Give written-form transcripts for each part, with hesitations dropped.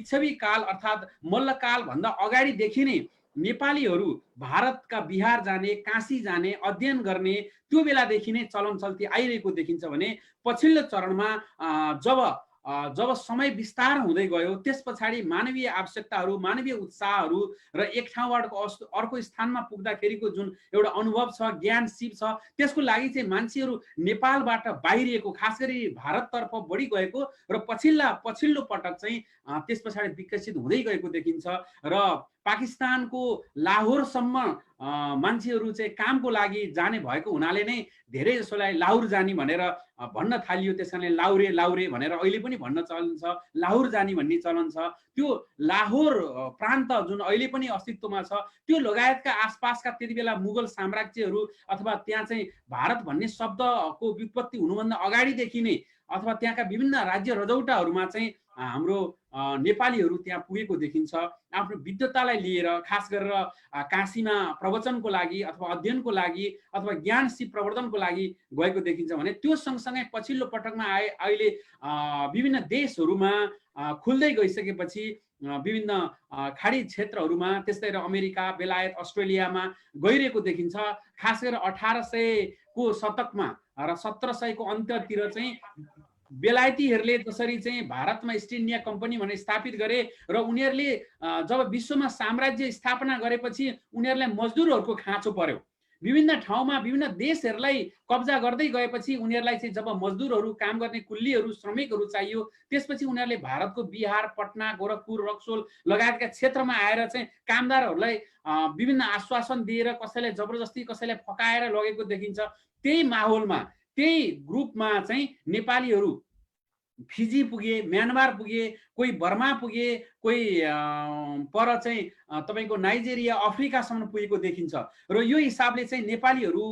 लिच्छवी काल अर्थात् मल्लकाल भन्दा अगाडिदेखि नै नेपालीहरू भारतका बिहार जाने, काशी जाने, अध्ययन गर्ने त्यो बेलादेखि नै चलन चल्ती आइरहेको देखिन्छ भने पछिल्लो चरणमा जब समय विस्तार हुँदै गयो त्यस पछाडि मानवीय आवश्यकताहरू, मानवीय उत्साहहरू र एक ठाउँबाट अर्को स्थानमा पुग्दाखेरिको जुन एउटा अनुभव छ, ज्ञान सिप छ, त्यसको लागि चाहिँ मान्छेहरू नेपालबाट बाहिरिएको, खास गरी भारततर्फ बढी गएको र पछिल्लो पटक चाहिँ त्यस पछाडि विकसित हुँदै गएको देखिन्छ र पाकिस्तानको लाहोरसम्म मान्छेहरू चाहिँ कामको लागि जाने भएको हुनाले नै धेरै जसोलाई लाहुर जानी भनेर भन्न थालियो। त्यस कारणले लाउरे भनेर अहिले पनि भन्न चलन छ, लाहुर जानी भन्ने चलन छ। त्यो लाहोर प्रान्त जुन अहिले पनि अस्तित्वमा छ, त्यो लगायतका आसपासका त्यति बेला मुगल साम्राज्यहरू अथवा त्यहाँ चाहिँ भारत भन्ने शब्दको व्युत्पत्ति हुनुभन्दा अगाडिदेखि नै अथवा त्यहाँका विभिन्न राज्य रजौटाहरूमा चाहिँ हाम्रो नेपालीहरू त्यहाँ पुगेको देखिन्छ। आफ्नो विद्वतालाई लिएर खास गरेर काशीमा प्रवचनको लागि अथवा अध्ययनको लागि अथवा ज्ञान सिप प्रवर्धनको लागि गएको देखिन्छ भने त्यो सँगसँगै पछिल्लो पटकमा अहिले विभिन्न देशहरूमा खुल्दै गइसकेपछि विभिन्न खाडी क्षेत्रहरूमा, त्यस्तै गरी अमेरिका, बेलायत, अस्ट्रेलियामा गइरहेको देखिन्छ। खास गरेर 1800को शतकमा र 1700को अन्त्यतिर चाहिँ बेलायतीहरूले जसरी चाहिँ भारतमा इस्ट इन्डिया कम्पनी भनेर स्थापित गरे र उनीहरूले जब विश्वमा साम्राज्य स्थापना गरेपछि उनीहरूलाई मजदुरहरूको खाँचो पर्यो। विभिन्न ठाउँमा विभिन्न देशहरूलाई कब्जा गर्दै गएपछि उनीहरूलाई चाहिँ जब मजदुरहरू, काम गर्ने कुल्लीहरू, श्रमिकहरू चाहियो, त्यसपछि उनीहरूले भारतको बिहार, पटना, गोरखपुर, रक्सोल लगायतका क्षेत्रमा आएर चाहिँ कामदारहरूलाई विभिन्न आश्वासन दिएर कसैलाई जबरजस्ती, कसैलाई फकाएर लगेको देखिन्छ। त्यही माहौलमा, त्यही ग्रुपमा चाहिँ नेपालीहरू फिजी पुगे, म्यानमार पुगे, कोही बर्मा पुगे, कोही पर चाहिँ तपाईको नाइजेरिया, अफ्रिकासम्म पुगेको देखिन्छ र यो हिसाबले चाहिँ नेपालीहरू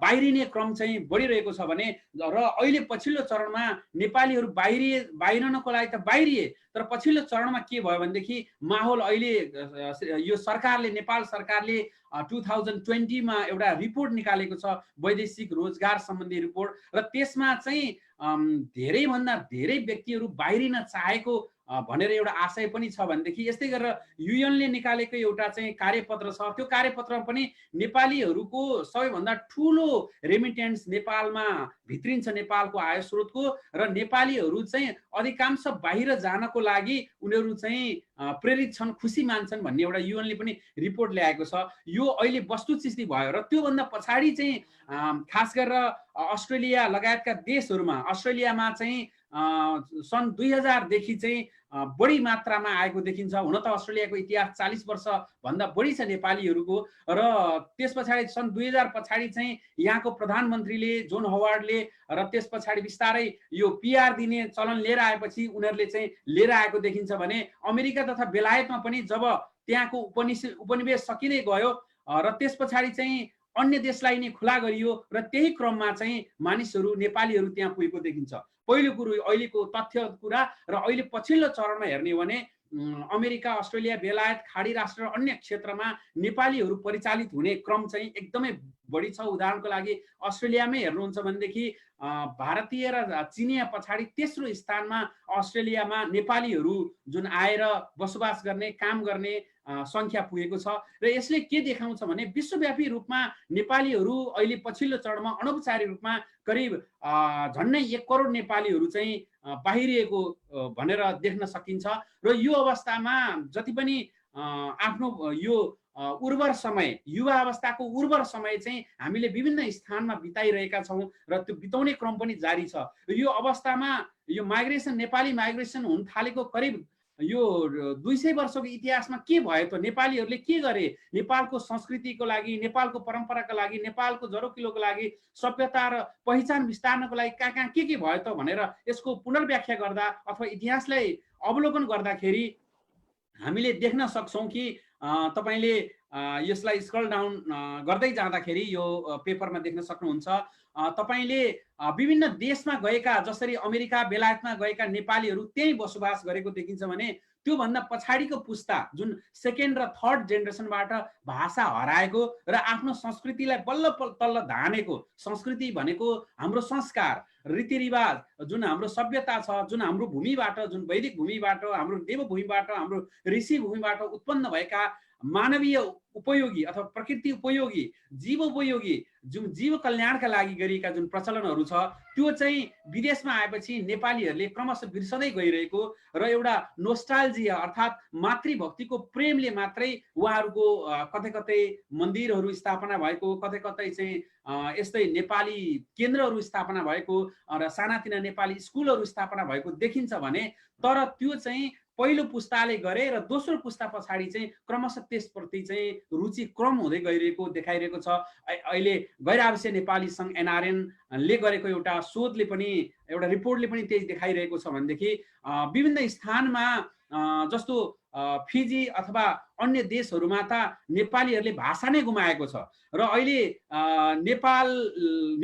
बाहिरिने क्रम चाहिँ बढिरहेको छ भने र अहिले पछिल्लो चरणमा नेपालीहरू बाहिरनको लागि त बाहिरिए, तर पछिल्लो चरणमा के भयो भनेदेखि माहौल अहिले यो सरकारले, नेपाल सरकारले 2020 मा एउटा रिपोर्ट निकालेको छ, वैदेशिक रोजगार सम्बन्धी रिपोर्ट, र त्यसमा चाहिँ धेरैभन्दा धेरै व्यक्तिहरू बाहिरिन चाहेको भनेर एउटा आशय पनि छ भनेदेखि यस्तै गरेर युएनले निकालेको एउटा चाहिँ कार्यपत्र छ। त्यो कार्यपत्रमा पनि नेपालीहरूको सबैभन्दा ठुलो रेमिटेन्स नेपालमा भित्रिन्छ, नेपालको आय स्रोतको, र नेपालीहरू चाहिँ अधिकांश बाहिर जानको लागि उनीहरू चाहिँ प्रेरित छन्, खुसी मान्छन् भन्ने एउटा युएनले पनि रिपोर्ट ल्याएको छ। यो अहिले वस्तुस्थिति भयो र त्योभन्दा पछाडि चाहिँ खास गरेर अस्ट्रेलिया लगायतका देशहरूमा, अस्ट्रेलियामा चाहिँ सन् 2000 देखि चाहिँ बढी मात्रामा आएको देखिन्छ। हुन त अस्ट्रेलियाको इतिहास 40 वर्ष भन्दा बढी छ नेपालीहरूको, र त्यस पछाडि सन् 2000 पछाडि चाहिँ यहाँको प्रधानमन्त्रीले, जोन हवार्डले, र त्यस पछाडि बिस्तारै यो पिआर दिने चलन लिएर आएपछि उनीहरूले चाहिँ लिएर आएको देखिन्छ भने अमेरिका तथा बेलायतमा पनि जब त्यहाँको उपनिवेश सकिँदै गयो र त्यस पछाडि चाहिँ अन्य देशलाई नै खुला गरियो र त्यही क्रममा चाहिँ मानिसहरू, नेपालीहरू त्यहाँ पुगेको देखिन्छ। पहिलो कुरो अहिलेको तथ्य कुरा, र अहिले पछिल्लो चरणमा हेर्ने हो भने अमेरिका, अस्ट्रेलिया, बेलायत, खाडी राष्ट्र र अन्य क्षेत्रमा नेपालीहरू परिचालित हुने क्रम चाहिँ एकदमै बढी छ। उदाहरणको लागि अस्ट्रेलियामै हेर्नुहुन्छ भनेदेखि भारतीय र चिनिया पछाडि तेस्रो स्थानमा अस्ट्रेलियामा नेपालीहरू जुन आएर बसोबास गर्ने, काम गर्ने संख्या पुगेको छ। र यसले के देखाउँछ भने विश्वव्यापी रूपमा नेपालीहरू अहिले पछिल्लो चरणमा अनौपचारिक रूपमा करिब झन्डै 1 करोड नेपालीहरू चाहिँ बाहिरिएको भनेर देख्न सकिन्छ। र यो अवस्थामा जति पनि आफ्नो यो उर्वर समय, युवा अवस्थाको उर्वर समय चाहिँ हामीले विभिन्न स्थानमा बिताइरहेका छौँ र त्यो बिताउने क्रम पनि जारी छ। यो अवस्थामा यो माइग्रेसन, नेपाली माइग्रेसन हुन थालेको करिब यो 200 वर्षको इतिहासमा के भयो त? नेपालीहरूले के गरे नेपालको संस्कृतिको लागि, नेपालको परम्पराको लागि, नेपालको जरोकिलोको लागि, सभ्यता र पहिचान विस्तार्नको लागि कहाँ के भयो त भनेर यसको पुनर्व्याख्या गर्दा अथवा इतिहासलाई अवलोकन गर्दाखेरि हामीले देख्न सक्छौँ कि तपाईले यसलाई स्क्रल डाउन गर्दै जाँदाखेरि यो पेपरमा देख्न सक्नुहुन्छ। तपाईले विभिन्न देशमा गएका, जसरी अमेरिका बेलायतमा गएका नेपालीहरू त्यही बसोबास गरेको देखिन्छ भने त्योभन्दा पछाडिको पुस्ता जुन सेकेन्ड र थर्ड जेनेरेसनबाट भाषा हराएको र आफ्नो संस्कृतिलाई बल्ल तल्ल धानेको, संस्कृति भनेको हाम्रो संस्कार, रीतिरिवाज, जुन हाम्रो सभ्यता छ, जुन हाम्रो भूमिबाट, जुन वैदिक भूमिबाट, हाम्रो देवभूमिबाट, हाम्रो ऋषि भूमिबाट उत्पन्न भएका मानवीय उपयोगी अथवा प्रकृति उपयोगी, जीव उपयोगी, जुन जीव कल्याणका लागि गरिएका जुन प्रचलनहरू छ त्यो चाहिँ विदेशमा आएपछि नेपालीहरूले क्रमशः बिर्सदै गइरहेको र एउटा नोस्टाल्जिया अर्थात् मातृभक्तिको प्रेमले मात्रै उहाँहरूको कतै कतै मन्दिरहरू स्थापना भएको, कतै कतै चाहिँ यस्तै नेपाली केन्द्रहरू स्थापना भएको र सानातिना नेपाली स्कुलहरू स्थापना भएको देखिन्छ भने, तर त्यो चाहिँ पहिलो पुस्ताले गरे र दोस्रो पुस्ता पछाडि चाहिँ क्रमशः त्यसप्रति चाहिँ रुचि क्रम हुँदै गइरहेको देखाइरहेको छ। अहिले गैर आवासीय नेपाली सङ्घ एनआरएनले गरेको एउटा शोधले पनि, एउटा रिपोर्टले पनि त्यही देखाइरहेको छ भनेदेखि विभिन्न स्थानमा जस्तो फिजी अथवा अन्य देशहरूमा त नेपालीहरूले भाषा नै गुमाएको छ र अहिले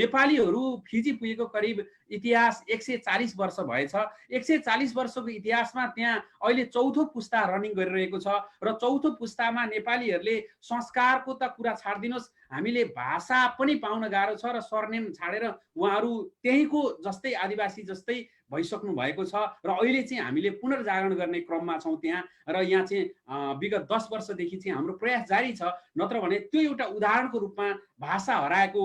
नेपालीहरू फिजी पुगेको करिब इतिहास 140 वर्ष भएछ। 140 वर्षको इतिहासमा त्यहाँ अहिले चौथो पुस्ता रनिङ गरिरहेको छ र चौथो पुस्तामा नेपालीहरूले संस्कारको त कुरा छाडिदिनुहोस्, हामीले भाषा पनि पाउन गाह्रो छ र सरनेम छाडेर उहाँहरू त्यहीँको जस्तै आदिवासी जस्तै भइसक्नु भएको छ र अहिले चाहिँ हामीले पुनर्जागरण गर्ने क्रममा छौँ त्यहाँ। र यहाँ चाहिँ विगत 10 वर्षदेखि चाहिँ हाम्रो प्रयास जारी छ, नत्र भने त्यो एउटा उदाहरणको रूपमा भाषा हराएको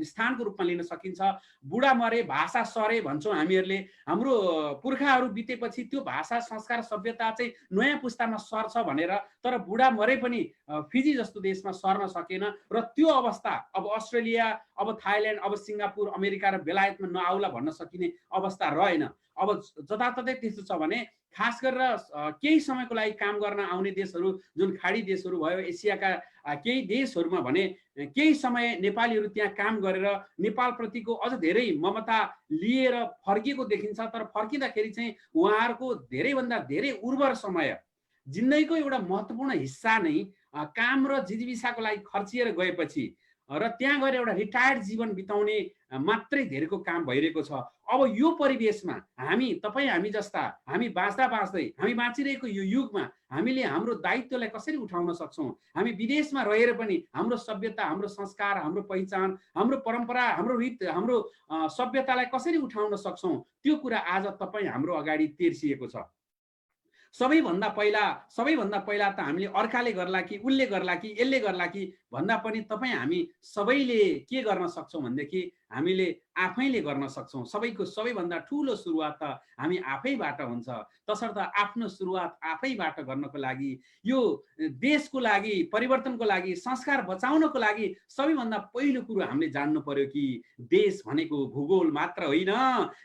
स्थानको रूपमा लिन सकिन्छ। बुढा मरे भाषा सरे भन्छौँ हामीहरूले, हाम्रो पुर्खाहरू बितेपछि त्यो भाषा संस्कार सभ्यता चाहिँ नयाँ पुस्तामा सर्छ भनेर, तर बुढा मरे पनि फिजी जस्तो देशमा सर्न सकेन र त्यो अवस्था अब अस्ट्रेलिया, अब थाइल्यान्ड, अब सिङ्गापुर, अमेरिका र बेलायतमा नआउला भन्न सकिने अवस्था रहेन। अब जताततै त्यस्तो छ भने खास गरेर केही समयको लागि काम गर्न आउने देशहरू, जुन खाडी देशहरू भयो, एसियाका केही देशहरूमा भने केही समय नेपालीहरू त्यहाँ काम गरेर नेपालप्रतिको अझ धेरै ममता लिएर फर्किएको देखिन्छ। तर फर्किँदाखेरि चाहिँ उहाँहरूको धेरैभन्दा धेरै उर्वर समय, जिन्दगीको एउटा महत्त्वपूर्ण हिस्सा नै काम र जीविकाको लागि खर्चिएर गएपछि र त्यहाँ गएर एउटा रिटायर्ड जीवन बिताउने मात्रै धेरैको काम भइरहेको छ। अब यो परिवेशमा हामी, तपाईँ हामी जस्ता, हामी बाँच्दा बाँच्दै, हामी बाँचिरहेको यो युगमा हामीले हाम्रो दायित्वलाई कसरी उठाउन सक्छौँ? हामी विदेशमा रहेर पनि हाम्रो सभ्यता, हाम्रो संस्कार, हाम्रो पहिचान, हाम्रो परम्परा, हाम्रो रीत, हाम्रो सभ्यतालाई कसरी उठाउन सक्छौँ? त्यो कुरा आज तपाईँ हाम्रो अगाडि तेर्सिएको छ। सबैभन्दा पहिला त हामीले अर्काले गर्ला कि, उसले गर्ला कि, यसले गर्ला कि भन्दा पनि तपाईँ हामी सबैले के गर्न सक्छौँ भनेदेखि हामीले आफैले गर्न सक्छौँ। सबैको सबैभन्दा ठुलो सुरुवात त हामी आफैबाट हुन्छ। तसर्थ आफ्नो सुरुवात आफैबाट गर्नको लागि, यो देशको लागि, परिवर्तनको लागि, संस्कार बचाउनको लागि सबैभन्दा पहिलो कुरो हामीले जान्नु पर्यो कि देश भनेको भूगोल मात्र होइन,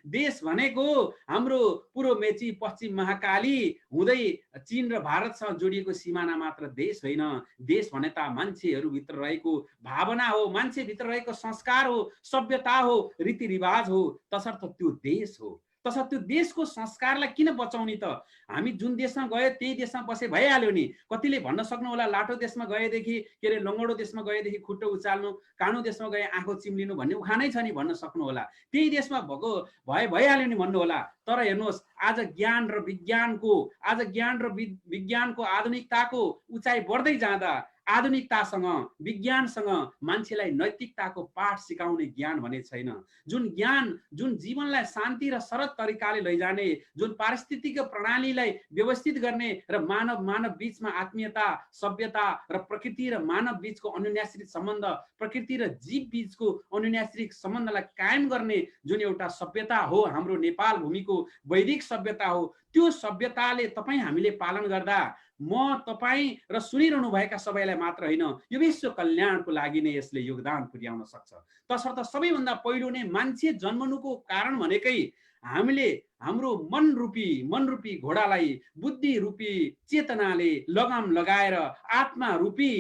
देश भनेको हाम्रो पूर्व मेची पश्चिम महाकाली हुँदै चीन र भारतसँग जोडिएको सिमाना मात्र देश होइन। देश भने त मान्छेहरू भित्र रहेको भावना हो, मान्छे भित्र रहेको संस्कार हो, सभ्यता हो, रीतिरिवाज हो। तसर्थ त्यो देश हो। तसर्थ त्यो देशको संस्कारलाई किन बचाउने त? हामी जुन देशमा गयो त्यही देशमा बसे भइहाल्यो नि। कतिले भन्न सक्नु होला लाटो देशमा गएदेखि, के अरे लङ्गडो देशमा गएदेखि खुट्टो उचाल्नु, कानु देशमा गए आँखो चिम्लिनु भन्ने उखानै छ नि भन्न सक्नु होला। त्यही देशमा भएको भइहाल्यो नि भन्नु होला। तर हेर्नुहोस्, आज ज्ञान र विज्ञानको आधुनिकताको उचाइ बढ्दै जाँदा आधुनिकतासँग, विज्ञानसँग मान्छेलाई नैतिकताको पाठ सिकाउने ज्ञान भने छैन। जुन ज्ञान, जुन जीवनलाई शान्ति र सरल तरिकाले लैजाने, जुन पारिस्थितिक प्रणालीलाई व्यवस्थित गर्ने र मानव बीचमा आत्मीयता, सभ्यता र प्रकृति र मानव बीचको अनुन्यासिक सम्बन्ध, प्रकृति र जीव बीचको अनुन्यासिक सम्बन्धलाई कायम गर्ने जुन एउटा सभ्यता हो, हाम्रो नेपाल भूमिको वैदिक सभ्यता हो, त्यो सभ्यताले तपाईँ हामीले पालन गर्दा म, तपाईँ र सुनिरहनु भएका सबैलाई मात्र होइन, यो विश्व कल्याणको लागि नै यसले योगदान पुर्याउन सक्छ। तसर्थ सबैभन्दा पहिलो नै मान्छे जन्मनुको कारण भनेकै हामीले हाम्रो मन रूपी घोडालाई बुद्धि रूपी चेतनाले लगाम लगाएर आत्मा रूपी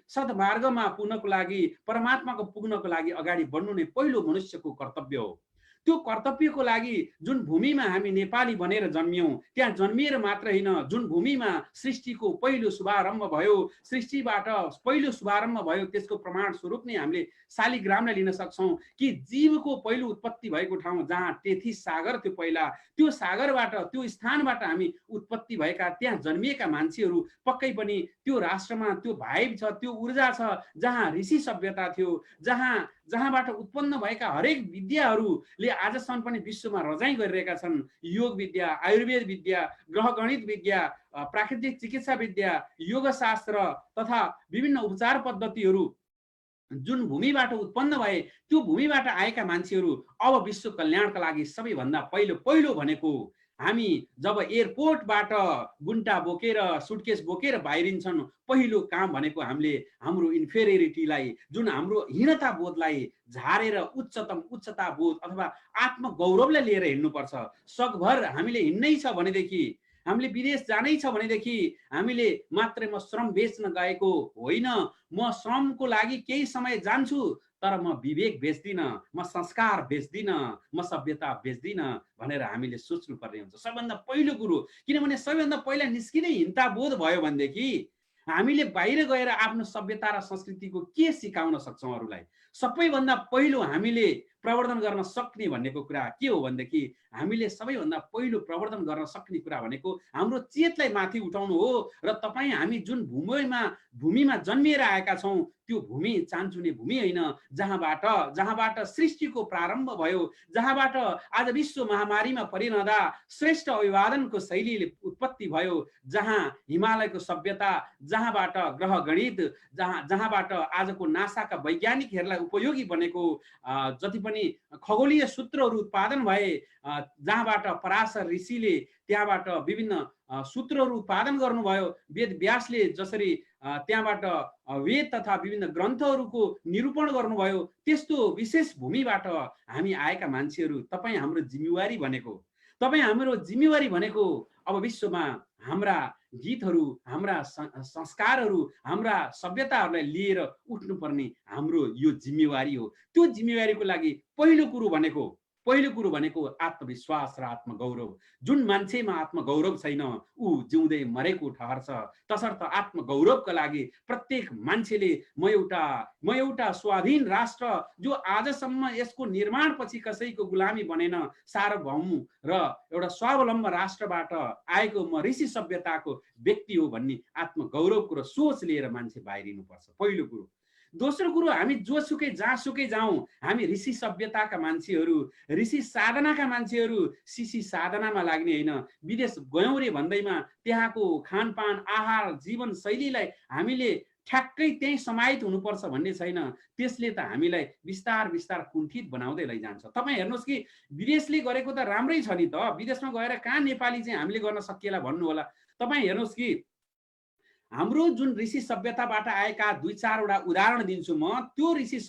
सद्मार्गमा पुग्नको लागि, परमात्माको पुग्नको लागि अगाडि बढ्नु नै पहिलो मनुष्यको कर्तव्य हो। त्यो कर्तव्यको लागि जुन भूमिमा हामी नेपाली बनेर जन्मियौँ, त्यहाँ जन्मिएर मात्र होइन, जुन भूमिमा सृष्टिको पहिलो शुभारम्भ भयो, सृष्टिबाट पहिलो शुभारम्भ भयो, त्यसको प्रमाण स्वरूप नै हामीले शालिग्रामलाई लिन सक्छौँ कि जीवको पहिलो उत्पत्ति भएको ठाउँ जहाँ तेथिस सागर थियो पहिला, त्यो सागरबाट त्यो स्थानबाट हामी उत्पत्ति भएका, त्यहाँ जन्मिएका मान्छेहरू पक्कै पनि त्यो राष्ट्रमा त्यो भाइब छ, त्यो ऊर्जा छ, जहाँ ऋषि सभ्यता थियो, जहाँबाट उत्पन्न भएका हरेक विद्याहरूले आजसम्म पनि विश्वमा रजाइ गरिरहेका छन्। योग विद्या, आयुर्वेद विद्या, ग्रहगणित विद्या, प्राकृतिक चिकित्सा विद्या, योगशास्त्र तथा विभिन्न उपचार पद्धतिहरू जुन भूमिबाट उत्पन्न भए, त्यो भूमिबाट आएका मान्छेहरू अब विश्व कल्याणका लागि सबैभन्दा पहिलो भनेको हामी जब एयरपोर्टबाट गुन्टा बोकेर सुटकेस बोकेर बाहिरिन्छन्, पहिलो काम भनेको हामीले हाम्रो इन्फेरियरिटीलाई, जुन हाम्रो हीनता बोधलाई झारेर उच्चता बोध अथवा आत्मगौरवलाई लिएर हिँड्नुपर्छ। सकभर हामीले हिँड्नै छ भनेदेखि, हामीले विदेश जानै छ भनेदेखि हामीले मात्रै म श्रम बेच्न गएको होइन, म श्रमको लागि केही समय जान्छु, तर म विवेक बेच्दिनँ, म संस्कार बेच्दिनँ, म सभ्यता बेच्दिनँ भनेर हामीले सोच्नुपर्ने हुन्छ सबभन्दा पहिलो कुरो। किनभने सबैभन्दा पहिला निस्किँदै हिंता बोध भयो भनेदेखि हामीले बाहिर गएर आफ्नो सभ्यता र संस्कृतिको के सिकाउन सक्छौँ अरूलाई। सबैभन्दा पहिलो हामीले प्रवर्धन गर्न सक्ने भनेको कुरा के हो भनेदेखि हामीले सबैभन्दा पहिलो प्रवर्धन गर्न सक्ने कुरा भनेको हाम्रो चेतलाई माथि उठाउनु हो। र तपाईँ हामी जुन भूमिमा जन्मिएर आएका छौँ, त्यो भूमि चान्चुने भूमि होइन, जहाँबाट सृष्टिको प्रारम्भ भयो, जहाँबाट आज विश्व महामारीमा परिरहँदा श्रेष्ठ अभिवादनको शैलीले उत्पत्ति भयो, जहाँ हिमालयको सभ्यता, जहाँबाट ग्रह गणित, जहाँबाट आजको नासाका वैज्ञानिकहरूलाई उपयोगी बनेको जति पनि खगोलीय सूत्रहरू उत्पादन भए, जहाँबाट पराशर ऋषिले त्यहाँबाट विभिन्न सूत्रहरू उत्पादन गर्नुभयो, वेद व्यासले जसरी त्यहाँबाट वेद तथा विभिन्न ग्रन्थहरूको निरूपण गर्नुभयो, त्यस्तो विशेष भूमिबाट हामी आएका मान्छेहरू तपाईँ हाम्रो जिम्मेवारी भनेको अब विश्वमा हाम्रा गीतहरू, हाम्रा संस्कारहरू, हाम्रा सभ्यताहरूलाई लिएर उठ्नुपर्ने हाम्रो यो जिम्मेवारी हो। त्यो जिम्मेवारीको लागि पहिलो कुरो भनेको आत्मविश्वास र आत्मगौरव। जुन मान्छेमा आत्मगौरव छैन ऊ जिउँदै मरेको ठहर छ। तसर्थ आत्मगौरवका लागि प्रत्येक मान्छेले म एउटा स्वाधीन राष्ट्र जो आजसम्म यसको निर्माणपछि कसैको गुलामी बनेन, सार्वभौम र एउटा स्वावलम्ब राष्ट्रबाट आएको म ऋषि सभ्यताको व्यक्ति हो भन्ने आत्मगौरवको र सोच लिएर मान्छे बाहिरिनुपर्छ, पहिलो कुरो। दोस्रो कुरो, हामी जोसुकै जहाँसुकै जाउँ, हामी ऋषि सभ्यताका मान्छेहरू, ऋषि साधनाका मान्छेहरू, शिशि साधनामा लाग्ने होइन। विदेश गयौँ रे भन्दैमा त्यहाँको खानपान, आहार, जीवन शैलीलाई हामीले ठ्याक्कै त्यही समाहित हुनुपर्छ भन्ने छैन। त्यसले त हामीलाई बिस्तार कुण्ठित बनाउँदै लैजान्छ। तपाईँ हेर्नुहोस् कि विदेशले गरेको त राम्रै छ नि त, विदेशमा गएर कहाँ नेपाली चाहिँ हामीले गर्न सकिएला भन्नु होला। तपाईँ हेर्नुहोस् कि हाम्रो जुन ऋषि सभ्यताबाट आएका 2-4वटा उदाहरण दिन्छु म। त्यो ऋषि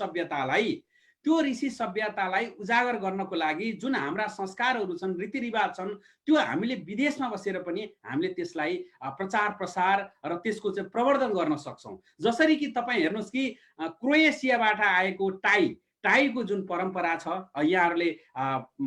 सभ्यतालाई उजागर गर्नको लागि जुन हाम्रा संस्कारहरू छन्, रीतिरिवाज छन्, त्यो हामीले विदेशमा बसेर पनि हामीले त्यसलाई प्रचार प्रसार र त्यसको चाहिँ प्रवर्धन गर्न सक्छौँ। जसरी कि तपाईँ हेर्नुहोस् कि क्रोएसियाबाट आएको टाईको जुन परम्परा छ, यहाँहरूले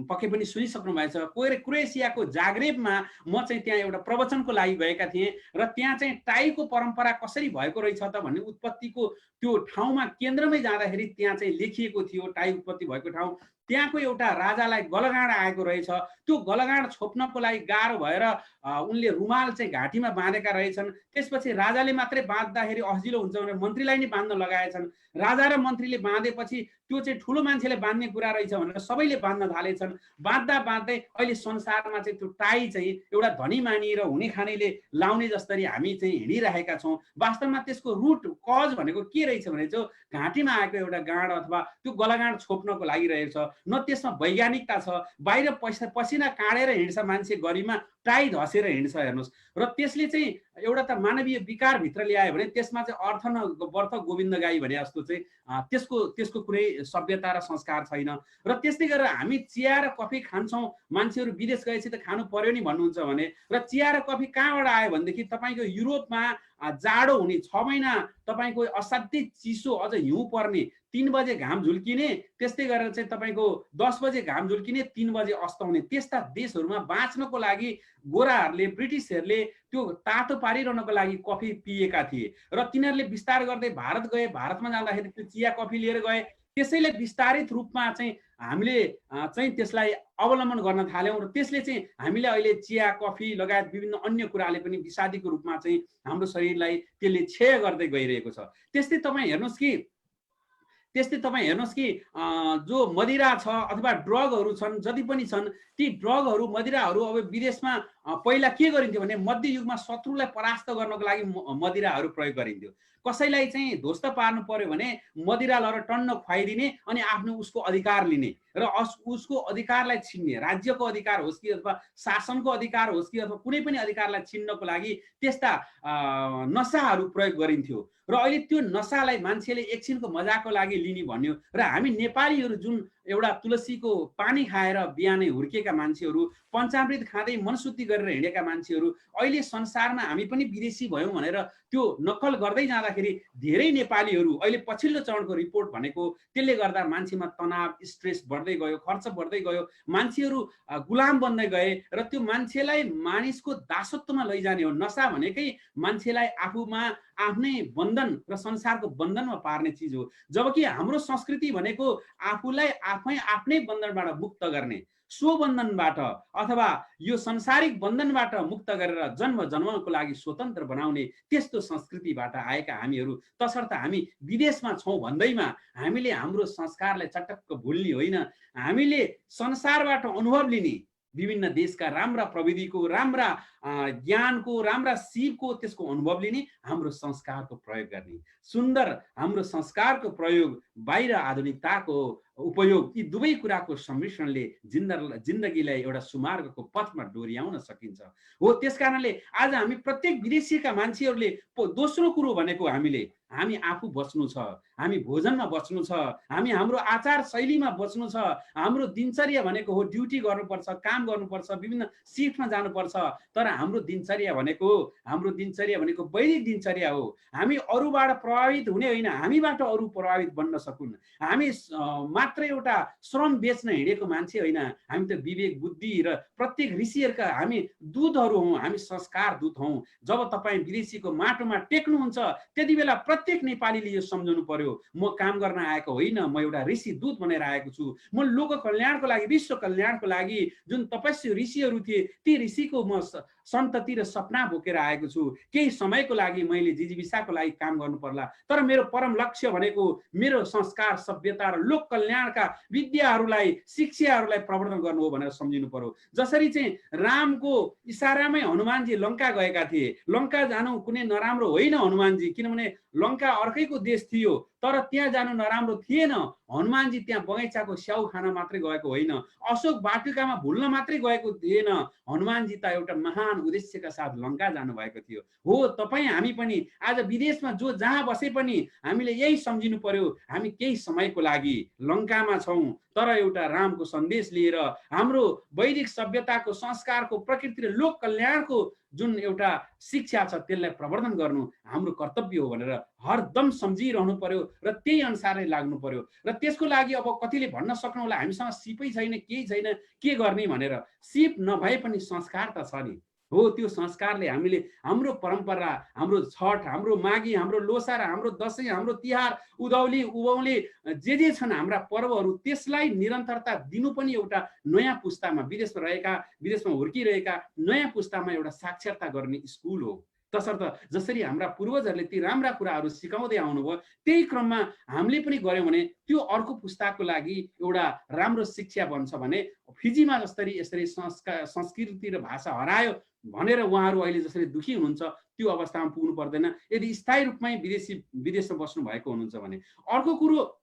पक्कै पनि सुनिसक्नु भएछ। क्रोएसियाको जाग्रेबमा म चाहिँ त्यहाँ एउटा प्रवचनको लागि गएका थिएँ र त्यहाँ चाहिँ टाईको परम्परा कसरी भएको रहेछ त भन्ने उत्पत्तिको त्यो ठाउँमा केन्द्रमै जाँदाखेरि त्यहाँ चाहिँ लेखिएको थियो टाई उत्पत्ति भएको ठाउँ। त्यहाँको एउटा राजालाई गलगाँड आएको रहेछ। त्यो गलगाँड छोप्नको लागि गाह्रो भएर उनले रुमाल चाहिँ घाँटीमा बाँधेका रहेछन्। त्यसपछि राजाले मात्रै बाँध्दाखेरि अजिलो हुन्छ भनेर मन्त्रीलाई नै बाँध्न लगाएछन्। राजा र मन्त्रीले बाँधेपछि त्यो चाहिँ ठुलो मान्छेले बाँध्ने कुरा रहेछ भनेर सबैले बाँध्न थालेछन्। बाँध्दै अहिले संसारमा चाहिँ त्यो टाई चाहिँ एउटा धनी मानी र हुने खानेले लाउने जसरी हामी चाहिँ हिँडिरहेका छौँ। वास्तवमा त्यसको रुट कज भनेको के रहेछ भने चाहिँ घाँटीमा आएको एउटा गाँड अथवा त्यो गलगाँड छोप्नको लागि रहेछ। न त्यसमा वैज्ञानिकता छ। बाहिर पसिना काडेर हिँड्छ मान्छे, गरिमा टाई धसेर हिँड्छ। हेर्नुहोस्, र त्यसले चाहिँ एउटा त मानवीय विकार भित्र ल्यायो भने त्यसमा चाहिँ अर्थ न वर्थ गोविन्द गाई भने जस्तो चाहिँ त्यसको कुनै सभ्यता र संस्कार छैन। र त्यस्तै गरेर हामी चिया र कफी खान्छौँ। मान्छेहरू विदेश गएपछि त खानु पर्यो नि भन्नुहुन्छ भने, र चिया र कफी कहाँबाट आयो भनेदेखि तपाईँको युरोपमा जाडो हुने 6 महिना तपाईँको असाध्यै चिसो अझ हिउँ पर्ने 3 बजे घाम झुल्किने, त्यस्तै गरेर चाहिँ तपाईँको 10 बजे घाम झुल्किने, 3 बजे अस्त हुने, त्यस्ता देशहरूमा बाँच्नको लागि गोराहरूले, ब्रिटिसहरूले त्यो तातो पारिरहनको लागि कफी पिएका थिए र तिनीहरूले विस्तार गर्दै भारत गए। भारतमा जाँदाखेरि त्यो चिया कफी लिएर गए। त्यसैले विस्तारित रूपमा चाहिँ हामीले चाहिँ त्यसलाई अवलम्बन गर्न थाल्यौँ र त्यसले चाहिँ हामीले अहिले चिया कफी लगायत विभिन्न अन्य कुराले पनि विषादीको रूपमा चाहिँ हाम्रो शरीरलाई त्यसले क्षय गर्दै गइरहेको छ। त्यस्तै तपाईँ हेर्नुहोस् कि जो मदिरा छ अथवा ड्रगहरू छन्, जति पनि छन्, ती ड्रगहरू, मदिराहरू अब विदेशमा पहिला के गरिन्थ्यो भने मध्ययुगमा शत्रुलाई परास्त गर्नको लागि मदिराहरू प्रयोग गरिन्थ्यो। कसैलाई चाहिँ ध्वस्त पार्नु पर्यो भने मदिरा लएर टन्न खुवाइदिने अनि आफ्नो उसको अधिकार लिने र उसको अधिकारलाई छिन्ने, राज्यको अधिकार होस् कि अथवा शासनको अधिकार होस् कि अथवा कुनै पनि अधिकारलाई छिन्नको लागि त्यस्ता नसाहरू प्रयोग गरिन्थ्यो। र अहिले त्यो नसालाई मान्छेले एकछिनको मजाको लागि लिने भन्यो र हामी नेपालीहरू जुन एउटा तुलसीको पानी खाएर बिहानै हुर्केका मान्छेहरू, पञ्चामृत खाँदै मनशुद्धि गरेर हिँडेका मान्छेहरू, अहिले संसारमा हामी पनि विदेशी भयौँ भनेर त्यो नक्कल गर्दै जाँदाखेरि धेरै नेपालीहरू अहिले पछिल्लो चरणको रिपोर्ट भनेको त्यसले गर्दा मान्छेमा तनाव, स्ट्रेस बढ्दै गयो, खर्च बढ्दै गयो, मान्छेहरू गुलाम बन्दै गए र त्यो मान्छेलाई मानिसको दासत्वमा लैजाने हो। नसा भनेकै मान्छेलाई आफूमा आफ्नै बन्धन र संसारको बन्धनमा पार्ने चिज हो। जबकि हाम्रो संस्कृति भनेको आफूलाई आफ्नै बन्धनबाट मुक्त गर्ने, स्वबन्धनबाट अथवा यो संसारिक बन्धनबाट मुक्त गरेर जन्म जन्मको लागि स्वतन्त्र बनाउने त्यस्तो संस्कृतिबाट आएका हामीहरू, तसर्थ हामी विदेशमा छौँ भन्दैमा हामीले हाम्रो संस्कारलाई चटक्क भुल्ने होइन। हामीले संसारबाट अनुभव लिने, विभिन्न देशका राम्रा प्रविधिको, राम्रा ज्ञानको, राम्रा सिपको त्यसको अनुभव लिने, हाम्रो संस्कारको प्रयोग गर्ने। सुन्दर हाम्रो संस्कारको प्रयोग, बाहिर आधुनिकताको उपयोग, यी दुवै कुराको सम्मिश्रणले जिन्दगीलाई एउटा सुमार्गको पथमा डोर्याउन सकिन्छ। हो, त्यसकारणले आज हामी प्रत्येक विदेशीका मान्छेहरूले दोस्रो कुरो भनेको हामी आफू बच्नु छ, हामी भोजनमा बच्नु छ, हामी हाम्रो आचार शैलीमा बच्नु छ। हाम्रो दिनचर्या भनेको हो ड्युटी गर्नुपर्छ, काम गर्नुपर्छ, विभिन्न सिफ्टमा जानुपर्छ, तर हाम्रो दिनचर्या भनेको वैदिक दिनचर्या हो। हामी अरूबाट प्रभावित हुने होइन, हामीबाट अरू प्रभावित बन्न सकुन्। हामी मात्र एउटा श्रम बेच्न हिँडेको मान्छे होइन, हामी त विवेक, बुद्धि र प्रत्येक ऋषिहरूका हामी दूतहरू हौँ, हामी संस्कार दूत हौँ। जब तपाईँ विदेशीको माटोमा टेक्नुहुन्छ त्यति बेला प्रत्येक नेपालीले यो सम्झनु पर्यो, म काम गर्न आएको होइन, म एउटा ऋषि दूत बनेर आएको छु। म लोक कल्याणको लागि, विश्व कल्याणको लागि जुन तपस्वी ऋषिहरू थिए ती ऋषिको म सन्तति र सपना बोकेर आएको छु। केही समयको लागि मैले जिजीविसाको लागि काम गर्नु पर्ला, तर मेरो परम लक्ष्य भनेको मेरो संस्कार, सभ्यता र लोक कल्याणका विद्याहरूलाई, शिक्षाहरूलाई प्रवर्धन गर्नु हो भनेर सम्झिनु पर्यो। जसरी चाहिँ रामको इसारामै हनुमानजी लङ्का गएका थिए। लङ्का जानु कुनै नराम्रो होइन हनुमानजी, किनभने लङ्का अर्कैको देश थियो, तर त्यहाँ जानु नराम्रो थिएन। हनुमानजी त्यहाँ बगैँचाको स्याउ खान मात्रै गएको होइन, अशोक वाटिकामा भुल्न मात्रै गएको थिएन। हनुमानजी त एउटा महान उद्देश्यका साथ लङ्का जानुभएको थियो। हो, तपाईँ हामी पनि आज विदेशमा जहाँ बसे पनि हामीले यही सम्झिनु पर्यो, हामी केही समयको लागि लङ्कामा छौँ, तर एउटा रामको सन्देश लिएर हाम्रो वैदिक सभ्यताको, संस्कारको, प्रकृति र लोक कल्याणको जुन एउटा शिक्षा छ त्यसलाई प्रवर्धन गर्नु हाम्रो कर्तव्य हो भनेर हरदम सम्झिरहनु पर्यो र त्यही अनुसारले लाग्नु पर्यो। र त्यसको लागि अब कतिले भन्न सक्नु होला हामीसँग सिपै छैन, केही छैन, के गर्ने भनेर। सिप नभए पनि संस्कार त छ नि। हो, त्यो संस्कारले हामीले हाम्रो परम्परा, हाम्रो छठ, हाम्रो माघी, हाम्रो लोसार, हाम्रो दसैँ, हाम्रो तिहार, उधौली उभौली जे छन् हाम्रा पर्वहरू, त्यसलाई निरन्तरता दिनु पनि एउटा नयाँ पुस्तामा, विदेशमा हुर्किरहेका नयाँ पुस्तामा एउटा साक्षरता गर्ने स्कुल हो। तसर्थ जसरी हाम्रा पूर्वजहरूले ती राम्रा कुराहरू सिकाउँदै आउनुभयो, त्यही क्रममा हामीले पनि गऱ्यौँ भने त्यो अर्को पुस्ताको लागि एउटा राम्रो शिक्षा बन्छ भने फिजीमा यसरी संस्कृति र भाषा हरायो भनेर उहाँहरू अहिले जसरी दुखी हुनुहुन्छ त्यो अवस्थामा पुग्नु पर्दैन यदि स्थायी रूपमै विदेशमा बस्नु भएको हुनुहुन्छ भने। अर्को कुरो,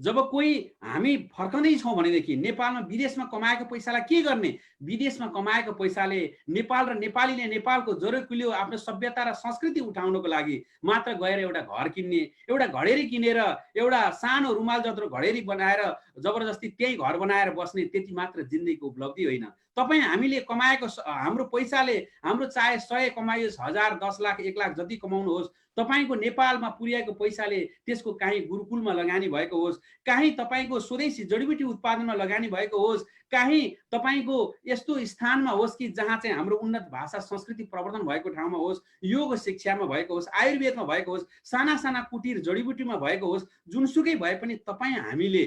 जब कोही हामी फर्कँदैछौँ भनेदेखि नेपालमा विदेशमा कमाएको पैसालाई के गर्ने? विदेशमा कमाएको पैसाले नेपाल र नेपालीले नेपालको जरोकुल्यो आफ्नो सभ्यता र संस्कृति उठाउनको लागि मात्र गएर एउटा घर किन्ने, एउटा घडेरी किनेर, एउटा सानो रुमाल जत्रो घडेरी बनाएर जबरजस्ती त्यही घर बनाएर बस्ने, त्यति मात्र जिन्दगीको उपलब्धि होइन। तपाईँ हामीले कमाएको हाम्रो पैसाले हाम्रो चाहे 100 कमाइयोस्, 1000, 10 लाख, 1 लाख जति कमाउनुहोस्, तपाईँको नेपालमा पुर्याएको पैसाले त्यसको काहीँ गुरुकुलमा लगानी भएको होस्, काहीँ तपाईँको स्वदेशी जडीबुटी उत्पादनमा लगानी भएको होस्, काहीँ तपाईँको यस्तो स्थानमा होस् कि जहाँ चाहिँ हाम्रो उन्नत भाषा संस्कृति प्रवर्धन भएको ठाउँमा होस्, योग शिक्षामा भएको होस्, आयुर्वेदमा भएको होस्, साना साना कुटीर जडीबुटीमा भएको होस्, जुनसुकै भए पनि तपाईँ हामीले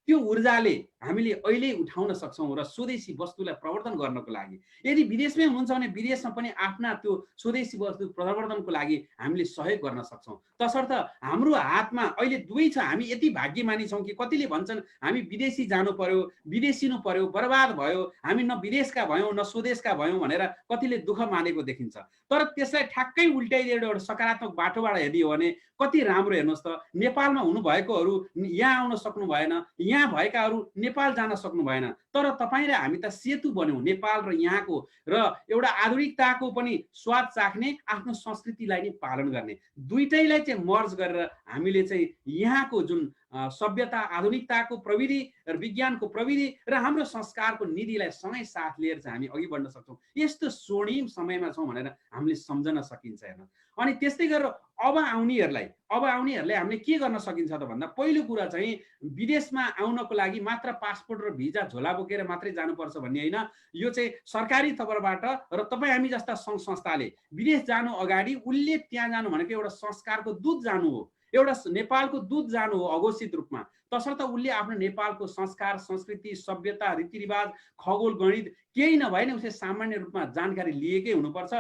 त्यो ऊर्जाले हामीले अहिले उठाउन सक्छौँ र स्वदेशी वस्तुलाई प्रवर्धन गर्नको लागि। यदि विदेशमै हुनुहुन्छ भने विदेशमा पनि आफ्ना त्यो स्वदेशी वस्तु प्रवर्धनको लागि हामीले सहयोग गर्न सक्छौँ। तसर्थ हाम्रो हातमा अहिले दुवै छ। हामी यति भाग्यमानी छौँ कि कतिले भन्छन् हामी विदेशी जानु पर्यो, विदेशिनु पर्यो, बर्बाद भयो, हामी न विदेशका भयौँ न स्वदेशका भयौँ भनेर कतिले दुःख मानेको देखिन्छ। तर त्यसलाई ठ्याक्कै उल्टाइदिएर एउटा सकारात्मक बाटोबाट हेरियो भने कति राम्रो। हेर्नुहोस् त, नेपालमा हुनुभएकोहरू यहाँ आउन सक्नु भएन, यहाँ भएकाहरू नेपाल जान सक्नु भएन, तर तपाईँ र हामी त सेतु बन्यौँ नेपाल र यहाँको, र एउटा आधुनिकताको पनि स्वाद चाख्ने, आफ्नो संस्कृतिलाई नै पालन गर्ने, दुईटैलाई चाहिँ मर्ज गरेर हामीले चाहिँ यहाँको जुन सभ्यता, आधुनिकताको प्रविधि र विज्ञानको प्रविधि र हाम्रो संस्कारको निधिलाई सँगै साथ लिएर चाहिँ हामी अघि बढ्न सक्छौँ। यस्तो स्वर्णिम समयमा छौँ भनेर हामीले सम्झन सकिन्छ। हेर्नु, अनि त्यस्तै गरेर अब आउनेहरूलाई हामीले के गर्न सकिन्छ त भन्दा पहिलो कुरा चाहिँ विदेशमा आउनको लागि मात्र पासपोर्ट र भिजा झोला बोकेर मात्रै जानुपर्छ भन्ने होइन। यो चाहिँ सरकारी तर्फबाट र तपाईँ हामी जस्ता सङ्घ संस्थाले विदेश जानु अगाडि उसले त्यहाँ जानु भनेको एउटा संस्कारको दूत जानु हो, एउटा नेपालको दूत जानु हो अघोषित रूपमा। तसर्थ उसले आफ्नो नेपालको संस्कार, संस्कृति, सभ्यता, रीतिरिवाज, खगोल, गणित केही नभए नि उसले सामान्य रूपमा जानकारी लिएकै हुनुपर्छ।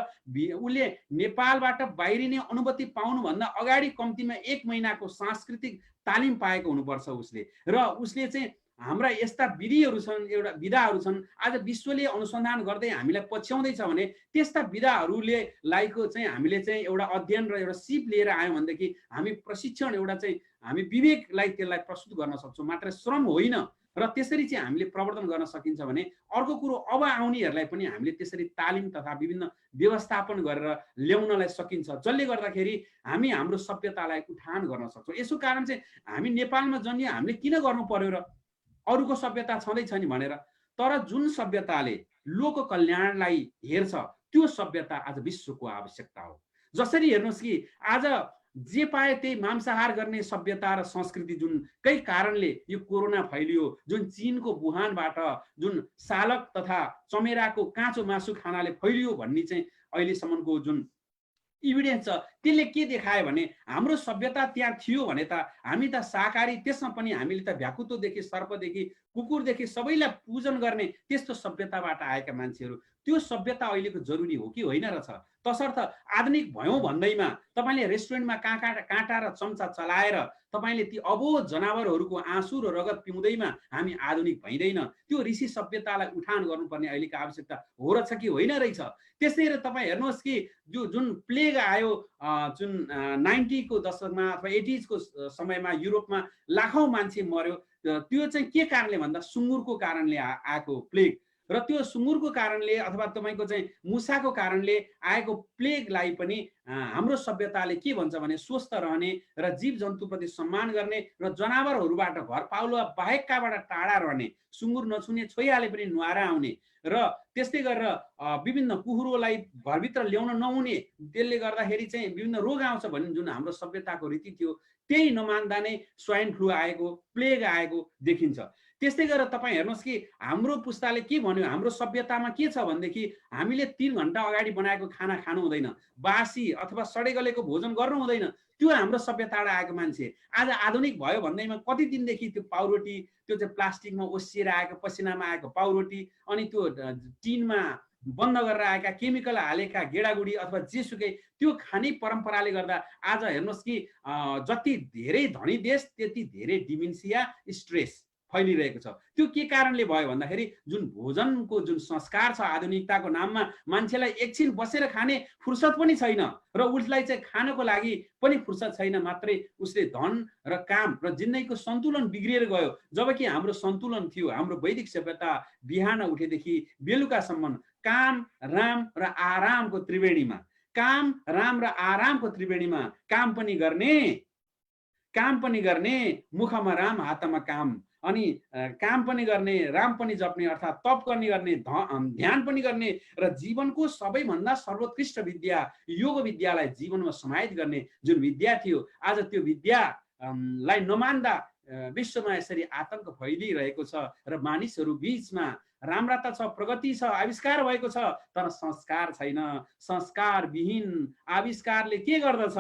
उसले नेपालबाट बाहिरिने अनुभूति पाउनुभन्दा अगाडि कम्तीमा 1 महिनाको सांस्कृतिक तालिम पाएको हुनुपर्छ उसले। र उसले चाहिँ हाम्रा यस्ता विधिहरू छन्, एउटा विधाहरू छन्, आज विश्वले अनुसन्धान गर्दै हामीलाई पछ्याउँदैछ भने त्यस्ता विधाहरूले लाइको चाहिँ हामीले चाहिँ एउटा अध्ययन र एउटा सिप लिएर आयौँ भनेदेखि हामी प्रशिक्षण एउटा चाहिँ हामी विवेकलाई त्यसलाई प्रस्तुत गर्न सक्छौँ, मात्र श्रम होइन। र त्यसरी चाहिँ हामीले प्रवर्धन गर्न सकिन्छ भने अर्को कुरो अब आउनेहरूलाई पनि हामीले त्यसरी तालिम तथा विभिन्न व्यवस्थापन गरेर ल्याउनलाई सकिन्छ, जसले गर्दाखेरि हामी हाम्रो सभ्यतालाई उठान गर्न सक्छौँ। यसो कारण चाहिँ हामी नेपालमा जन्मियो, हामीले किन गर्नु पर्यो र अरूको सभ्यता छँदैछ नि भनेर। तर जुन सभ्यताले लोक कल्याणलाई हेर्छ त्यो सभ्यता आज विश्वको आवश्यकता हो। जसरी हेर्नुहोस् कि आज जे पाए त्यही मांसाहार गर्ने सभ्यता र संस्कृति जुनकै कारणले यो कोरोना फैलियो, जुन चीनको वुहानबाट जुन सालक तथा चमेराको काँचो मासु खानाले फैलियो भन्ने चाहिँ अहिलेसम्मको जुन इभिडेन्स छ त्यसले के देखायो भने हाम्रो सभ्यता त्यहाँ थियो भने त हामी त शाकाहारी, त्यसमा पनि हामीले त भ्याकुतोदेखि सर्पदेखि कुकुरदेखि सबैलाई पूजन गर्ने त्यस्तो सभ्यताबाट आएका मान्छेहरू, त्यो सभ्यता अहिलेको जरुरी हो कि होइन रहेछ। तसर्थ आधुनिक भयौँ भन्दैमा तपाईँले रेस्टुरेन्टमा काँटा र चम्चा चलाएर तपाईँले ती अबोध जनावरहरूको आँसु र रगत पिउँदैमा हामी आधुनिक भइँदैन। त्यो ऋषि सभ्यतालाई उठान गर्नुपर्ने अहिलेको आवश्यकता हो रहेछ कि होइन रहेछ। त्यस्तै र तपाईँ हेर्नुहोस् कि जुन प्लेग आयो जुन 90 को दशकमा अथवा 80s को समयमा युरोपमा लाखौँ मान्छे मर्यो, त्यो चाहिँ के कारणले भन्दा सुँगुरको कारणले आएको प्लेग। र त्यो सुँगुरको कारणले अथवा तपाईँको चाहिँ मुसाको कारणले आएको प्लेगलाई पनि हाम्रो सभ्यताले के भन्छ भने स्वस्थ रहने र जीव जन्तुप्रति सम्मान गर्ने र जनावरहरूबाट घरपालुवा बाहेककाबाट टाढा रहने, सुँगुर नछुने, छोइहाले पनि नुहाएर आउने र त्यस्तै गरेर विभिन्न कुखुरोलाई घरभित्र ल्याउन नहुने, त्यसले गर्दाखेरि चाहिँ विभिन्न रोग आउँछ भन्ने जुन हाम्रो सभ्यताको रीति थियो त्यही नमान्दा नै स्वाइन फ्लू आएको, प्लेग आएको देखिन्छ। त्यस्तै गरेर तपाईँ हेर्नुहोस् कि हाम्रो पुस्ताले के भन्यो, हाम्रो सभ्यतामा के छ भनेदेखि हामीले 3 घण्टा अगाडि बनाएको खाना खानु हुँदैन, बासी अथवा सडेगलेको भोजन गर्नु हुँदैन। त्यो हाम्रो सभ्यताबाट आएको मान्छे आज आधुनिक भयो भन्दैमा कति दिनदेखि त्यो पाउरोटी, त्यो चाहिँ प्लास्टिकमा ओसिएर आएको पसिनामा आएको पाउरोटी, अनि त्यो टिनमा बन्द गरेर आएका केमिकल हालेका गेडागुडी अथवा जेसुकै त्यो खाने परम्पराले गर्दा आज हेर्नुहोस् कि जति धेरै धनी देश त्यति धेरै डिमेन्सिया, स्ट्रेस फैलिरहेको छ। त्यो के कारणले भयो भन्दाखेरि जुन भोजनको जुन संस्कार छ आधुनिकताको नाममा मान्छेलाई एकछिन बसेर खाने फुर्सद पनि छैन र उसलाई चाहिँ खानको लागि पनि फुर्सद छैन, मात्रै उसले धन र काम र जिन्दगीको सन्तुलन बिग्रिएर गयो। जबकि हाम्रो सन्तुलन थियो, हाम्रो वैदिक सभ्यता बिहान उठेदेखि बेलुकासम्म काम, राम र आरामको त्रिवेणीमा, काम, राम र आरामको त्रिवेणीमा काम पनि गर्ने, मुखमा राम हातमा काम, अनि काम पनि गर्ने, राम पनि जप्ने अर्थात् तप पनि गर्ने, ध्यान पनि गर्ने र जीवनको सबैभन्दा सर्वोत्कृष्ट विद्या योग विद्यालाई जीवनमा समाहित गर्ने जुन विद्या थियो, आज त्यो विद्यालाई नमान्दा विश्वमा यसरी आतंक फैलिरहेको छ र मानिसहरू बीचमा राम्रता छ, प्रगति छ, आविष्कार भएको छ, तर संस्कार छैन। संस्कार विहीन आविष्कारले के गर्दछ?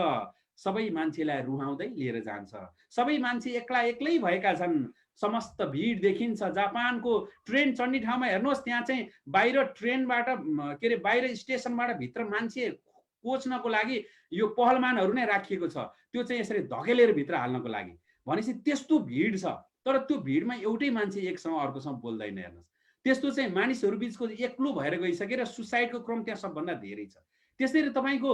सबै मान्छेलाई रुहाउँदै लिएर जान्छ। सबै मान्छे एक्ला एक्लै भएका छन्। समस्त भिड देखिन्छ। जापानको ट्रेन चढ्ने ठाउँमा हेर्नुहोस्, त्यहाँ चाहिँ बाहिर ट्रेनबाट के अरे बाहिर स्टेसनबाट भित्र मान्छे कोच्नको लागि यो पहलमानहरू नै राखिएको छ, त्यो चाहिँ यसरी धकेलेर भित्र हाल्नको लागि। भनेपछि त्यस्तो भिड छ, तर त्यो भिडमा एउटै मान्छे एकसँग अर्कोसँग बोल्दैन। हेर्नुहोस्, त्यस्तो चाहिँ मानिसहरू बिचको एक्लो भएर गइसकेर सुसाइडको क्रम त्यहाँ सबभन्दा धेरै छ। त्यसैले तपाईँको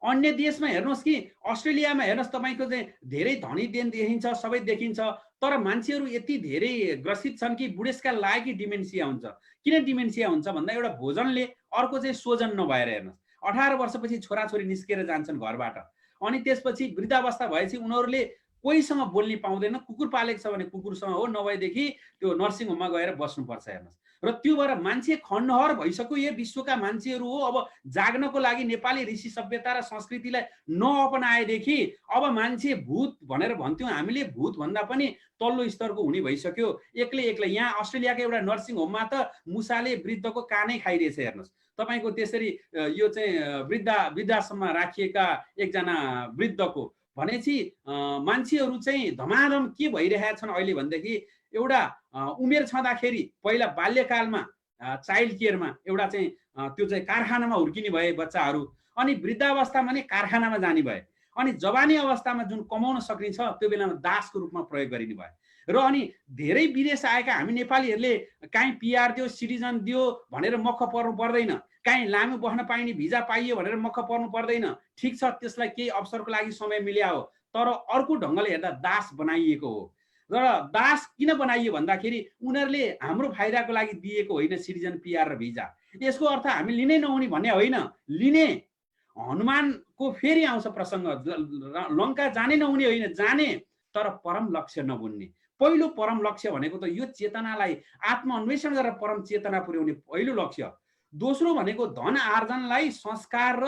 अन्य देशमा हेर्नुहोस् कि अस्ट्रेलियामा हेर्नुहोस्, तपाईँको चाहिँ धेरै धनी देन देखिन्छ, सबै देखिन्छ, तर मान्छेहरू यति धेरै ग्रसित छन् कि बुढेसकाल लागेकै डिमेन्सिया हुन्छ। किन डिमेन्सिया हुन्छ भन्दा एउटा भोजनले, अर्को चाहिँ सोजन नभएर। हेर्नुहोस्, 18 वर्षपछि छोराछोरी निस्केर जान्छन् घरबाट, अनि त्यसपछि वृद्धावस्था भएपछि उनीहरूले कोहीसँग बोल्ने पाउँदैन। कुकुर पालेको छ भने कुकुरसँग हो, नभएदेखि त्यो नर्सिङ होममा गएर बस्नुपर्छ। हेर्नुहोस्, र त्यो भएर मान्छे खण्डहर भइसक्यो। यो विश्वका मान्छेहरू हो। अब जाग्नको लागि नेपाली ऋषि सभ्यता र संस्कृतिलाई नअपनाएदेखि अब मान्छे भूत भनेर भन्थ्यौँ हामीले, भूत भन्दा पनि तल्लो स्तरको हुने भइसक्यो। एक्लै एक्लै यहाँ अस्ट्रेलियाको एउटा नर्सिङ होममा त मुसाले वृद्धको कानै खाइरहेछ। हेर्नुहोस् तपाईँको, त्यसरी यो चाहिँ वृद्धाश्रममा राखिएका एकजना वृद्धको भनेपछि मान्छेहरू चाहिँ धमाधम के भइरहेका छन् अहिले भनेदेखि, एउटा उमेर छँदाखेरि पहिला बाल्यकालमा चाइल्ड केयरमा एउटा चाहिँ त्यो चाहिँ कारखानामा हुर्किने भए बच्चाहरू, अनि वृद्धावस्थामा नै कारखानामा जाने भए, अनि जवानी अवस्थामा जुन कमाउन सकिन्छ त्यो बेलामा दासको रूपमा प्रयोग गरिने भयो। र अनि धेरै विदेश आएका हामी नेपालीहरूले काहीँ पिआर दियो, सिटिजन दियो भनेर मख पर्नु पर्दैन, काहीँ लामो बस्न पाइने भिजा पाइयो भनेर मख पर्नु पर्दैन। ठिक छ, त्यसलाई केही अवसरको लागि समय मिल्या हो, तर अर्को ढङ्गले हेर्दा दास बनाइएको हो। र दास किन बनाइयो भन्दाखेरि उनीहरूले हाम्रो फाइदाको लागि दिएको होइन सिटिजन पिआर र भिजा। यसको अर्थ हामी लिनै नहुने भन्ने होइन, लिने। हनुमानको फेरि आउँछ प्रसङ्ग, लङ्का जानै नहुने होइन, जाने, तर परम लक्ष्य नबुन्ने। पहिलो परम लक्ष्य भनेको त यो चेतनालाई आत्मअन्वेषण गरेर परम चेतना पुर्याउने पहिलो लक्ष्य। दोस्रो भनेको धन आर्जनलाई संस्कार र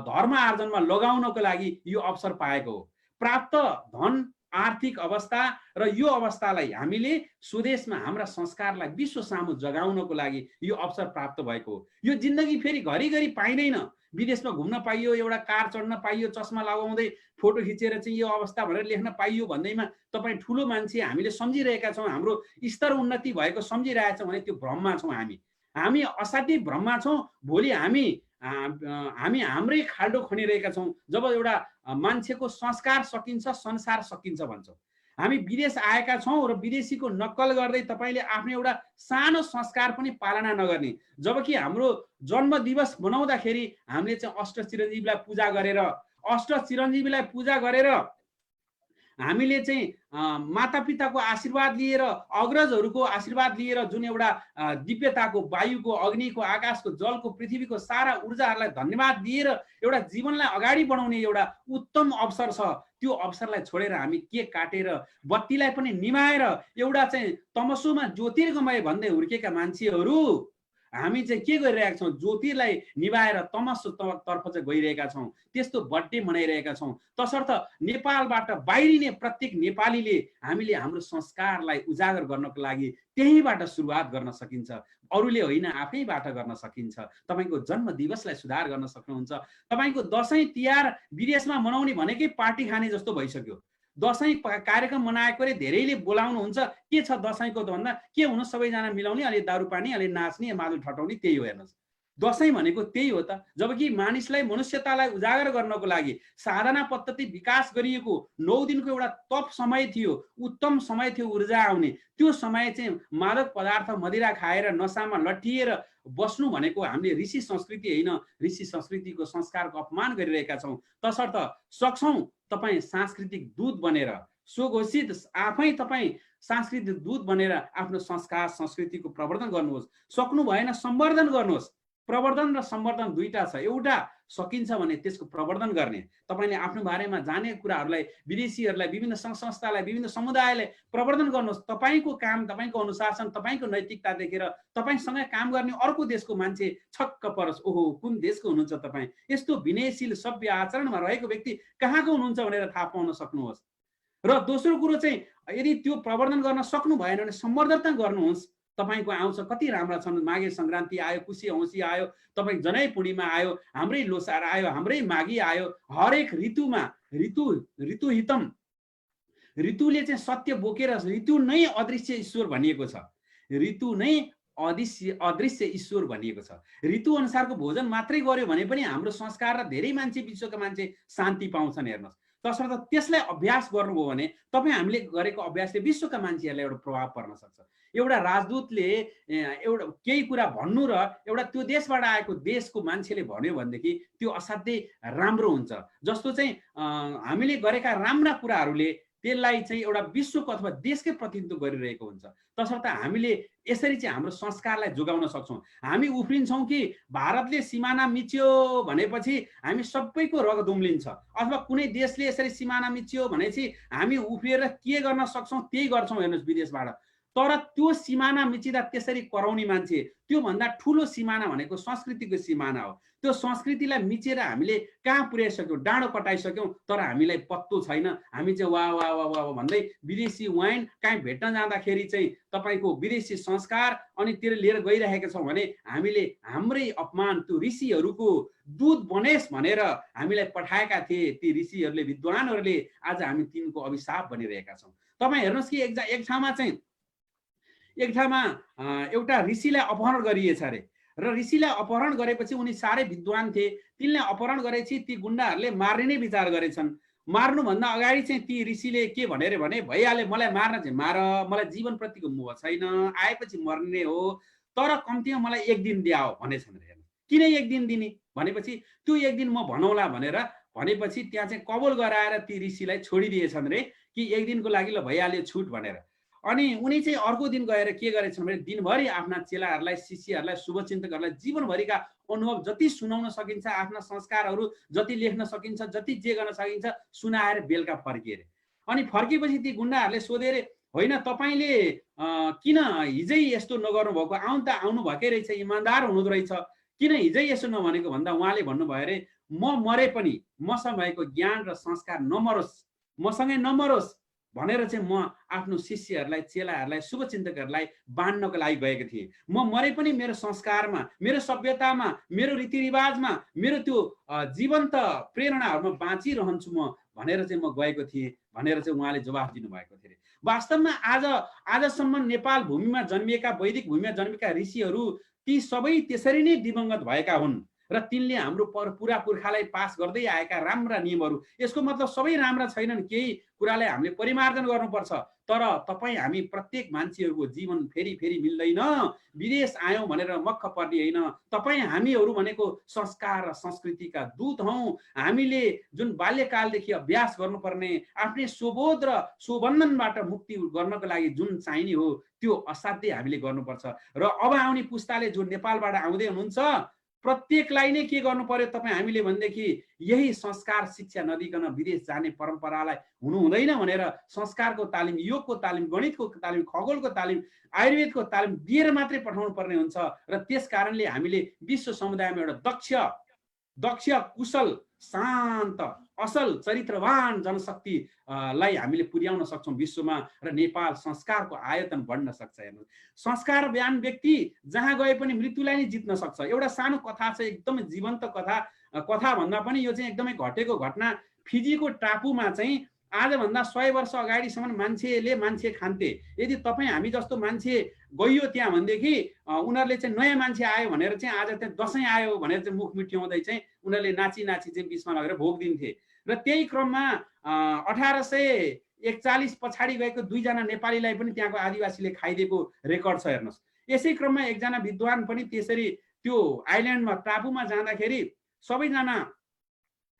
धर्म आर्जनमा लगाउनको लागि यो अवसर पाएको हो। प्राप्त धन, आर्थिक अवस्था र यो अवस्थालाई हामीले स्वदेशमा हाम्रा संस्कारलाई विश्व सामु जगाउनको लागि यो अवसर प्राप्त भएको हो। यो जिन्दगी फेरि घरिघरि पाइँदैन। विदेशमा घुम्न पाइयो, एउटा कार चढ्न पाइयो, चस्मा लगाउँदै फोटो खिचेर चाहिँ यो अवस्था भनेर लेख्न पाइयो भन्दैमा तपाईँ ठुलो मान्छे हामीले सम्झिरहेका छौँ, हाम्रो स्तर उन्नति भएको सम्झिरहेका छौँ भने त्यो भ्रममा छौँ। हामी असाध्यै भ्रममा छौँ। भोलि हामी हाम्रै खाल्डो खनिरहेका छौँ। जब एउटा मान्छेको संस्कार सकिन्छ, संसार सकिन्छ भन्छौँ। हामी विदेश आएका छौँ र विदेशीको नक्कल गर्दै तपाईँले आफ्नो एउटा सानो संस्कार पनि पालना नगर्ने। जबकि हाम्रो जन्म दिवस मनाउँदाखेरि हामीले चाहिँ अष्टचिरञ्जीवीलाई पूजा गरेर हामीले चाहिँ मातापिताको आशीर्वाद लिएर, अग्रजहरूको आशीर्वाद लिएर जुन एउटा दिव्यताको, वायुको, अग्निको, आकाशको, जलको, पृथ्वीको सारा ऊर्जाहरूलाई धन्यवाद दिएर एउटा जीवनलाई अगाडि बढाउने एउटा उत्तम अवसर छ। त्यो अवसरलाई छोडेर हामी केक काटेर, बत्तीलाई पनि निमाएर एउटा चाहिँ तमसोमा ज्योतिर्गमय भन्दै हुर्केका मान्छेहरू हामी चाहिँ के गरिरहेका छौँ? ज्योतिर्लाई निभाएर तमसो तर्फ चाहिँ गइरहेका छौँ। त्यस्तो बर्थडे मनाइरहेका छौँ। तसर्थ नेपालबाट बाहिरिने प्रत्येक नेपालीले हामीले हाम्रो संस्कारलाई उजागर गर्नको लागि त्यहीबाट सुरुवात गर्न सकिन्छ। अरूले होइन, आफैबाट गर्न सकिन्छ। तपाईँको जन्म दिवसलाई सुधार गर्न सक्नुहुन्छ। तपाईँको दसैँ तिहार विदेशमा मनाउने भनेकै पार्टी खाने जस्तो भइसक्यो। दसैँ कार्यक्रम मनाएको रे धेरैले बोलाउनुहुन्छ। के छ दसैँको त भन्दा के हुनु, सबैजना मिलाउने, अलि दारू पानी, अलि नाच्ने, मादल ठटाउने, त्यही हो। हेर्नुहोस्, दसैँ भनेको त्यही हो त। जबकि मानिसलाई, मनुष्यतालाई उजागर गर्नको लागि साधना पद्धति विकास गरिएको 9 दिनको एउटा तप समय थियो, उत्तम समय थियो ऊर्जा आउने। त्यो समय चाहिँ मादक पदार्थ, मदिरा खाएर नसामा लट्टिएर बस्नु भनेको हामीले ऋषि संस्कृति होइन, ऋषि संस्कृतिको संस्कारको अपमान गरिरहेका छौँ। तसर्थ सक्छौँ तपाईँ सांस्कृतिक दूत बनेर, स्वघोषित आफै तपाईँ सांस्कृतिक दूत बनेर आफ्नो संस्कार संस्कृतिको प्रवर्धन गर्नुहोस्। सक्नु भएन संवर्धन गर्नुहोस्। प्रवर्धन र सम्वर्धन दुईटा छ। एउटा सकिन्छ भने त्यसको प्रवर्धन गर्ने, तपाईँले आफ्नो बारेमा जाने कुराहरूलाई विदेशीहरूलाई, विभिन्न सङ्घ संस्थालाई, विभिन्न समुदायलाई प्रवर्धन गर्नुहोस्। तपाईँको काम, तपाईँको अनुशासन, तपाईँको नैतिकता देखेर तपाईँसँगै काम गर्ने अर्को देशको मान्छे छक्क परोस्, ओहो कुन देशको हुनुहुन्छ तपाईँ, यस्तो विनयशील सभ्य आचरणमा रहेको व्यक्ति कहाँको हुनुहुन्छ भनेर थाहा पाउन सक्नुहोस्। र दोस्रो कुरो चाहिँ यदि त्यो प्रवर्धन गर्न सक्नु भएन भने सम्वर्धन गर्नुहोस्। तपाईँको आउँछ, कति राम्रा छन्, माघे सङ्क्रान्ति आयो, कुशी औँसी आयो, तपाईँ जनै पूर्णिमा आयो, हाम्रै लोसार आयो, हाम्रै माघी आयो, हरेक ऋतुमा ऋतु हितम, ऋतुले चाहिँ सत्य बोकेर, ऋतु नै अदृश्य ईश्वर भनिएको छ, ऋतु नै अदृश्य ईश्वर भनिएको छ। ऋतु अनुसारको भोजन मात्रै गर्यो भने पनि हाम्रो संस्कार र धेरै मान्छे, विश्वका मान्छे शान्ति पाउँछन्। हेर्नुहोस्, तसर्थ त्यसलाई अभ्यास गर्नुभयो भने तपाईँ हामीले गरेको अभ्यासले विश्वका मान्छेहरूलाई एउटा प्रभाव पर्न सक्छ। एउटा राजदूतले एउटा केही कुरा भन्नु र एउटा त्यो देशबाट आएको देशको मान्छेले भन्यो भनेदेखि त्यो असाध्यै राम्रो हुन्छ। जस्तो चाहिँ हामीले गरेका राम्रा कुराहरूले त्यसलाई चाहिँ एउटा विश्वको अथवा देशकै प्रतिनिधित्व गरिरहेको हुन्छ। तसर्थ हामीले यसरी चाहिँ हाम्रो संस्कारलाई जोगाउन सक्छौँ। हामी उफ्रिन्छौँ कि भारतले सिमाना मिच्यो भनेपछि हामी सबैको रगत उम्लिन्छ, अथवा कुनै देशले यसरी सिमाना मिच्यो भनेपछि हामी उफ्रिएर के गर्न सक्छौँ त्यही गर्छौँ। हेर्नुहोस्, विदेशबाट तर त्यो सिमाना मिचिँदा त्यसरी कराउने मान्छे, त्योभन्दा ठुलो सिमाना भनेको संस्कृतिको सिमाना हो। त्यो संस्कृतिलाई मिचेर हामीले कहाँ पुर्याइसक्यौँ, डाँडो कटाइसक्यौँ, तर हामीलाई पत्तो छैन। हामी चाहिँ वाह वाह वाह वाह भन्दै विदेशी वाइन कहीँ भेट्न जाँदाखेरि चाहिँ तपाईँको विदेशी संस्कार अनि त्यो लिएर गइरहेका छौँ भने हामीले हाम्रै अपमान, त्यो ऋषिहरूको दूध बनेस् भनेर हामीलाई पठाएका थिए ती ऋषिहरूले, विद्वानहरूले, आज हामी तिनको अभिशाप बनिरहेका छौँ। तपाईँ हेर्नुहोस् कि एक ठाउँमा एउटा ऋषिलाई अपहरण गरिएछ अरे, र ऋषिलाई अपहरण गरेपछि उनी साह्रै विद्वान थिए, तिनले अपहरण गरेपछि ती गुण्डाहरूले मार्ने नै विचार गरेछन्। मार्नुभन्दा अगाडि चाहिँ ती ऋषिले के भने अरे भने, भइहाले, मलाई मार्न चाहिँ मार, मलाई जीवनप्रतिको मोह छैन, आएपछि मर्ने हो, तर कम्तीमा मलाई एक दिन दियाओ भनेछन् अरे। किन एक दिन दिने भनेपछि त्यो एक दिन म भनौँला भनेर भनेपछि त्यहाँ चाहिँ कबोल गराएर ती ऋषिलाई छोडिदिएछन् रे कि एक दिनको लागि ल भइहाल्यो छुट भनेर। अनि उनी चाहिँ अर्को दिन गएर के गरेछन् भने दिनभरि आफ्ना चेलाहरूलाई, शिष्यहरूलाई, शुभचिन्तकहरूलाई जीवनभरिका अनुभव जति सुनाउन सकिन्छ, आफ्ना संस्कारहरू जति लेख्न सकिन्छ, जति जे गर्न सकिन्छ सुनाएर बेलुका फर्किए। अनि फर्केपछि ती गुण्डाहरूले सोधे अरे, होइन तपाईँले किन हिजै यस्तो नगर्नु भएको, आउनु त आउनु भएकै रहेछ, इमान्दार हुनुहुँदो रहेछ, किन हिजै यसो नभनेको भन्दा उहाँले भन्नुभयो अरे, म मरे पनि मसँग भएको ज्ञान र संस्कार नमरोस्, मसँगै नमरोस् भनेर चाहिँ म आफ्नो शिष्यहरूलाई, चेलाहरूलाई, शुभचिन्तकहरूलाई बाँड्नको लागि गएको थिएँ। म मरे पनि मेरो संस्कारमा, मेरो सभ्यतामा, मेरो रीतिरिवाजमा, मेरो त्यो जीवन्त प्रेरणाहरूमा बाँचिरहन्छु म भनेर चाहिँ म गएको थिएँ भनेर चाहिँ उहाँले जवाफ दिनुभएको थियो। वास्तवमा आजसम्म नेपाल भूमिमा जन्मिएका, वैदिक भूमिमा जन्मिएका ऋषिहरू ती सबै त्यसरी नै दिवंगत भएका हुन् र तिनले हाम्रो पुरा पुर्खालाई पास गर्दै आएका राम्रा नियमहरू। यसको मतलब सबै राम्रा छैनन्, केही कुरालाई हामीले परिमार्जन गर्नुपर्छ। तर तपाईँ हामी प्रत्येक मान्छेहरूको जीवन फेरि मिल्दैन। विदेश आयौँ भनेर मक्ख पर्ने होइन। तपाईँ हामीहरू भनेको संस्कार र संस्कृतिका दूत हौँ। हामीले जुन बाल्यकालदेखि अभ्यास गर्नुपर्ने, आफ्नै स्वबोध र स्वबन्धनबाट मुक्ति गर्नको लागि जुन चाहिने हो त्यो असाध्यै हामीले गर्नुपर्छ। र अब आउने पुस्ताले जो नेपालबाट आउँदै हुनुहुन्छ प्रत्येकलाई नै के गर्नु पर्यो तपाईँ हामीले भनेदेखि यही संस्कार शिक्षा नदिकन विदेश जाने परम्परालाई हुनु हुँदैन भनेर संस्कारको तालिम, योगको तालिम, गणितको तालिम, खगोलको तालिम, आयुर्वेदको तालिम दिएर मात्रै पठाउनु पर्ने हुन्छ। र त्यस कारणले हामीले विश्व समुदायमा एउटा दक्ष, कुशल, शान्त, असल, चरित्रवान जनशक्तिलाई हामीले पुर्याउन सक्छौँ विश्वमा, र नेपाल संस्कारको आयतन बढ्न सक्छ। हेर्नु, संस्कारवान व्यक्ति जहाँ गए पनि मृत्युलाई नै जित्न सक्छ। एउटा सानो कथा छ, एकदमै जीवन्त कथा भन्दा पनि यो चाहिँ एकदमै घटेको घटना। फिजीको टापुमा चाहिँ आजभन्दा 100 वर्ष अगाडिसम्म मान्छे खान्थे। यदि तपाईँ हामी जस्तो मान्छे गइयो त्यहाँ भनेदेखि उनीहरूले चाहिँ नयाँ मान्छे आयो भनेर चाहिँ आज त्यहाँ दसैँ आयो भनेर चाहिँ मुख मिठ्याउँदै चाहिँ उनीहरूले नाची चाहिँ बिचमा लगेर भोग दिन्थे। र त्यही क्रममा 1841 पछाडि गएको 2 जना नेपालीलाई पनि त्यहाँको आदिवासीले खाइदिएको रेकर्ड छ। हेर्नुहोस्, यसै क्रममा एकजना विद्वान पनि त्यसरी त्यो आइल्यान्डमा टापुमा जाँदाखेरि सबैजना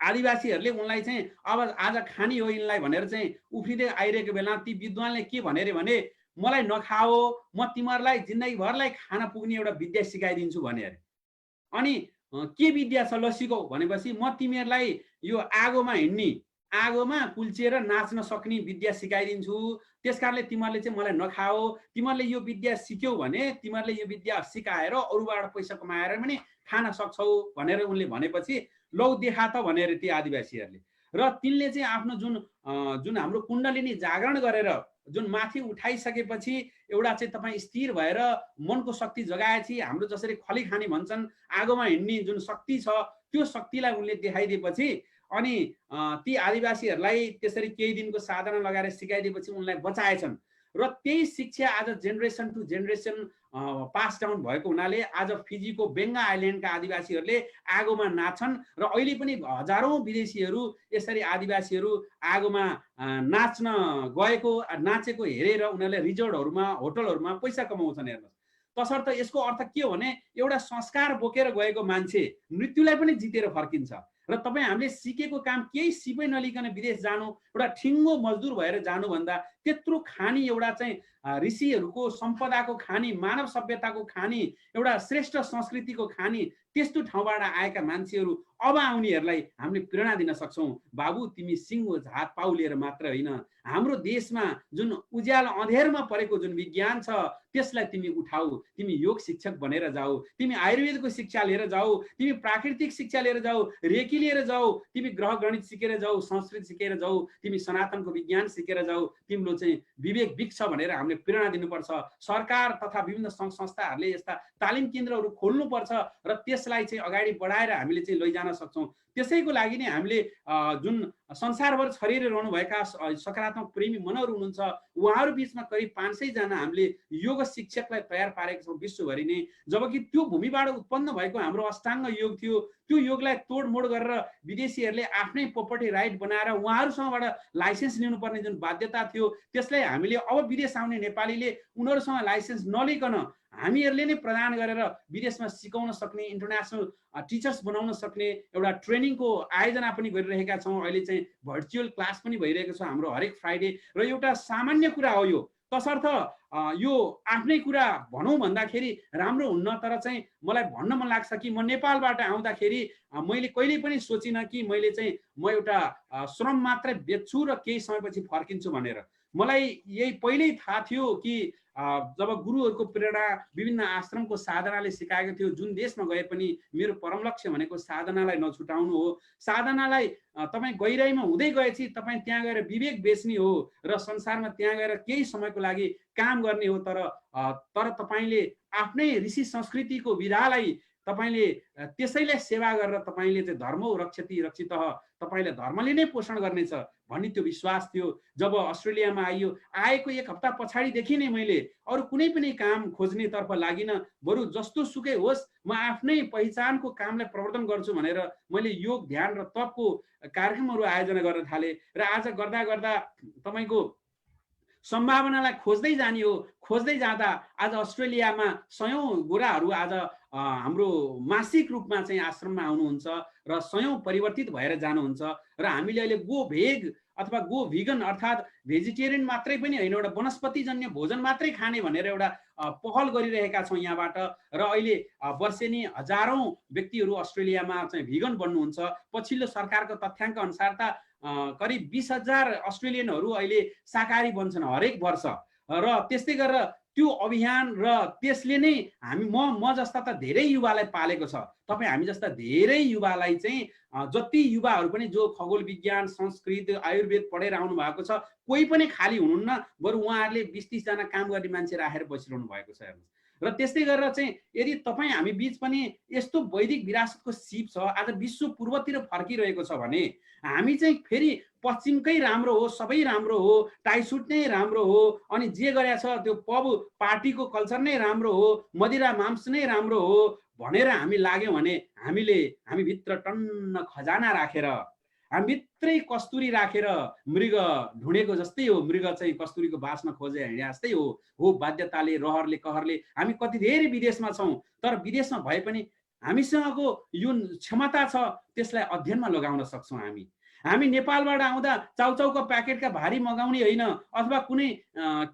आदिवासीहरूले उनलाई चाहिँ अब आज खानी हो यिनलाई भनेर चाहिँ उफ्रिँदै आइरहेको बेला ती विद्वानले के भने अरे भने, मलाई नखाओ, म तिमीहरूलाई जिन्दगीभरलाई खान पुग्ने एउटा विद्या सिकाइदिन्छु भने अरे। अनि के विद्या छ ल सिकौ भनेपछि म तिमीहरूलाई यो आगोमा हिँड्ने, आगोमा कुल्चिएर नाच्न सक्ने विद्या सिकाइदिन्छु। त्यसकारणले तिमीहरूले चाहिँ मलाई नखाओ। तिमीहरूले यो विद्या सिक्यौ भने तिमीहरूले यो विद्या सिकाएर अरूबाट पैसा कमाएर पनि खान सक्छौ भनेर उनले भनेपछि लौ देखा त भनेर ती आदिवासीहरूले। र तिनले चाहिँ आफ्नो जुन हाम्रो कुण्डलिनी जागरण गरेर जुन माथि उठाइसकेपछि एउटा चाहिँ तपाईँ स्थिर भएर मनको शक्ति जगाएपछि हाम्रो जसरी खली खाने भन्छन् आगोमा हिँड्ने जुन शक्ति छ त्यो शक्तिलाई उनले देखाइदिएपछि अनि ती आदिवासीहरूलाई त्यसरी केही दिनको साधना लगाएर सिकाइदिएपछि उनलाई बचाएछन्। र त्यही शिक्षा आज generation to generation pass down भएको हुनाले आज फिजीको बेङ्गा आइल्यान्डका आदिवासीहरूले आगोमा नाच्छन् र अहिले पनि हजारौँ विदेशीहरू यसरी आदिवासीहरू आगोमा नाच्न गएको नाचेको हेरेर उनीहरूले रिजोर्टहरूमा होटलहरूमा पैसा कमाउँछन्। हेर्नुहोस्, तसर्थ यसको अर्थ के हो भने एउटा संस्कार बोकेर गएको मान्छे मृत्युलाई पनि जितेर फर्किन्छ। र तपाईँ हामीले सिकेको काम केही सिपै नलिकन विदेश जानु, एउटा ठिङ्गो मजदुर भएर जानुभन्दा त्यत्रो खानी एउटा चाहिँ ऋषिहरूको सम्पदाको खानी, मानव सभ्यताको खानी, एउटा श्रेष्ठ संस्कृतिको खानी त्यस्तो ठाउँबाट आएका मान्छेहरू अब आउनेहरूलाई हामीले प्रेरणा दिन सक्छौँ। बाबु तिमी सिङ्गो हात पाउ लिएर मात्र होइन, हाम्रो देशमा जुन उज्यालो अँधेरमा परेको जुन विज्ञान छ त्यसलाई तिमी उठाऊ, तिमी योग शिक्षक बनेर जाऊ, तिमी आयुर्वेदको शिक्षा लिएर जाऊ, तिमी प्राकृतिक शिक्षा लिएर जाऊ, रेकी लिएर जाऊ, तिमी ग्रह गणित सिकेर जाऊ, संस्कृत सिकेर जाऊ, तिमी सनातनको विज्ञान सिकेर जाऊ, तिम्रो चाहिँ विवेक विकछ भनेर हामीले प्रेरणा दिनुपर्छ। सरकार तथा विभिन्न सङ्घ संस्थाहरूले यस्ता तालिम केन्द्रहरू खोल्नुपर्छ र त्यसलाई चाहिँ अगाडि बढाएर हामीले चाहिँ लैजान सक्छौँ। त्यसैको लागि नै हामीले जुन संसारभर छरिएर रहनुभएका सकारात्मक प्रेमी मनहरू हुनुहुन्छ उहाँहरू बिचमा करिब 500 जना हामीले योग शिक्षकलाई तयार पारेका छौँ विश्वभरि नै। जबकि त्यो भूमिबाट उत्पन्न भएको हाम्रो अष्टाङ्ग योग थियो, त्यो योगलाई तोडमोड गरेर विदेशीहरूले आफ्नै प्रोपर्टी राइट बनाएर उहाँहरूसँगबाट लाइसेन्स लिनुपर्ने जुन बाध्यता थियो त्यसलाई हामीले अब विदेश आउने नेपालीले उनीहरूसँग लाइसेन्स नलिकन हामीहरूले नै प्रदान गरेर विदेशमा सिकाउन सक्ने, इन्टरनेसनल टिचर्स बनाउन सक्ने एउटा ट्रेनिङको आयोजना पनि गरिरहेका छौँ। अहिले चाहिँ भर्चुअल क्लास पनि भइरहेको छ हाम्रो हरेक फ्राइडे। र एउटा सामान्य कुरा हो यो, तसर्थ यो आफ्नै कुरा भनौँ भन्दाखेरि राम्रो हुन्न, तर चाहिँ मलाई भन्न मन लाग्छ कि म नेपालबाट आउँदाखेरि मैले कहिल्यै पनि सोचिनँ कि मैले चाहिँ म एउटा श्रम मात्रै बेच्छु र केही समयपछि फर्किन्छु भनेर। मलाई यही पहिल्यै थाहा थियो कि जब गुरुहरूको प्रेरणा विभिन्न आश्रमको साधनाले सिकाएको थियो, जुन देशमा गए पनि मेरो परम लक्ष्य भनेको साधनालाई नछुटाउनु हो। साधनालाई तपाईँ गहिराइमा हुँदै गएपछि तपाईँ त्यहाँ गएर विवेक बेच्ने हो र संसारमा त्यहाँ गएर केही समयको लागि काम गर्ने हो। तर तपाईँले आफ्नै ऋषि संस्कृतिको विधालाई तपाईँले त्यसैलाई सेवा गरेर तपाईँले चाहिँ धर्म रक्षति रक्षितः, तपाईँले धर्मले नै पोषण गर्नेछ भन्ने त्यो विश्वास थियो। जब अस्ट्रेलियामा आएको 1 हप्ता पछाडिदेखि नै मैले अरू कुनै पनि काम खोज्नेतर्फ लागिनँ, बरु जस्तो सुकै होस् म आफ्नै पहिचानको कामलाई प्रवर्धन गर्छु भनेर मैले योग ध्यान र तपको कार्यक्रमहरू आयोजना गर्न थालेँ। र आज गर्दा गर्दा तपाईँको सम्भावनालाई खोज्दै जाने हो। खोज्दै जाँदा आज अस्ट्रेलियामा सयौं गोराहरू आज हाम्रो मासिक रूपमा चाहिँ आश्रममा आउनुहुन्छ र सयौं परिवर्तित भएर जानुहुन्छ। र हामीले अहिले गो भेग अथवा गो भिगन अर्थात् भेजिटेरियन मात्रै पनि होइन, एउटा वनस्पतिजन्य भोजन मात्रै खाने भनेर एउटा पहल गरिरहेका छौँ यहाँबाट। र अहिले वर्षेनी हजारौं व्यक्तिहरू अस्ट्रेलियामा चाहिँ भिगन बन्नुहुन्छ। पछिल्लो सरकारको तथ्याङ्क अनुसार त करिब 20,000 अस्ट्रेलियनहरू अहिले शाकाहारी बन्छन् हरेक वर्ष। र त्यस्तै गरेर त्यो अभियान र त्यसले नै म जस्ता त धेरै युवालाई पालेको छ। तपाईँ हामी जस्ता धेरै युवालाई चाहिँ जति युवाहरू पनि जो खगोल विज्ञान, संस्कृत, आयुर्वेद पढेर आउनु भएको छ, कोही पनि खाली हुनुहुन्न, बरु उहाँहरूले 20-30 जना काम गर्ने मान्छे राखेर बसिरहनु भएको छ। र त्यस्तै गरेर चाहिँ यदि तपाईँ हामी बीच पनि यस्तो वैदिक विरासतको सिप छ, आज विश्व पूर्वतिर फर्किरहेको छ भने हामी चाहिँ फेरि पश्चिमकै राम्रो हो, सबै राम्रो हो, टाइसुट नै राम्रो हो, अनि जे गरेछ त्यो पब पार्टीको कल्चर नै राम्रो हो, मदिरा मांस नै राम्रो हो भनेर हामी लाग्यौँ भने हामी भित्र टन्न खजाना राखेर, हामी भित्रै कस्तुरी राखेर मृग ढुँडेको जस्तै हो, मृग चाहिँ कस्तुरीको बासमा खोजे हिँडे जस्तै हो बाध्यताले, रहरले, कहरले हामी कति धेरै विदेशमा छौँ। तर विदेशमा भए पनि हामीसँगको यो क्षमता छ, त्यसलाई अध्ययनमा लगाउन सक्छौँ। हामी नेपालबाट आउँदा चाउचाउको प्याकेटका भारी मगाउने होइन, अथवा कुनै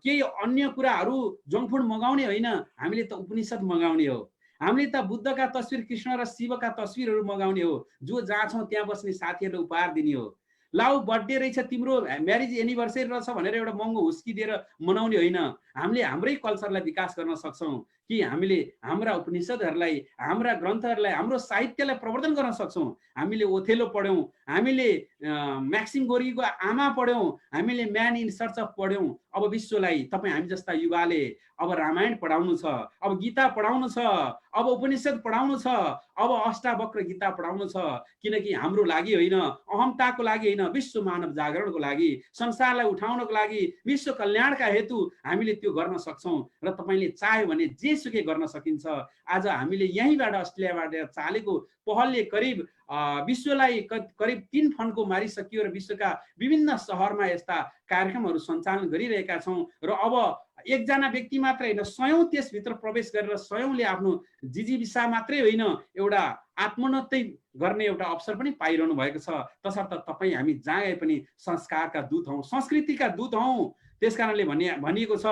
केही अन्य कुराहरू जङ्क फुड मगाउने होइन, हामीले त उपनिषद मगाउने हो। हामीले त बुद्धका तस्बिर, कृष्ण र शिवका तस्बिरहरू मगाउने हो, जो जहाँ छौँ त्यहाँ बस्ने साथीहरूलाई उपहार दिने हो। लाउ बर्थडे रहेछ तिम्रो, म्यारिज एनिभर्सरी रहेछ भनेर एउटा महँगो हुस्की दिएर मनाउने होइन। हामीले हाम्रै कल्चरलाई विकास गर्न सक्छौँ कि हामीले हाम्रा उपनिषदहरूलाई, हाम्रा ग्रन्थहरूलाई, हाम्रो साहित्यलाई प्रवर्धन गर्न सक्छौँ। हामीले ओथेलो पढ्यौँ, हामीले म्याक्सिम गोर्कीको आमा पढ्यौँ, हामीले म्यान इन सर्च अफ पढ्यौँ। अब विश्वलाई तपाईँ हामी जस्ता युवाले अब रामायण पढाउनु छ, अब गीता पढाउनु छ, अब उपनिषद पढाउनु छ, अब अष्टावक्र गीता पढाउनु छ। किनकि हाम्रो लागि होइन, अहमताको लागि होइन, विश्व मानव जागरणको लागि, संसारलाई उठाउनको लागि, विश्व कल्याणका हेतु हामीले त्यो गर्न सक्छौँ। र तपाईँले चाह्यो भने जेसुकै गर्न सकिन्छ। आज हामीले यहीँबाट अस्ट्रेलियाबाट चालेको पहलले करिब विश्वलाई करिब 3 फन्डको मारिसकियो र विश्वका विभिन्न सहरमा यस्ता कार्यक्रमहरू सञ्चालन गरिरहेका छौँ। र अब एकजना व्यक्ति मात्रै होइन, सयौं त्यसभित्र प्रवेश गरेर सयौंले आफ्नो जिजीविसा मात्रै होइन, एउटा आत्मोन्नति गर्ने एउटा अवसर पनि पाइरहनु भएको छ। तसर्थ तपाईँ हामी जहाँ गए पनि संस्कारका दूत हौँ, संस्कृतिका दूत हौँ। त्यसकारणले भनिएको छ,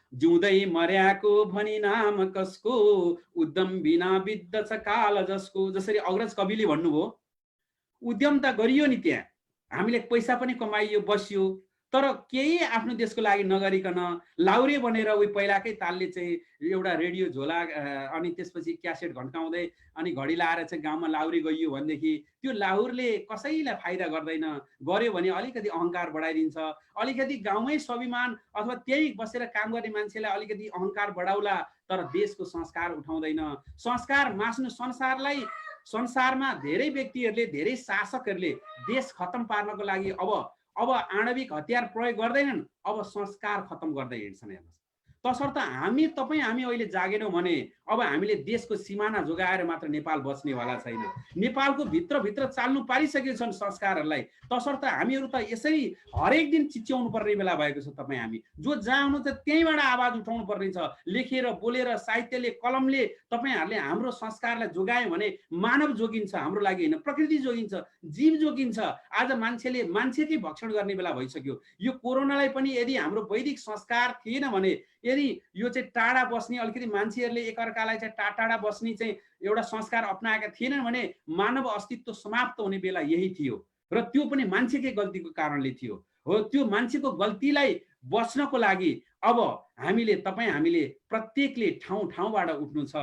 जिउँदै मर्याको भनी नाम कसको, उद्यम बिना विद्ध छ काल जसको। जसरी अग्रज कविले भन्नुभयो, उद्यम त गरियो नि, त्यहाँ हामीले पैसा पनि कमाइयो, बसियो, तर केही आफ्नो देशको लागि नगरिकन लाउरे बनेर उही पहिलाकै तालले चाहिँ एउटा रेडियो झोला अनि त्यसपछि क्यासेट घन्टाउँदै अनि घडी लाएर चाहिँ गाउँमा लाउरे गइयो भनेदेखि त्यो लाहुरले कसैलाई फाइदा गर्दैन। गर्यो भने अलिकति अहङ्कार बढाइदिन्छ, अलिकति गाउँमै स्वाभिमान अथवा त्यही बसेर काम गर्ने मान्छेलाई अलिकति अहङ्कार बढाउला, तर देशको संस्कार उठाउँदैन। संस्कार मास्नु संसारमा धेरै व्यक्तिहरूले, धेरै शासकहरूले देश खत्तम पार्नको लागि अब आणविक हतियार प्रयोग गर्दैनन्, अब संस्कार खत्तम गर्दै हिँड्छन्। हेर्नुहोस्, तसर्थ तपाईँ हामी अहिले जागेनौँ भने अब हामीले देशको सिमाना जोगाएर मात्र नेपाल बच्नेवाला छैन। नेपालको भित्र चाल्नु पारिसकेका छन् संस्कारहरूलाई। तसर्थ हामीहरू त यसरी हरेक दिन चिच्याउनु पर्ने बेला भएको छ। तपाईँ हामी जो जहाँ हुनुहुन्छ त्यहीँबाट आवाज उठाउनु पर्ने छ। लेखेर, बोलेर, साहित्यले, कलमले तपाईँहरूले हाम्रो संस्कारलाई जोगायो भने मानव जोगिन्छ, हाम्रो लागि होइन, प्रकृति जोगिन्छ, जीव जोगिन्छ। आज मान्छेकै भक्षण गर्ने बेला भइसक्यो। यो कोरोनालाई पनि यदि हाम्रो वैदिक संस्कार थिएन भने, यदि यो चाहिँ टाढा बस्ने, अलिकति मान्छेहरूले एकअर्कालाई चाहिँ टाढा बस्ने चाहिँ एउटा संस्कार अपनाएका थिएनन् भने मानव अस्तित्व समाप्त हुने बेला यही थियो। र त्यो पनि मान्छेकै गल्तीको कारणले थियो। हो, त्यो मान्छेको गल्तीलाई बच्नको लागि अब हामीले प्रत्येकले ठाउँबाट उठ्नु छ।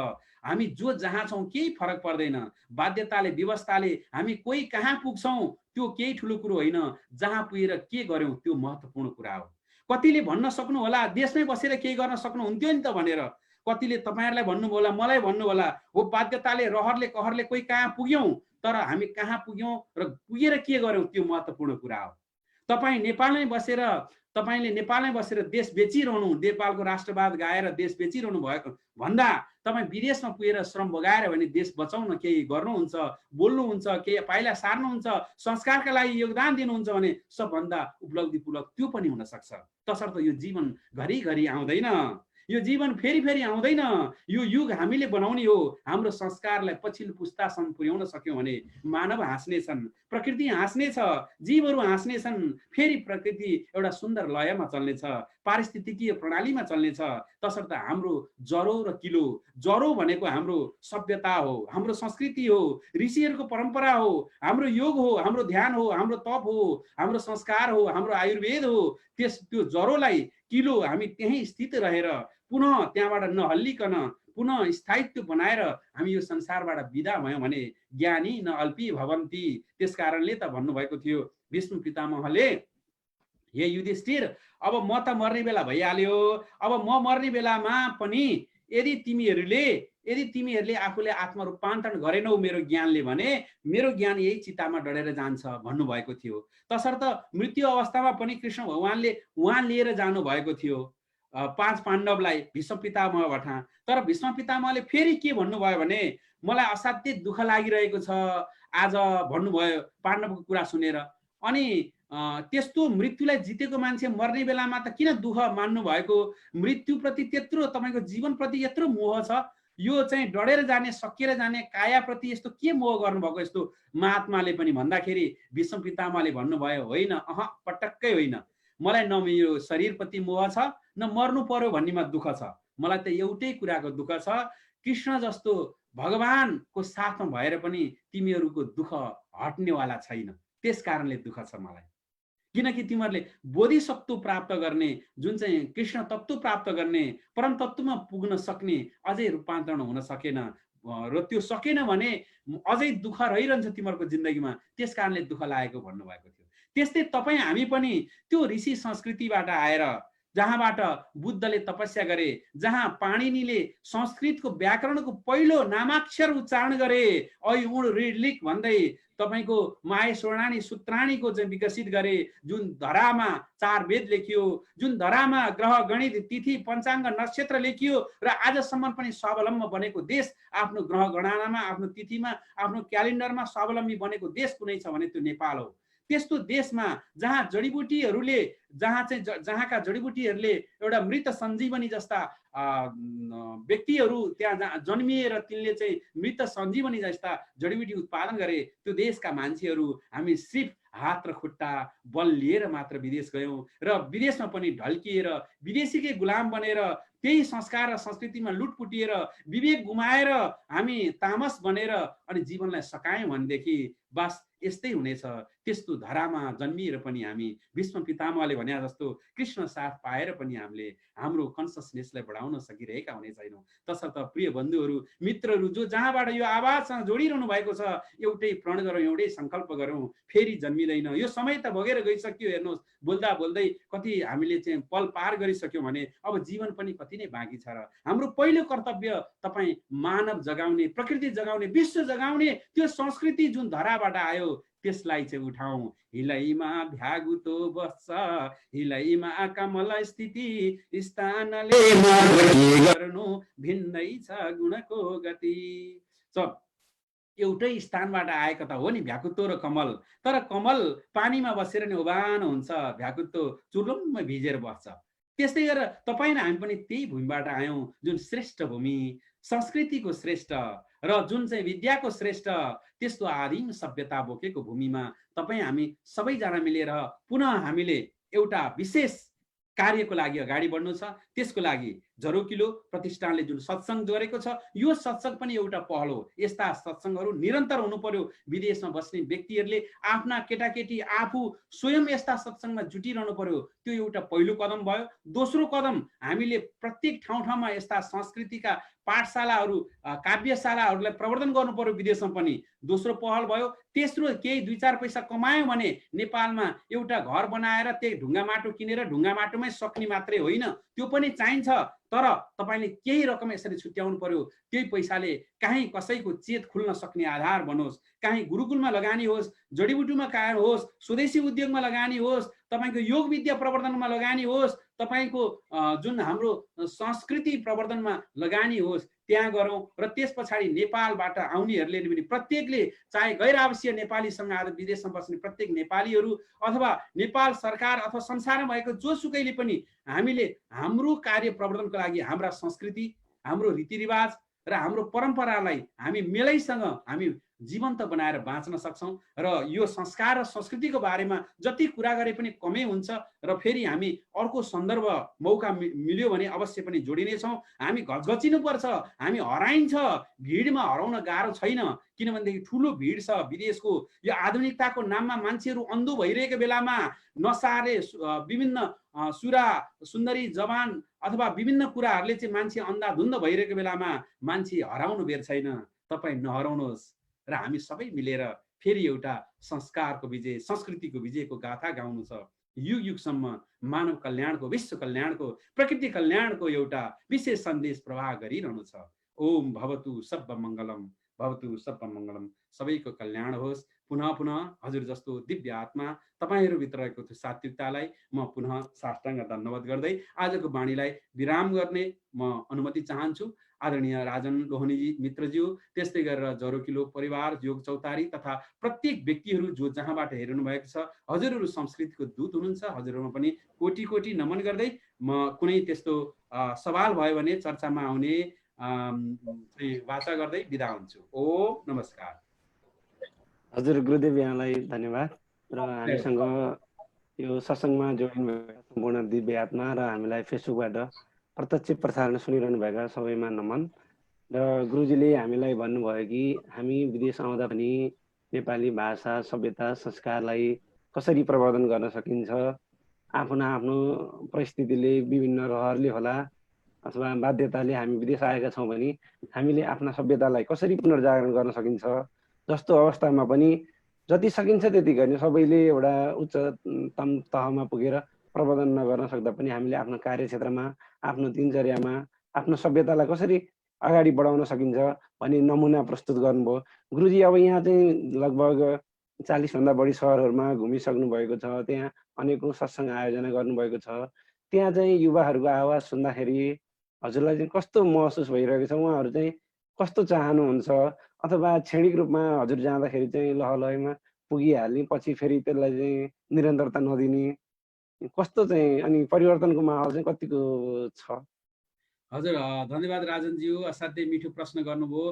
हामी जो जहाँ छौँ केही फरक पर्दैन। बाध्यताले, व्यवस्थाले हामी कोही कहाँ पुग्छौँ त्यो केही ठुलो कुरो होइन। जहाँ पुगेर के गर्यौँ त्यो महत्त्वपूर्ण कुरा हो। कतिले भन्न सक्नु होला देशमै बसेर केही गर्न सक्नुहुन्थ्यो नि त भनेर, कतिले तपाईँहरूलाई भन्नुभयो होला, मलाई भन्नु होला, हो बाध्यताले, रहरले, कहरले कोही कहाँ पुग्यौँ, तर हामी कहाँ पुग्यौँ र पुगेर के गर्यौँ त्यो महत्त्वपूर्ण कुरा हो। तपाईँले नेपालमै बसेर देश बेचिरहनु, नेपालको राष्ट्रवाद गाएर देश बेचिरहनु भएको भन्दा तपाईँ विदेशमा पुगेर श्रम बगाएर भने देश बचाउन केही गर्नुहुन्छ, बोल्नुहुन्छ, केही पाइला सार्नुहुन्छ, संस्कारका लागि योगदान दिनुहुन्छ भने सबभन्दा उपलब्धिपूर्वक त्यो पनि हुन सक्छ। तसर्थ यो जीवन घरिघरि आउँदैन, यो जीवन फेरि आउँदैन। यो युग हामीले बनाउने हो। हाम्रो संस्कारलाई पछिल्लो पुस्तासम्म पुर्याउन सक्यौँ भने मानव हाँस्नेछन्, प्रकृति हाँस्नेछ, जीवहरू हाँस्नेछन्। फेरि प्रकृति एउटा सुन्दर लयमा चल्नेछ, पारिस्थितिकीय प्रणालीमा चल्नेछ। तसर्थ हाम्रो जरो र किलो, जरो भनेको हाम्रो सभ्यता हो, हाम्रो संस्कृति हो, ऋषिहरूको परम्परा हो, हाम्रो योग हो, हाम्रो ध्यान हो, हाम्रो तप हो, हाम्रो संस्कार हो, हाम्रो आयुर्वेद हो। त्यो जरोलाई किलो हामी त्यहीँ स्थित रहेर पुनः त्यहाँबाट नहल्लिकन पुनः स्थायित्व बनाएर हामी यो संसारबाट बिदा भयौँ भने ज्ञानी न अल्पी भवन्ति। त्यस कारणले त भन्नुभएको थियो विष्णु पितामहले, हे युधिष्ठिर, अब म त मर्ने बेला भइहाल्यो। अब म मर्ने बेलामा पनि यदि तिमीहरूले आफूले आत्मरूपान्तरण गरेनौ मेरो ज्ञानले भने मेरो ज्ञान यही चितामा डढेर जान्छ भन्नुभएको थियो। तसर्थ मृत्यु अवस्थामा पनि कृष्ण भगवानले उहाँ लिएर जानु भएको थियो 5 पाण्डवलाई भीष्म पितामहबाट। तर भीष्म पितामहले फेरि के भन्नुभयो भने मलाई असाध्यै दुःख लागिरहेको छ आज भन्नुभयो पाण्डवको कुरा सुनेर। अनि त्यस्तो मृत्युलाई जितेको मान्छे मर्ने बेलामा त किन दुःख मान्नु भएको? मृत्युप्रति त्यत्रो, तपाईँको जीवनप्रति यत्रो मोह छ, यो चाहिँ डढेर जाने, सकिएर जाने कायाप्रति यस्तो के मोह गर्नुभएको? यस्तो महात्माले पनि भन्दाखेरि भीष्म पितामहले भन्नुभयो, होइन, पटक्कै होइन, मलाई न मेरो शरीरप्रति मोह छ, न मर्नु पर्यो भन्नेमा दुःख छ। मलाई त एउटै कुराको दुःख छ, कृष्ण जस्तो भगवानको साथमा भएर पनि तिमीहरूको दुःख हट्नेवाला छैन। त्यस कारणले दुःख छ मलाई, किनकि तिमीहरूले बोधिसत्व प्राप्त गर्ने, जुन चाहिँ कृष्ण तत्त्व प्राप्त गर्ने, परम तत्त्वमा पुग्न सक्ने अझै रूपान्तरण हुन सकेन, र त्यो सकेन भने अझै दुःख रहिरहन्छ तिमीहरूको जिन्दगीमा, त्यस कारणले दुःख लागेको भन्नुभएको थियो। त्यस्तै तपाईँ हामी पनि त्यो ऋषि संस्कृतिबाट आएर, जहाँबाट बुद्धले तपस्या गरे, जहाँ पाणिनीले संस्कृतको व्याकरणको पहिलो नामाक्षर उच्चारण गरे, ऐ उण ऋड लिख भन्दै तपाईँको माय स्वर्णानी सूत्राणीको चाहिँ विकसित गरे, जुन धरामा 4 वेद लेखियो, जुन धरामा ग्रह गणित तिथि पञ्चाङ्ग नक्षत्र लेखियो, र आजसम्म पनि स्वावलम्बी बनेको देश, आफ्नो ग्रह गणनामा, आफ्नो तिथिमा, आफ्नो क्यालेन्डरमा स्वावलम्बी बनेको देश कुनै छ भने त्यो नेपाल हो। त्यस्तो देशमा जहाँ जडीबुटीहरूले, जहाँका जडीबुटीहरूले एउटा मृत सञ्जीवनी जस्ता व्यक्तिहरू त्यहाँ जन्मिएर तिनले चाहिँ मृत सञ्जीवनी जस्ता जडीबुटी उत्पादन गरे, त्यो देशका मान्छेहरू हामी सिर्फ हात र खुट्टा बल लिएर मात्र विदेश गयौँ, र विदेशमा पनि ढल्किएर विदेशीकै गुलाम बनेर त्यही संस्कार र संस्कृतिमा लुटपुटिएर विवेक गुमाएर हामी तामस बनेर अनि जीवनलाई सकायौँ भनेदेखि बस यस्तै हुनेछ। त्यस्तो धरामा जन्मिएर पनि हामी भीष्म पितामहले भने जस्तो कृष्ण साथ पाएर पनि हामीले हाम्रो कन्सियसनेसलाई बढाउन सकिरहेका हुने छैनौँ। तसर्थ प्रिय बन्धुहरू, मित्रहरू, जो जहाँबाट यो आवाजसँग जोडिरहनु भएको छ, एउटै प्रण गरौँ, एउटै सङ्कल्प गरौँ, फेरि जन्मिँदैन। यो समय त भोगेर गइसक्यो। हेर्नुहोस्, बोल्दा बोल्दै कति हामीले चाहिँ पल पार गरिसक्यौँ भने अब जीवन पनि कति नै बाँकी छ। र हाम्रो पहिलो कर्तव्य तपाईँ मानव जगाउने, प्रकृति जगाउने, विश्व जगाउने, त्यो संस्कृति जुन धराबाट आयो त्यसलाई चाहिँ उठाउँ। हिलैमा भ्यागुतो बस्छ, हिलैमा कमल स्थिति, स्थानले गर्नु भिन्नै छ गुणको गति। एउटै स्थानबाट आएको त हो नि भ्याकुतो र कमल, तर कमल पानीमा बसेर नि उभान हुन्छ, भ्याकुतो चुर्लुम्मै भिजेर बस्छ। त्यस्तै गरेर तपाईँ र हामी पनि त्यही भूमिबाट आयौँ, जुन श्रेष्ठ भूमि, संस्कृतिको श्रेष्ठ र जुन चाहिँ विद्याको श्रेष्ठ, त्यस्तो आदिम सभ्यता बोकेको भूमिमा तपाईँ हामी सबैजना मिलेर पुनः हामीले एउटा विशेष कार्यको लागि अगाडि बढ्नु छ। त्यसको लागि झरोकिलो प्रतिष्ठानले जुन सत्सङ्ग गरेको छ, यो सत्सङ्ग पनि एउटा पहल हो। यस्ता सत्सङ्गहरू निरन्तर हुनु पर्यो। विदेशमा बस्ने व्यक्तिहरूले आफ्ना केटाकेटी आफू स्वयं यस्ता सत्सङ्गमा जुटिरहनु पर्यो। त्यो एउटा पहिलो कदम भयो। दोस्रो कदम, हामीले प्रत्येक ठाउँ-ठाउँमा यस्ता संस्कृतिका पाठशालाहरू, काव्यशालाहरूलाई प्रवर्धन गर्नु पर्यो विदेशमा पनि, दोस्रो पहल भयो। तेस्रो, केही 2-4 पैसा कमायो भने नेपालमा एउटा घर बनाएर त्यही ढुङ्गा माटो किनेर ढुङ्गा माटोमै सक्ने मात्रै होइन, त्यो पनि चाहिन्छ। तर तपाईँले केही रकम यसरी छुट्याउनु पर्यो। त्यही पैसाले काहीँ कसैको चेत खुल्न सक्ने आधार बनोस्, काहीँ गुरुकुलमा लगानी होस्, जडीबुटीमा कायम होस्, स्वदेशी उद्योगमा लगानी होस्, तपाईँको योग विद्या प्रवर्धनमा लगानी होस्, तपाईँको जुन हाम्रो संस्कृति प्रवर्धनमा लगानी होस्, त्यहाँ गरौँ। र त्यस पछाडि नेपालबाट आउनेहरूले पनि प्रत्येकले, चाहे गैर आवासीय नेपालीसँग आज विदेशमा बस्ने प्रत्येक नेपालीहरू अथवा नेपाल सरकार अथवा संसारमा भएको जोसुकैले पनि हामीले हाम्रो कार्य प्रवर्धनको लागि हाम्रा संस्कृति, हाम्रो रीतिरिवाज र हाम्रो परम्परालाई हामी मेलैसँग हामी जीवन्त बनाएर बाँच्न सक्छौँ। र यो संस्कार र संस्कृतिको बारेमा जति कुरा गरे पनि कमै हुन्छ। र फेरि हामी अर्को सन्दर्भ मौका मिल्यो भने अवश्य पनि जोडिनेछौँ। हामी घचघचिनुपर्छ, हामी हराइन्छ, भिडमा हराउन गाह्रो छैन, किनभनेदेखि ठुलो भिड छ विदेशको। यो आधुनिकताको नाममा मान्छेहरू अन्धो भइरहेको बेलामा, नसाले विभिन्न सुरा सुन्दरी जवान अथवा विभिन्न कुराहरूले चाहिँ मान्छे अन्धाधुन्ध भइरहेको बेलामा मान्छे हराउनु बेर छैन। तपाईँ नहराउनुहोस् र हामी सबै मिलेर फेरि एउटा संस्कारको विजय, संस्कृतिको विजयको गाथा गाउनु छ। युग युगसम्म मानव कल्याणको, विश्व कल्याणको, प्रकृति कल्याणको एउटा विशेष सन्देश प्रवाह गरिरहनु छ। ओम भवतु सब मङ्गलम, भवतु सब मङ्गलम। सबैको कल्याण होस्। पुनः पुनः हजुर जस्तो दिव्य आत्मा तपाईँहरूभित्र रहेको त्यो सात्विकतालाई म पुनः साष्टाङ्ग धन्यवाद गर्दै आजको वाणीलाई विराम गर्ने म अनुमति चाहन्छु। आदरणीय राजन लोहनीजी मित्रज्यू, त्यस्तै गरेर झरोकिलो परिवार, योग चौतारी तथा प्रत्येक व्यक्तिहरू जो जहाँबाट हेर्नु भएको छ, हजुरहरू संस्कृतिको दूत हुनुहुन्छ। हजुरहरूमा पनि कोटी कोटी नमन गर्दै म कुनै त्यस्तो सवाल भयो भने चर्चामा आउने वाचा गर्दै बिदा हुन्छु। ओम नमस्कार। हजुर गुरुदेव, यहाँलाई धन्यवाद। र हामीसँग यो सत्सङ्गमा जोडिनु भएका सम्पूर्ण दिव्य आत्मा र हामीलाई फेसबुकबाट प्रत्यक्ष प्रसारण सुनिरहनु भएका सबैमा नमन। र गुरुजीले हामीलाई भन्नुभयो कि हामी विदेश आउँदा पनि नेपाली भाषा सभ्यता संस्कारलाई कसरी प्रवर्धन गर्न सकिन्छ, आफ्नो आफ्नो परिस्थितिले विभिन्न रहरले होला अथवा बाध्यताले हामी विदेश आएका छौँ भने हामीले आफ्ना सभ्यतालाई कसरी पुनर्जागरण गर्न सकिन्छ, जस्तो अवस्थामा पनि जति सकिन्छ त्यति गर्ने, सबैले एउटा उच्चतम तहमा पुगेर प्रवर्धन नगर्न सक्दा पनि हामीले आफ्नो कार्यक्षेत्रमा, आफ्नो दिनचर्यामा आफ्नो सभ्यतालाई कसरी अगाडि बढाउन सकिन्छ भन्ने नमुना प्रस्तुत गर्नुभयो। गुरुजी अब यहाँ चाहिँ लगभग 40 भन्दा बढी सहरहरूमा घुमिसक्नु भएको छ, त्यहाँ अनेकौं सत्सङ्ग आयोजना गर्नुभएको छ। त्यहाँ चाहिँ युवाहरूको आवाज सुन्दाखेरि हजुरलाई चाहिँ कस्तो महसुस भइरहेको छ, उहाँहरू चाहिँ कस्तो चाहनुहुन्छ, अथवा क्षणिक रूपमा हजुर जाँदाखेरि चाहिँ लहलहैमा पुगिहाल्ने पछि फेरि त्यसलाई चाहिँ निरन्तरता नदिने कस्तो चाहिँ, अनि परिवर्तनको माहौल चाहिँ कतिको छ? हजुर धन्यवाद राजनज्यू, असाध्यै मिठो प्रश्न गर्नुभयो।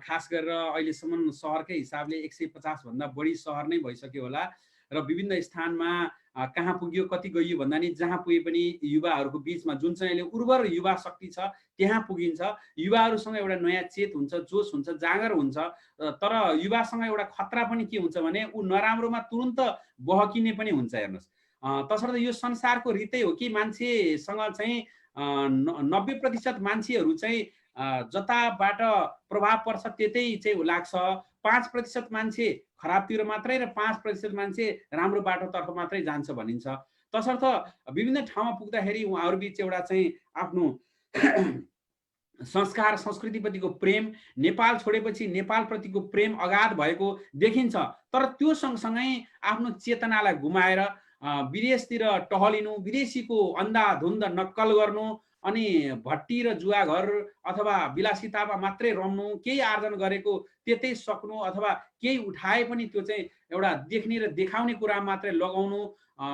खास गरेर अहिलेसम्म सहरकै हिसाबले 150 भन्दा बढी सहर नै भइसक्यो होला र विभिन्न स्थानमा कहाँ पुग्यो कति गइयो भन्दा नि जहाँ पुगे पनि युवाहरूको बिचमा जुन चाहिँ अहिले उर्वर युवा शक्ति छ त्यहाँ पुगिन्छ। युवाहरूसँग एउटा नयाँ चेत हुन्छ, जोस हुन्छ, जाँगर हुन्छ। तर युवासँग एउटा खतरा पनि के हुन्छ भने ऊ नराम्रोमा तुरुन्त बहकिने पनि हुन्छ। हेर्नुहोस्, तसर्थ यो संसारको रीतै हो कि मान्छेसँग चाहिँ 90% मान्छेहरू चाहिँ जताबाट प्रभाव पर्छ त्यतै चाहिँ लाग्छ। 5% मान्छे खराबतिर मात्रै र 5% मान्छे राम्रो बाटोतर्फ मात्रै जान्छ भनिन्छ। तसर्थ विभिन्न ठाउँमा पुग्दाखेरि उहाँहरू बिच एउटा चाहिँ आफ्नो संस्कार संस्कृतिप्रतिको प्रेम, नेपाल छोडेपछि नेपालप्रतिको प्रेम अगाध भएको देखिन्छ। तर त्यो सँगसँगै आफ्नो चेतनालाई गुमाएर विदेशतिर टहलिनु, विदेशीको अन्धाधुन्द नक्कल गर्नु, अनि भट्टी र जुवाघर अथवा विलासितामा मात्रै रम्नु, केही आर्जन गरेको त्यतै सक्नु, अथवा केही उठाए पनि त्यो चाहिँ एउटा देख्ने र देखाउने कुरामा मात्रै लगाउनु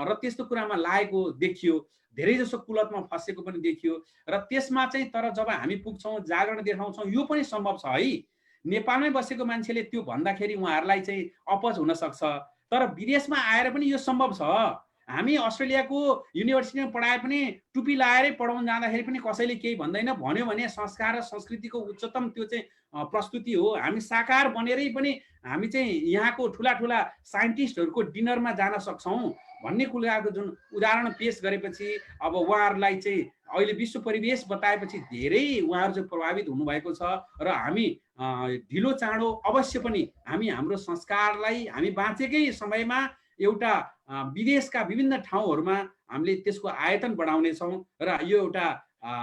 र त्यस्तो कुरामा लागेको देखियो। धेरै जसो कुलतमा फसेको पनि देखियो। र त्यसमा चाहिँ तर जब हामी पुग्छौँ, जागरण देखाउँछौँ, यो पनि सम्भव छ है। नेपालमै बसेको मान्छेले त्यो भन्दाखेरि उहाँहरूलाई चाहिँ अपच हुन सक्छ, तर विदेशमा आएर पनि यो सम्भव छ। हामी अस्ट्रेलियाको युनिभर्सिटीमा पढाए पनि टुपी लगाएरै पढाउन जाँदाखेरि पनि कसैले केही भन्दैन। भन्यो भने संस्कार र संस्कृतिको उच्चतम त्यो चाहिँ प्रस्तुति हो। हामी साकार बनेरै पनि हामी चाहिँ यहाँको ठुला ठुला साइन्टिस्टहरूको डिनरमा जान सक्छौँ भन्ने कुराको जुन उदाहरण पेश गरेपछि अब उहाँहरूलाई चाहिँ अहिले विश्व परिवेश बताएपछि धेरै उहाँहरू चाहिँ प्रभावित हुनुभएको छ। र हामी ढिलो चाँडो अवश्य पनि हामी हाम्रो संस्कारलाई हामी बाँचेकै समयमा एउटा विदेशका विभिन्न ठाउँहरूमा हामीले त्यसको आयतन बढाउनेछौँ। र यो एउटा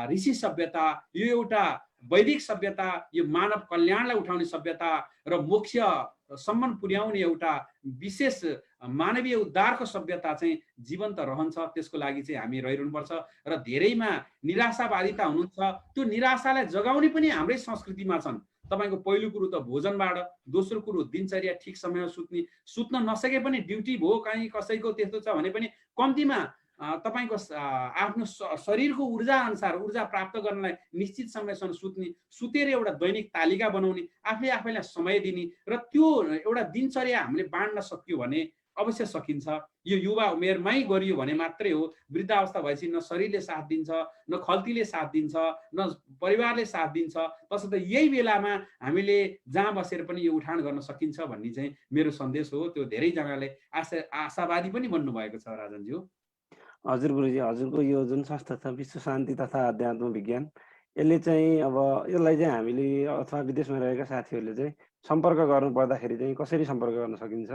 ऋषि सभ्यता, यो एउटा वैदिक सभ्यता, यो मानव कल्याणलाई उठाउने सभ्यता र मोक्षसम्म पुर्याउने एउटा विशेष मानवीय उद्धारको सभ्यता चाहिँ जीवन्त रहन्छ। त्यसको लागि चाहिँ हामी रहिरहनुपर्छ। र धेरैमा निराशावादिता हुनुहुन्छ, त्यो निराशालाई जगाउने पनि हाम्रै संस्कृतिमा छन्। तपाईँको पहिलो कुरो त भोजनबाट, दोस्रो कुरो दिनचर्या ठिक समयमा सुत्न नसके पनि ड्युटी भयो कहीँ कसैको त्यस्तो छ भने पनि कम्तीमा तपाईँको आफ्नो शरीरको ऊर्जा अनुसार ऊर्जा प्राप्त गर्नलाई निश्चित समयसम्म सुतेर एउटा दैनिक तालिका बनाउने, आफैलाई समय दिने र त्यो एउटा दिनचर्या हामीले बाँड्न सक्यो भने अवश्य सकिन्छ। यो युवा उमेरमै गरियो भने मात्रै हो। वृद्धावस्था भएपछि न शरीरले साथ दिन्छ, न खल्तीले साथ दिन्छ, न परिवारले साथ दिन्छ। तसर्थ यही बेलामा हामीले जहाँ बसेर पनि यो उठान गर्न सकिन्छ भन्ने चाहिँ मेरो सन्देश हो। त्यो धेरैजनाले आशावादी पनि बन्नुभएको छ राजनज्यू। हजुर गुरुजी, हजुरको यो जुन संस्था छ विश्व शान्ति तथा अध्यात्म विज्ञान, यसले चाहिँ अब यसलाई चाहिँ हामीले अथवा विदेशमा रहेका साथीहरूले चाहिँ सम्पर्क गर्नु पर्दाखेरि चाहिँ कसरी सम्पर्क गर्न सकिन्छ?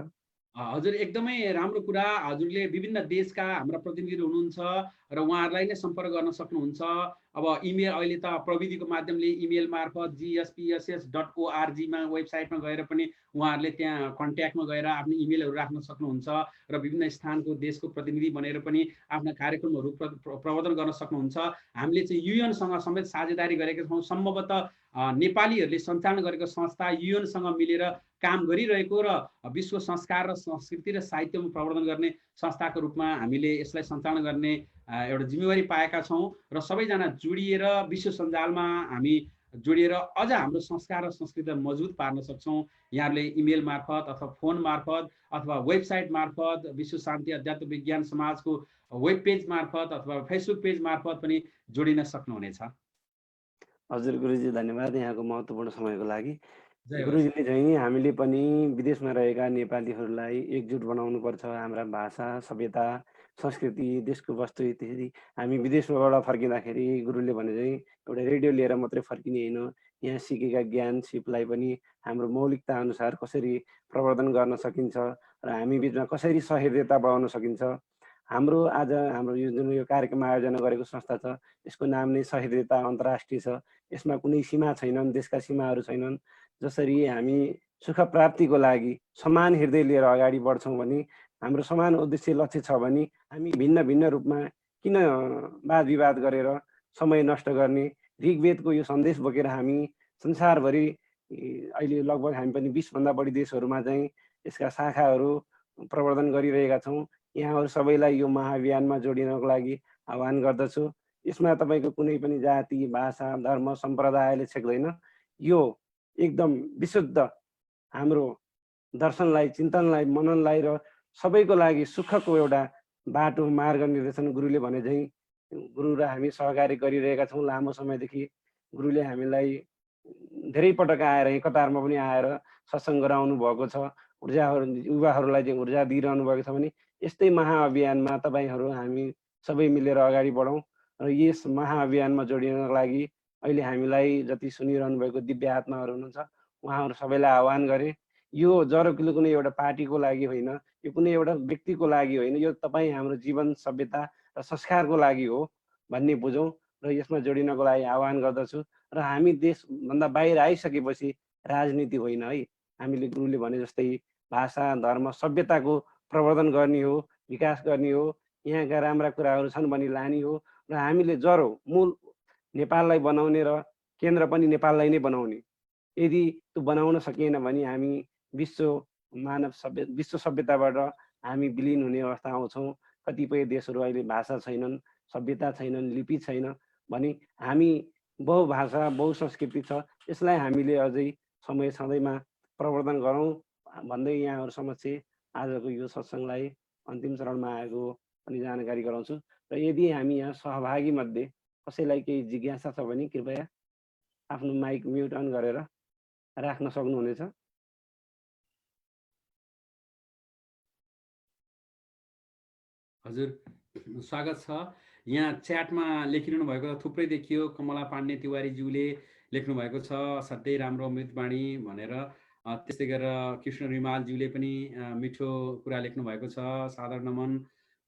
हजुर एकदमै राम्रो कुरा। हजुरले विभिन्न देशका हाम्रा प्रतिनिधिहरू हुनुहुन्छ र उहाँहरूलाई नै सम्पर्क गर्न सक्नुहुन्छ। अब इमेल अहिले त प्रविधिको माध्यमले इमेल मार्फत gspss.org मा वेबसाइटमा गएर पनि उहाँहरूले त्यहाँ कन्ट्याक्टमा गएर आफ्नो इमेलहरू राख्न सक्नुहुन्छ र विभिन्न स्थानको देशको प्रतिनिधि बनेर पनि आफ्ना कार्यक्रमहरू प्रवर्धन गर्न सक्नुहुन्छ। हामीले चाहिँ युएनसँग समेत साझेदारी गरेका छौँ। सम्भवतः नेपालीहरूले सञ्चालन गरेको संस्था युएनसँग मिलेर काम गरिरहेको र विश्व संस्कार र संस्कृति र साहित्यमा प्रवर्धन गर्ने संस्थाको रूपमा हामीले यसलाई सञ्चालन गर्ने एउटा जिम्मेवारी पाएका छौँ। र सबैजना जोडिएर विश्व सञ्जालमा हामी जोडिएर अझ हाम्रो संस्कार र संस्कृतिलाई मजबुत पार्न सक्छौँ। यहाँहरूले इमेल मार्फत अथवा फोन मार्फत अथवा वेबसाइट मार्फत, विश्व शान्ति अध्यात्म विज्ञान समाजको वेब पेज मार्फत अथवा फेसबुक पेज मार्फत पनि जोडिन सक्नुहुनेछ। हजुर गुरुजी धन्यवाद यहाँको महत्त्वपूर्ण समयको लागि। जय होस्। गुरुजीले चाहिँ हामीले पनि विदेशमा रहेका नेपालीहरूलाई एकजुट बनाउनुपर्छ। हाम्रा भाषा, सभ्यता, संस्कृति, देशको वस्तु इत्यादि हामी विदेशबाट फर्किँदाखेरि गुरुले भने चाहिँ एउटा रेडियो लिएर मात्रै फर्किने होइन, यहाँ सिकेका ज्ञान सिपलाई पनि हाम्रो मौलिकता अनुसार कसरी प्रवर्धन गर्न सकिन्छ र हामी बिचमा कसरी सहृदयता बढाउन सकिन्छ। आज हाम्रो यो जुन यो कार्यक्रम आयोजना गरेको संस्था छ, यसको नाम नै सहृदयता अन्तर्राष्ट्रिय छ। यसमा कुनै सीमा छैनन्, देशका सीमाहरू छैनन्। जसरी हामी सुख प्राप्तिको लागि समान हृदय लिएर अगाडि बढ्छौँ भने, हाम्रो समान उद्देश्य लक्ष्य छ भने हामी भिन्न भिन्न रूपमा किन वाद विवाद गरेर समय नष्ट गर्ने। ऋग्वेदको यो सन्देश बोकेर हामी संसारभरि अहिले लगभग हामी पनि 20 भन्दा बढी देशहरूमा चाहिँ यसका शाखाहरू प्रवर्धन गरिरहेका छौँ। यहाँहरू सबैलाई यो महाअभियानमा जोडिनको लागि आह्वान गर्दछु। यसमा तपाईँको कुनै पनि जाति, भाषा, धर्म, सम्प्रदायले छेक्दैन। यो एकदम विशुद्ध हाम्रो दर्शनलाई, चिन्तनलाई, मननलाई र सबैको लागि सुखको एउटा बाटो, मार्ग निर्देशन गुरुले भने चाहिँ गुरु र हामी सहकार्य गरिरहेका छौँ। लामो समयदेखि गुरुले हामीलाई धेरै पटक आएर यही कतारमा पनि आएर सत्सङ्ग गराउनु भएको छ। युवाहरूलाई चाहिँ ऊर्जा दिइरहनु भएको छ भने यस्तै महाअभियानमा तपाईँहरू हामी सबै मिलेर अगाडि बढौँ र यस महाअभियानमा जोडिनको लागि अहिले हामीलाई जति सुनिरहनु भएको दिव्य आत्माहरू हुनुहुन्छ उहाँहरू सबैलाई आह्वान गरे। यो जरोकिलो कुनै एउटा पार्टीको लागि होइन, यो कुनै एउटा व्यक्तिको लागि होइन, यो तपाईँ हाम्रो जीवन, सभ्यता र संस्कारको लागि हो भन्ने बुझौँ र यसमा जोडिनको लागि आह्वान गर्दछु। र हामी देशभन्दा बाहिर आइसकेपछि राजनीति होइन है, हामीले गुरुले भने जस्तै भाषा, धर्म, सभ्यताको प्रवर्धन गर्ने हो, विकास गर्ने हो, यहाँका राम्रा कुराहरू छन् भने लाने हो र हामीले जरो मूल नेपाललाई बनाउने र केन्द्र पनि नेपाललाई नै बनाउने। यदि त्यो बनाउन सकिएन भने हामी विश्व सभ्यताबाट हामी विलिन हुने अवस्था आउँछौँ। कतिपय देशहरू अहिले भाषा छैनन्, सभ्यता छैनन्, लिपि छैन भने हामी बहुभाषा, बहुसंस्कृति छ, यसलाई हामीले अझै समय सधैँमा प्रवर्धन गरौँ भन्दै यहाँहरू समक्ष आजको यो सत्सङ्गलाई अन्तिम चरणमा आएको पनि जानकारी गराउँछु। र यदि हामी यहाँ सहभागी मध्ये कसैलाई केही जिज्ञासा छ भने कृपया आफ्नो माइक म्युट अन गरेर राख्न सक्नुहुनेछ। हजुर स्वागत छ। यहाँ च्याटमा लेखिरहनु भएको थुप्रै देखियो। कमला पाण्डे तिवारीज्यूले लेख्नु भएको छ असाध्यै राम्रो अमृतवाणी भनेर। त्यस्तै गरेर कृष्ण रिमालज्यूले पनि मिठो कुरा लेख्नु भएको छ, सादर नमन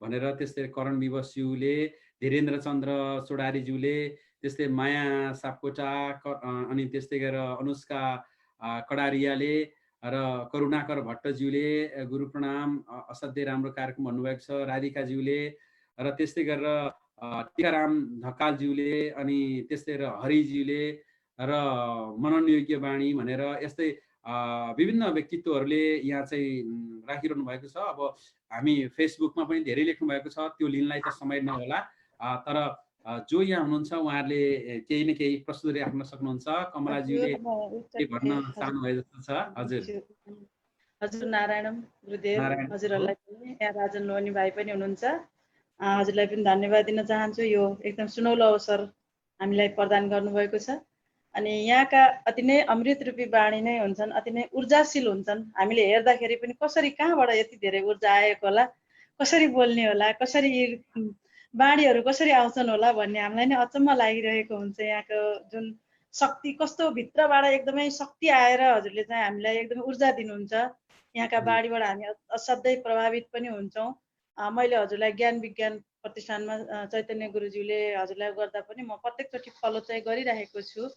भनेर। त्यस्तै करण विवशज्यूले, धीरेन्द्र चन्द्र चौडारीज्यूले, त्यस्तै माया सापकोटा, अनि त्यस्तै गरेर अनुष्का कडारियाले र करुणाकर भट्टज्यूले गुरु प्रणाम, असाध्यै राम्रो कार्यक्रम भन्नुभएको छ राधिकाज्यूले। र त्यस्तै गरेर टिकाराम ढकालज्यूले, अनि त्यस्तै गरेर हरिज्यूले र मनन योग्य वाणी भनेर यस्तै विभिन्न व्यक्तित्वहरूले यहाँ चाहिँ राखिरहनु भएको छ। अब हामी फेसबुकमा पनि धेरै लेख्नु भएको छ, त्यो लिनलाई त समय नहोला, तर जो यहाँ हुनुहुन्छ उहाँहरूले केही न केही प्रस्तुति राख्न सक्नुहुन्छ। कमलाज्यूले के भन्न चाहनु भयो जस्तो छ। हजुर हजुर नारायणम गुरुदेव, हजुरहरूलाई पनि यहाँ राजन लोनी भाइ पनि हुनुहुन्छ, हजुरलाई पनि धन्यवाद दिन चाहन्छु। यो एकदम सुनौलो अवसर हामीलाई प्रदान गर्नुभएको छ। अनि यहाँका अति नै अमृत रूपी वाणी नै हुन्छन्, अति नै ऊर्जाशील हुन्छन्। हामीले हेर्दाखेरि पनि कसरी कहाँबाट यति धेरै ऊर्जा आएको होला, कसरी बोल्ने होला, कसरी वाणीहरू कसरी आउँछन् होला भन्ने हामीलाई नै अचम्म लागिरहेको हुन्छ। यहाँको जुन शक्ति कस्तो भित्रबाट एकदमै शक्ति आएर हजुरले चाहिँ हामीलाई एकदमै ऊर्जा दिनुहुन्छ। यहाँका वाणीबाट हामी असाध्यै प्रभावित पनि हुन्छौँ। मैले हजुरलाई ज्ञान विज्ञान प्रतिष्ठानमा चैतन्य गुरुज्यूले हजुरलाई गर्दा पनि म प्रत्येकचोटि फलो चाहिँ गरिरहेको छु।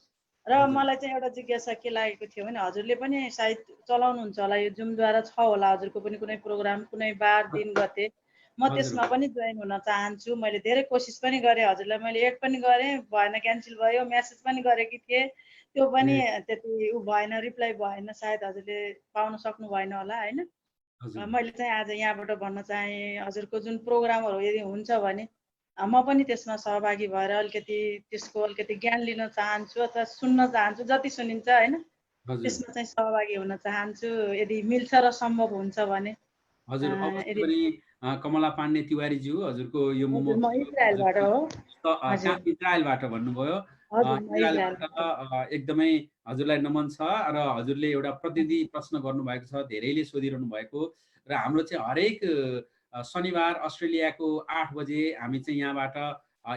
र मलाई चाहिँ एउटा जिज्ञासा के लागेको थियो भने हजुरले पनि सायद चलाउनुहुन्छ होला, यो जुमद्वारा छ होला हजुरको पनि कुनै प्रोग्राम, कुनै बार दिन गते। म त्यसमा पनि जोइन हुन चाहन्छु। मैले धेरै कोसिस पनि गरेँ, हजुरलाई मैले एड पनि गरेँ, भएन, क्यान्सल भयो। मेसेज पनि गरेकी थिएँ, त्यो पनि त्यति ऊ भएन, रिप्लाई भएन। सायद हजुरले पाउन सक्नु भएन होला होइन। मैले चाहिँ आज यहाँबाट भन्न चाहेँ हजुरको जुन प्रोग्रामहरू यदि हुन्छ भने म पनि त्यसमा सहभागी भएर अलिकति त्यसको अलिकति ज्ञान लिन चाहन्छु अथवा सुन्न चाहन्छु, जति सुनिन्छ होइन त्यसमा चाहिँ सहभागी हुन चाहन्छु यदि मिल्छ र सम्भव हुन्छ भने। हजुर अवश्य पनि कमला पाण्डे तिवारीज्यू, हजुरको यो इजरायलबाट हो। इजरायलबाट भन्नुभयो। हजुर म इजरायल इजरायलबाट एकदमै हजुरलाई नमन छ र हजुरले एउटा प्रतिनिधि प्रश्न गर्नुभएको छ, धेरैले सोधिरहनु भएको। र हाम्रो चाहिँ हरेक शनिबार अस्ट्रेलियाको 8 बजे हामी चाहिँ यहाँबाट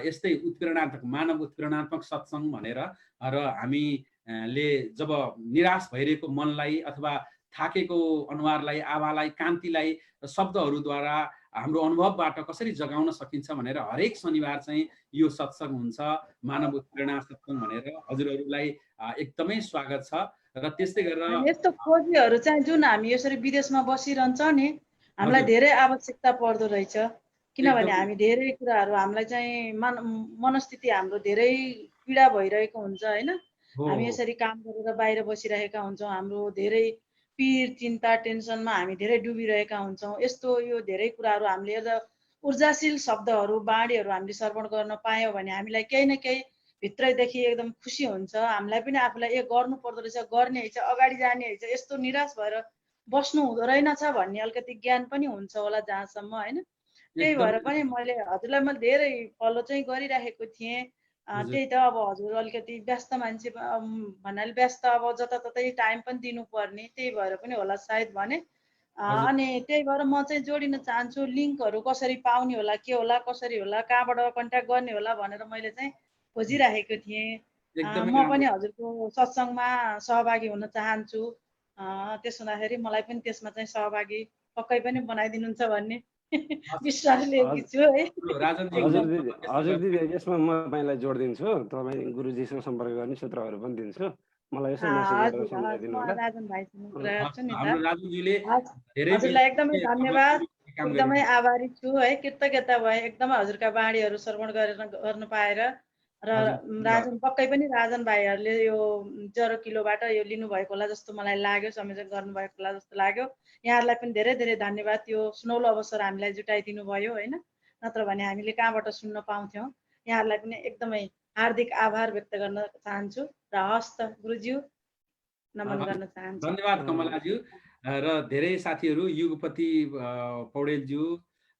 यस्तै उत्प्रेरणात्मक मानव उत्प्रेरणात्मक सत्सङ्ग भनेर र हामीले जब निराश भइरहेको मनलाई अथवा थाकेको अनुहारलाई, आभालाई, कान्तिलाई शब्दहरूद्वारा हाम्रो अनुभवबाट कसरी जगाउन सकिन्छ भनेर हरेक शनिबार चाहिँ यो सत्सङ्ग हुन्छ, मानव उत्प्रेरणा सत्सङ्ग भनेर। हजुरहरूलाई एकदमै स्वागत छ। र त्यस्तै गरेर यस्तो खोजीहरू चाहिँ जुन हामी यसरी विदेशमा बसिरहन्छ नि, हामीलाई धेरै आवश्यकता पर्दो रहेछ। किनभने हामी धेरै कुराहरू हामीलाई चाहिँ मनस्थिति हाम्रो धेरै पीडा भइरहेको हुन्छ होइन। हामी यसरी काम गरेर बाहिर बसिरहेका हुन्छौँ, हाम्रो धेरै पीर चिन्ता टेन्सनमा हामी धेरै डुबिरहेका हुन्छौँ। यस्तो यो धेरै कुराहरू हामीले एउटा ऊर्जाशील शब्दहरू बाणीहरू हामीले श्रवण गर्न पायौँ भने हामीलाई केही न केही भित्रैदेखि एकदम खुसी हुन्छ। हामीलाई पनि आफूलाई गर्नु पर्दो रहेछ, गर्ने है, अगाडि जाने है, यस्तो निराश भएर बस्नु हुँदो रहेनछ भन्ने अलिकति ज्ञान पनि हुन्छ होला जहाँसम्म होइन। त्यही भएर पनि मैले हजुरलाई मैले धेरै फलो चाहिँ गरिराखेको थिएँ। त्यही त अब हजुर अलिकति व्यस्त मान्छे भन्नाले व्यस्त, अब जताततै टाइम पनि दिनुपर्ने, त्यही भएर पनि होला सायद भने। अनि त्यही भएर म चाहिँ जोडिन चाहन्छु। लिङ्कहरू कसरी पाउने होला, के होला, कसरी होला, कहाँबाट कन्ट्याक्ट गर्ने होला भनेर मैले चाहिँ खोजिराखेको थिएँ। म पनि हजुरको सत्सङ्गमा सहभागी हुन चाहन्छु। त्यसो हुँदाखेरि मलाई पनि त्यसमा चाहिँ सहभागी पक्कै पनि बनाइदिनुहुन्छ भन्ने विश्वास लिएकी छु है। हजुर दिदी, यसमा म तपाईँलाई जोडिदिन्छु। तपाईँ गुरुजीसँग सम्पर्क गर्ने सूत्रहरू पनि दिन्छु। मलाई यसो मेसेज गरेर सम्झाइदिनु होला। राजन भाइसँग कुरा गर्छु नि त। राजुजीले हजुरलाई एकदमै धन्यवाद, एकदमै आभारी छु है, कृतज्ञता भए एकदमै हजुरका बाणीहरू श्रवण गर्न पाएर। र राजन पक्कै पनि राजन भाइहरूले यो 0 किलोबाट यो लिनुभएको होला जस्तो मलाई लाग्यो, संयोजन गर्नुभएको होला जस्तो लाग्यो। यहाँहरूलाई पनि धेरै धेरै धन्यवाद। यो सुनौलो अवसर हामीलाई जुटाइदिनु भयो होइन, नत्र भने हामीले कहाँबाट सुन्न पाउँथ्यौँ। यहाँहरूलाई पनि एकदमै हार्दिक आभार व्यक्त गर्न चाहन्छु। र हस्त गुरुज्यू नमन गर्न चाहन्छु। धन्यवाद कमलाज्यू। र धेरै साथीहरू युगपति पौडेलज्यू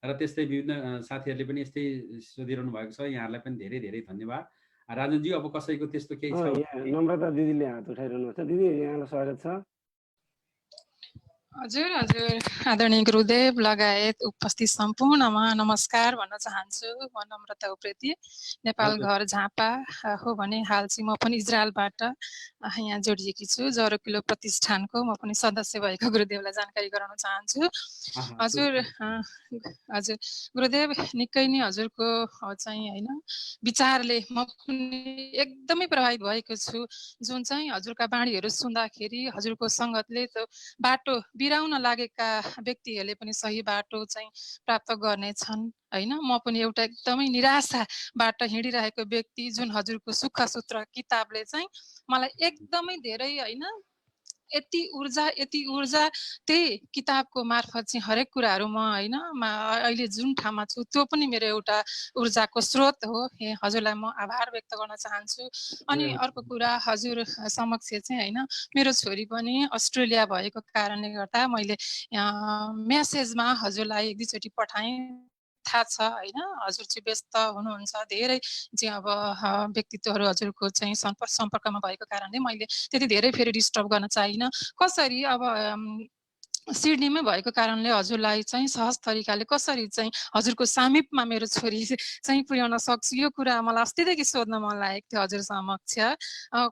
र त्यस्तै विभिन्न साथीहरूले पनि यस्तै सोधिरहनु भएको छ। यहाँहरूलाई पनि धेरै धेरै धन्यवाद। राजनजी, अब कसैको त्यस्तो केही छ? नम्रता दिदीले हात उठाइरहनु छ। दिदी, यहाँलाई स्वागत छ। हजुर हजुर, आदरणीय गुरुदेव लगायत उपस्थित सम्पूर्णमा नमस्कार भन्न चाहन्छु। म नम्रता उप्रेती, नेपाल घर झापा हो भने हाल चाहिँ म पनि इजरायलबाट यहाँ जोडिएकी छु। 0 किलो प्रतिष्ठानको म पनि सदस्य भएको गुरुदेवलाई जानकारी गराउन चाहन्छु। हजुर हजुर गुरुदेव, निकै नै हजुरको चाहिँ होइन विचारले म पनि एकदमै प्रभावित भएको छु। जुन चाहिँ हजुरका बाणीहरू सुन्दाखेरि हजुरको सङ्गतले त बाटो बिराउन लागेका व्यक्तिहरूले पनि सही बाटो चाहिँ प्राप्त गर्नेछन् होइन। म पनि एउटा एकदमै निराशाबाट हिँडिरहेको व्यक्ति, जुन हजुरको सुख सूत्र किताबले चाहिँ मलाई एकदमै धेरै होइन यति ऊर्जा त्यही किताबको मार्फत चाहिँ हरेक कुराहरू म होइन अहिले जुन ठाउँमा छु त्यो पनि मेरो एउटा ऊर्जाको स्रोत हो। हजुरलाई म आभार व्यक्त गर्न चाहन्छु। अनि अर्को कुरा, हजुर समक्ष चाहिँ होइन मेरो छोरी पनि अस्ट्रेलिया भएको कारणले गर्दा मैले मेसेजमा हजुरलाई 1 दुईचोटि पठाएँ। थाहा छ होइन हजुर चाहिँ व्यस्त हुनुहुन्छ, धेरै चाहिँ अब व्यक्तित्वहरू हजुरको चाहिँ सम्पर्कमा भएको कारणले मैले त्यति धेरै फेरि डिस्टर्ब गर्न चाहिनँ। कसरी अब सिडनीमै भएको कारणले हजुरलाई चाहिँ सहज तरिकाले कसरी चाहिँ हजुरको सामिपमा मेरो छोरी चाहिँ पुर्याउन सक्छु, यो कुरा मलाई अस्तिदेखि सोध्न मन लागेको थियो हजुर समक्ष।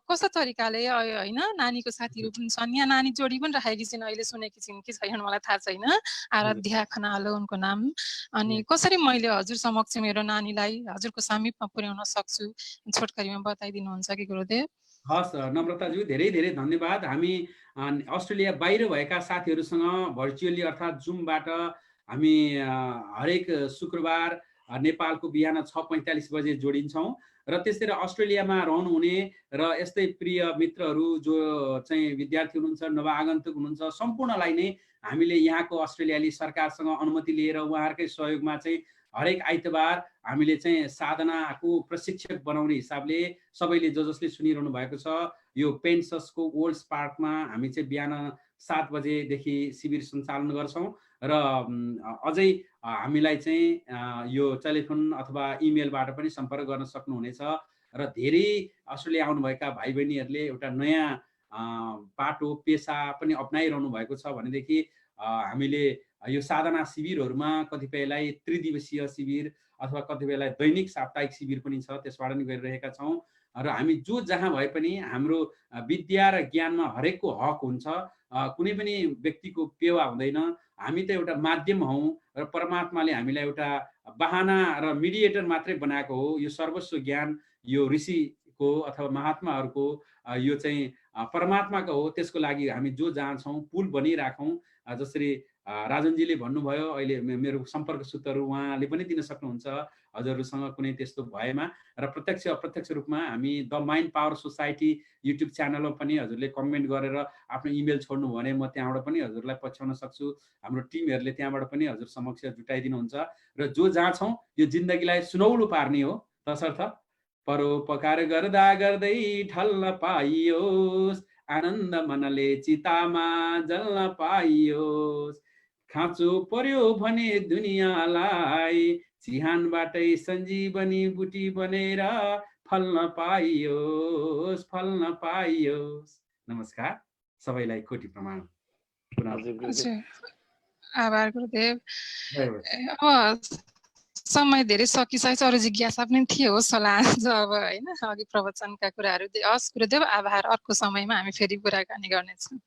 कस्तो तरिकाले होइन नानीको साथीहरू पनि छन्, यहाँ नानी जोडी पनि राखेकी छिन्, अहिले सुनेकी छिन् कि छैन मलाई थाहा छैन, आराध्या खनाल उनको नाम। अनि कसरी मैले हजुर समक्ष मेरो नानीलाई हजुरको सामिपमा पुर्याउन सक्छु, छोटकरीमा बताइदिनुहुन्छ कि गुरुदेव? हस् नम्रताज्यू, धेरै धेरै धन्यवाद। हामी अस्ट्रेलिया बाहिर भएका साथीहरूसँग भर्चुअली अर्थात् जुमबाट हामी हरेक शुक्रबार नेपालको बिहान 6:45 बजे जोडिन्छौँ। र त्यस्तै अस्ट्रेलियामा रहनुहुने र यस्तै प्रिय मित्रहरू जो चाहिँ विद्यार्थी हुनुहुन्छ, नवआगन्तुक हुनुहुन्छ, सम्पूर्णलाई नै हामीले यहाँको अस्ट्रेलियाली सरकारसँग अनुमति लिएर उहाँहरूकै सहयोगमा चाहिँ हरेक आइतबार हामीले चाहिँ साधनाको प्रशिक्षक बनाउने हिसाबले सबैले जसले सुनिरहनु भएको छ यो पेन्ससको ओल्ड्स पार्कमा हामी चाहिँ बिहान 7 बजेदेखि शिविर सञ्चालन गर्छौँ। र अझै हामीलाई चाहिँ यो टेलिफोन अथवा इमेलबाट पनि सम्पर्क गर्न सक्नुहुनेछ। र धेरै अस्ट्रेलिया आउनुभएका भाइ बहिनीहरूले एउटा नयाँ बाटो पेसा पनि अपनाइरहनु भएको छ भनेदेखि हामीले यो साधना शिविरहरूमा कतिपयलाई त्रिदिवसीय शिविर अथवा कतिपयलाई दैनिक साप्ताहिक शिविर पनि छ, त्यसबाट पनि गरिरहेका छौँ। र हामी जो जहाँ भए पनि हाम्रो विद्या र ज्ञानमा हरेकको हक हुन्छ, कुनै पनि व्यक्तिको पेवा हुँदैन। हामी त एउटा माध्यम हौँ र परमात्माले हामीलाई एउटा बहाना र मिडिएटर मात्रै बनाएको हो। यो सर्वस्व ज्ञान यो ऋषिको अथवा महात्माहरूको यो चाहिँ परमात्माको हो। त्यसको लागि हामी जो जहाँ छौँ पुल बनिराखौँ। जसरी राजनजीले भन्नुभयो, अहिले मेरो सम्पर्क सूत्रहरू उहाँले पनि दिन सक्नुहुन्छ हजुरहरूसँग कुनै त्यस्तो भएमा। र प्रत्यक्ष अप्रत्यक्ष रूपमा हामी the mind power society YouTube च्यानलमा पनि हजुरले कमेन्ट गरेर आफ्नो इमेल छोड्नु भने म त्यहाँबाट पनि हजुरलाई पछ्याउन सक्छु। हाम्रो टिमहरूले त्यहाँबाट पनि हजुर समक्ष जुटाइदिनुहुन्छ। र जो जहाँ छौँ यो जिन्दगीलाई सुनौलो पार्ने हो, तसर्थ परोपकार गर्दा गर्दै ढल्न पाइयोस्, आनन्द मनले चितामा जल्न पाइयोस्, खाँचो पर्यो भने दुनियाँलाई चिहानबाटै सञ्जीवनी बुटी बनेर फल्न पाइयोस्, फल्न पाइयोस्। नमस्कार, सबैलाई कोटि प्रमाण। आभार गुरुदेव। अब समय धेरै सकिसकेको छ, अरू जिज्ञासा पनि थियो होला आज अब होइन, अघि प्रवचनका कुराहरू। हस् गुरुदेव, आभार। अर्को समयमा हामी फेरि कुराकानी गर्नेछौँ।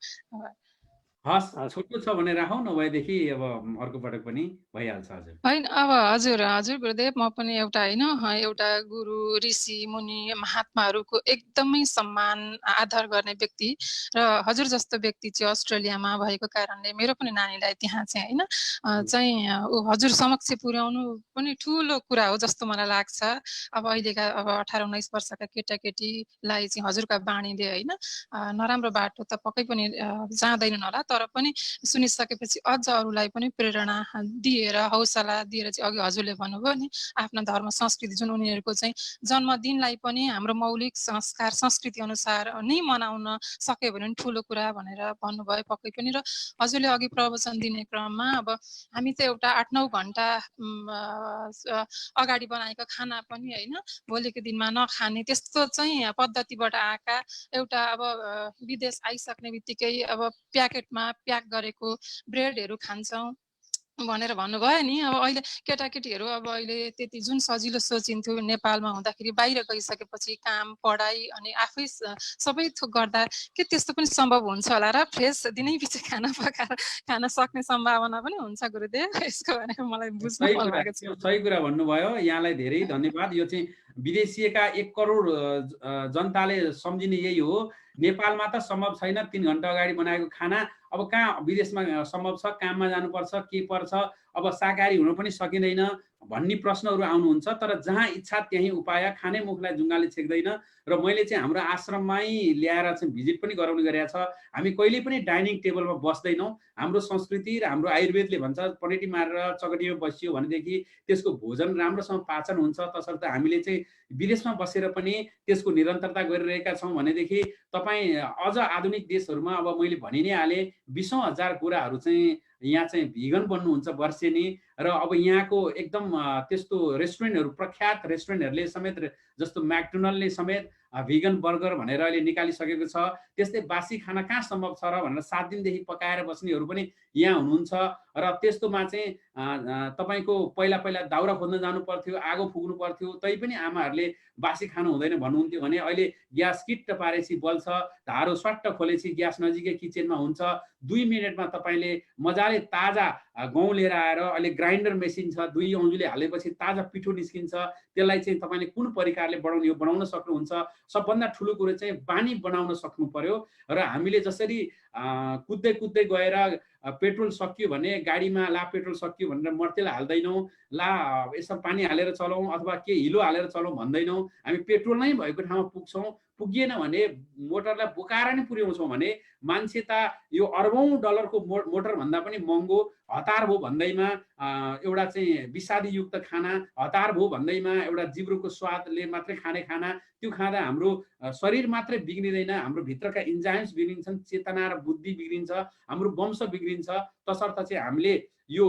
हस्, छोटो छ भने राखौँ, नभएदेखि अब अर्को पटक पनि भइहाल्छ हजुर। होइन अब हजुर गुरुदेव, म पनि एउटा होइन एउटा गुरु ऋषि मुनि महात्माहरूको एकदमै सम्मान आदर गर्ने व्यक्ति र हजुर जस्तो व्यक्ति चाहिँ अस्ट्रेलियामा भएको कारणले मेरो पनि नानीलाई त्यहाँ चाहिँ होइन चाहिँ हजुर समक्ष पुर्याउनु पनि ठुलो कुरा हो जस्तो मलाई लाग्छ। अब अहिलेका अब 18-19 वर्षका केटाकेटीलाई चाहिँ हजुरका बाणीले होइन नराम्रो बाटो त पक्कै पनि जाँदैनन् होला, तर पनि सुनिसकेपछि अझ अरूलाई पनि प्रेरणा दिएर हौसला दिएर चाहिँ अघि हजुरले भन्नुभयो नि आफ्ना धर्म संस्कृति जुन उनीहरूको चाहिँ जन्मदिनलाई पनि हाम्रो मौलिक संस्कार संस्कृति अनुसार नै मनाउन सक्यो भने ठुलो कुरा भनेर भन्नुभयो पक्कै पनि। र हजुरले अघि प्रवचन दिने क्रममा अब हामी त एउटा 8-9 घण्टा अगाडि बनाएको खाना पनि होइन भोलिको दिनमा नखाने त्यस्तो चाहिँ पद्धतिबाट आएका एउटा अब विदेश आइसक्ने बित्तिकै अब प्याकेटमा प्याक गरेको ब्रेडहरू खान्छौँ भनेर भन्नुभयो नि। अब अहिले केटाकेटीहरू अब अहिले त्यति जुन सजिलो सोचिन्थ्यो नेपालमा हुँदाखेरि बाहिर गइसकेपछि काम पढाइ अनि आफै सबै थोक गर्दा के त्यस्तो पनि सम्भव हुन्छ होला र फ्रेस दिनै पछि खाना पकाएर खान सक्ने सम्भावना पनि हुन्छ गुरुदेव? यसको बारेमा मलाई बुझ्नु मन लागेको छ। सही कुरा भन्नुभयो, यहाँलाई धेरै धन्यवाद। यो चाहिँ विदेशीका 1 करोड जनताले सम्झिने यही हो। नेपालमा त सम्भव छैन 3 घण्टा अगाडि बनाएको खाना, अब कहाँ विदेशमा सम्भव छ, काममा जानुपर्छ, के पर्छ, अब शाकाहारी हुन पनि सकिँदैन भन्ने प्रश्नहरू आउनुहुन्छ। तर जहाँ इच्छा त्यही उपाय, खाने मुखलाई जुङ्गाले छेक्दैन। र मैले चाहिँ हाम्रो आश्रममै ल्याएर चाहिँ भिजिट पनि गराउने गरेको छ। हामी कहिले पनि डाइनिङ टेबलमा बस्दैनौँ। हाम्रो संस्कृति र हाम्रो आयुर्वेदले भन्छ पनेटी मारेर चकटीमा बसियो भनेदेखि त्यसको भोजन राम्रोसँग पाचन हुन्छ। तसर्थ हामीले चाहिँ विदेशमा बसेर पनि त्यसको निरन्तरता गरिरहेका छौँ भनेदेखि तपाईँ अझ आधुनिक देशहरूमा अब मैले भनि नै हालेँ 20,000 कुराहरू चाहिँ यहाँ चाहिँ भिगन बन्नुहुन्छ वर्षेनी। र अब यहाँको एकदम त्यस्तो रेस्टुरेन्टहरू प्रख्यात रेस्टुरेन्टहरूले समेत जस्तो म्याकडोनल्डले समेत भिगन बर्गर भनेर अहिले निकालिसकेको छ। त्यस्तै बासी खाना कहाँ सम्भव छ र भनेर 7 दिनदेखि पकाएर बस्नेहरू पनि यहाँ हुनुहुन्छ। र त्यस्तोमा चाहिँ तपाईँको पहिला दाउरा खोज्न जानु पर्थ्यो, आगो फुक्नु पर्थ्यो, तैपनि आमाहरूले बासी खानु हुँदैन भन्नुहुन्थ्यो भने अहिले ग्यास किट्ट पारेपछि बल्छ, धारो स्वाट्ट खोलेपछि ग्यास नजिकै किचनमा हुन्छ। 2 मिनटमा तपाईँले मजाले ताजा गहुँ लिएर आएर अहिले ग्राइन्डर मेसिन छ, 2 औँलीले हालेपछि ताजा पिठो निस्किन्छ। त्यसलाई चाहिँ तपाईँले कुन प्रकारले बनाउन सक्नुहुन्छ। सबभन्दा ठुलो कुरो चाहिँ बानी बनाउन सक्नु पर्यो। र हामीले जसरी कुद्दै गएर पेट्रोल सकियो भने गाडीमा ला पेट्रोल सकियो भनेर मर्तेल हाल्दैनौँ, ला यसमा पानी हालेर चलाउँ अथवा के हिलो हालेर चलाउँ भन्दैनौँ। हामी पेट्रोल नै भएको ठाउँमा पुग्छौँ। पुगिएन भने मोटरलाई बोकाएर नै पुर्याउँछौँ भने मान्छे त यो $अरबौँ डलरको मोटर भन्दा पनि महँगो हतार भयो भन्दैमा एउटा चाहिँ विषादीयुक्त खाना, हतार भयो भन्दैमा एउटा जिब्रोको स्वादले मात्रै खाने खाना, त्यो खाँदा हाम्रो शरीर मात्रै बिग्रिँदैन, हाम्रो भित्रका इन्जाइम्स बिग्रिन्छन्, चेतना र बुद्धि बिग्रिन्छ, हाम्रो वंश बिग्रिन्छ। तसर्थ चाहिँ हामीले यो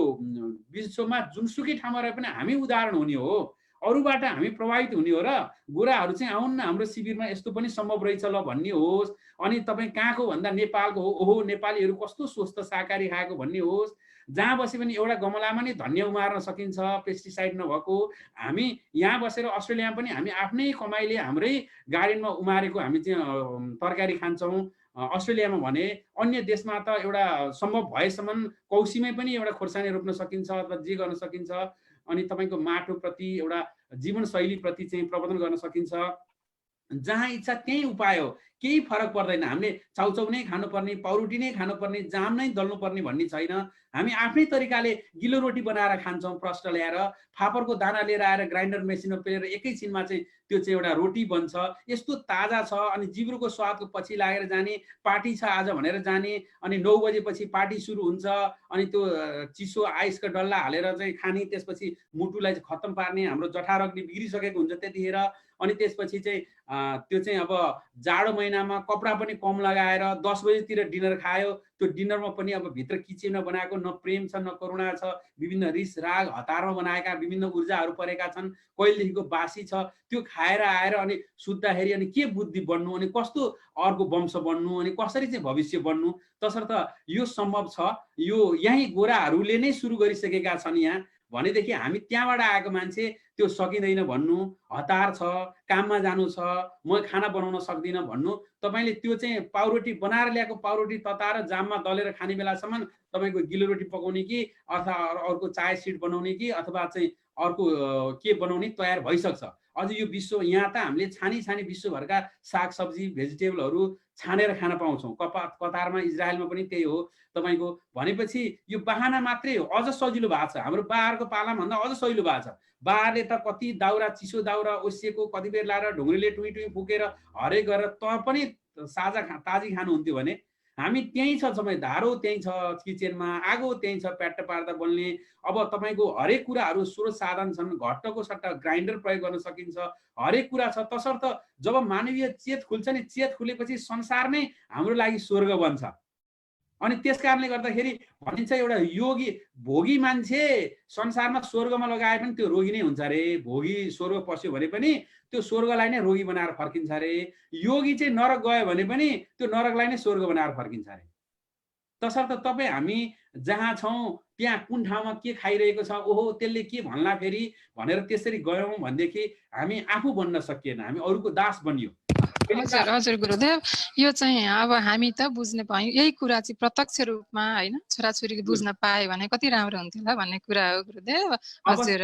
विश्वमा जुनसुकै ठाउँमा रहे पनि हामी उदाहरण हुने हो। अरूबाट हामी प्रभावित हुने हो र गोराहरू चाहिँ आउन्न हाम्रो शिविरमा यस्तो पनि सम्भव रहेछ ल भन्ने होस्, अनि तपाईँ कहाँको भन्दा नेपालको हो, ओहो नेपालीहरू कस्तो स्वस्थ शाकाहारी खाएको भन्ने होस्। जहाँ बसे पनि एउटा गमलामा नै धनिया उमार्न सकिन्छ पेस्टिसाइड नभएको। हामी यहाँ बसेर अस्ट्रेलियामा पनि हामी आफ्नै कमाइले हाम्रै गार्डनमा उमारेको हामी चाहिँ तरकारी खान्छौँ। अस्ट्रेलियामा भने अन्य देशमा त एउटा सम्भव भएसम्म कौसीमै पनि एउटा खोर्सानी रोप्न सकिन्छ अथवा जे गर्न सकिन्छ। अनि तपाईँको माटोप्रति एउटा जीवनशैलीप्रति चाहिँ प्रबन्धन गर्न सकिन्छ। जहाँ इच्छा त्यही उपाय हो, केही फरक पर्दैन। हामीले चाउचाउ नै खानुपर्ने, पाउरोटी नै खानुपर्ने, जाम नै दल्नुपर्ने भन्ने छैन। हामी आफ्नै तरिकाले गिलो रोटी बनाएर खान्छौँ, प्रष्ट ल्याएर फापरको दाना लिएर आएर ग्राइन्डर मेसिनमा पेलेर एकैछिनमा चाहिँ त्यो चाहिँ एउटा रोटी बन्छ। यस्तो ताजा छ। अनि जिब्रोको स्वादको पछि लागेर जाने, पार्टी छ आज भनेर जाने, अनि 9 बजेपछि पार्टी सुरु हुन्छ। अनि त्यो चिसो आइसको डल्ला हालेर चाहिँ खाने, त्यसपछि मुटुलाई खत्तम पार्ने, हाम्रो जठर अग्नि बिग्रिसकेको हुन्छ त्यतिखेर। अनि त्यसपछि चाहिँ त्यो चाहिँ अब जाडो महिनामा कपडा पनि कम लगाएर 10 बजेतिर डिनर खायो। त्यो डिनरमा पनि अब भित्र किचनमा बनाएको न प्रेम छ न करुणा छ, विभिन्न रिस राग हतारमा बनाएका विभिन्न ऊर्जाहरू परेका छन्, कहिलेदेखिको बासी छ। त्यो खाएर आएर अनि सुत्दाखेरि अनि के बुद्धि बन्नु, अनि कस्तो अर्को वंश बन्नु, अनि कसरी चाहिँ भविष्य बन्नु। तसर्थ यो सम्भव छ। यो यहीँ गोराहरूले नै सुरु गरिसकेका छन् यहाँ भनेदेखि हामी त्यहाँबाट आएको मान्छे त्यो सकिँदैन भन्नु, हतार छ, काममा जानु छ, म खाना बनाउन सक्दिनँ भन्नु। तपाईँले त्यो चाहिँ पाउरोटी बनाएर ल्याएको पाउरोटी तताएर जाममा दलेर खाने बेलासम्म तपाईँको गिलो रोटी पकाउने कि अथवा अर्को चाय सिड बनाउने कि अथवा चाहिँ अर्को के बनाउने तयार भइसक्छ। अझ यो विश्व यहाँ त हामीले छानी छानी विश्वभरका सागसब्जी भेजिटेबलहरू छानेर खान पाउँछौँ। कतारमा इजरायलमा पनि त्यही हो तपाईँको। भनेपछि यो बाहना मात्रै हो, अझ सजिलो भएको छ। हाम्रो बारको पालामा भन्दा अझ सजिलो भएको छ। बारले त कति दाउरा, चिसो दाउरा ओसिएको कति बेर लाएर ढुङ्ग्रीले टुई टुई फुकेर हरेक गरेर त पनि ताजी खानुहुन्थ्यो भने हामी त्यहीँ छ। समय धारो त्यहीँ छ, किचनमा आगो त्यहीँ छ, प्याट्ट पार्दा बल्ने। अब तपाईँको हरेक कुराहरू स्रोत साधन छन्, घट्टको सट्टा ग्राइन्डर प्रयोग गर्न सकिन्छ, हरेक कुरा छ। तसर्थ जब मानवीय चेत खुल्छ नि, चेत खुलेपछि संसार नै हाम्रो लागि स्वर्ग बन्छ। अनि त्यस कारणले गर्दाखेरि भनिन्छ एउटा योगी भोगी मान्छे संसारमा स्वर्गमा लगाए पनि त्यो रोगी नै हुन्छ अरे। भोगी स्वर्ग पस्यो भने पनि त्यो स्वर्गलाई नै रोगी बनाएर फर्किन्छ अरे। योगी चाहिँ नरक गयो भने पनि त्यो नरकलाई नै स्वर्ग बनाएर फर्किन्छ अरे। तसर्थ तपाईँ हामी जहाँ छौँ त्यहाँ कुन ठाउँमा के खाइरहेको छ, ओहो त्यसले के भन्ला फेरि भनेर त्यसरी गयौँ भनेदेखि हामी आफू बन्न सकिएन, हामी अरूको दास बनियो। हजुर हजुर गुरुदेव, यो चाहिँ अब हामी त बुझ्ने पायौँ। यही कुरा चाहिँ प्रत्यक्ष रूपमा होइन छोराछोरीले बुझ्न पाए भने कति राम्रो हुन्थ्यो होला भन्ने कुरा हो गुरुदेव। हजुर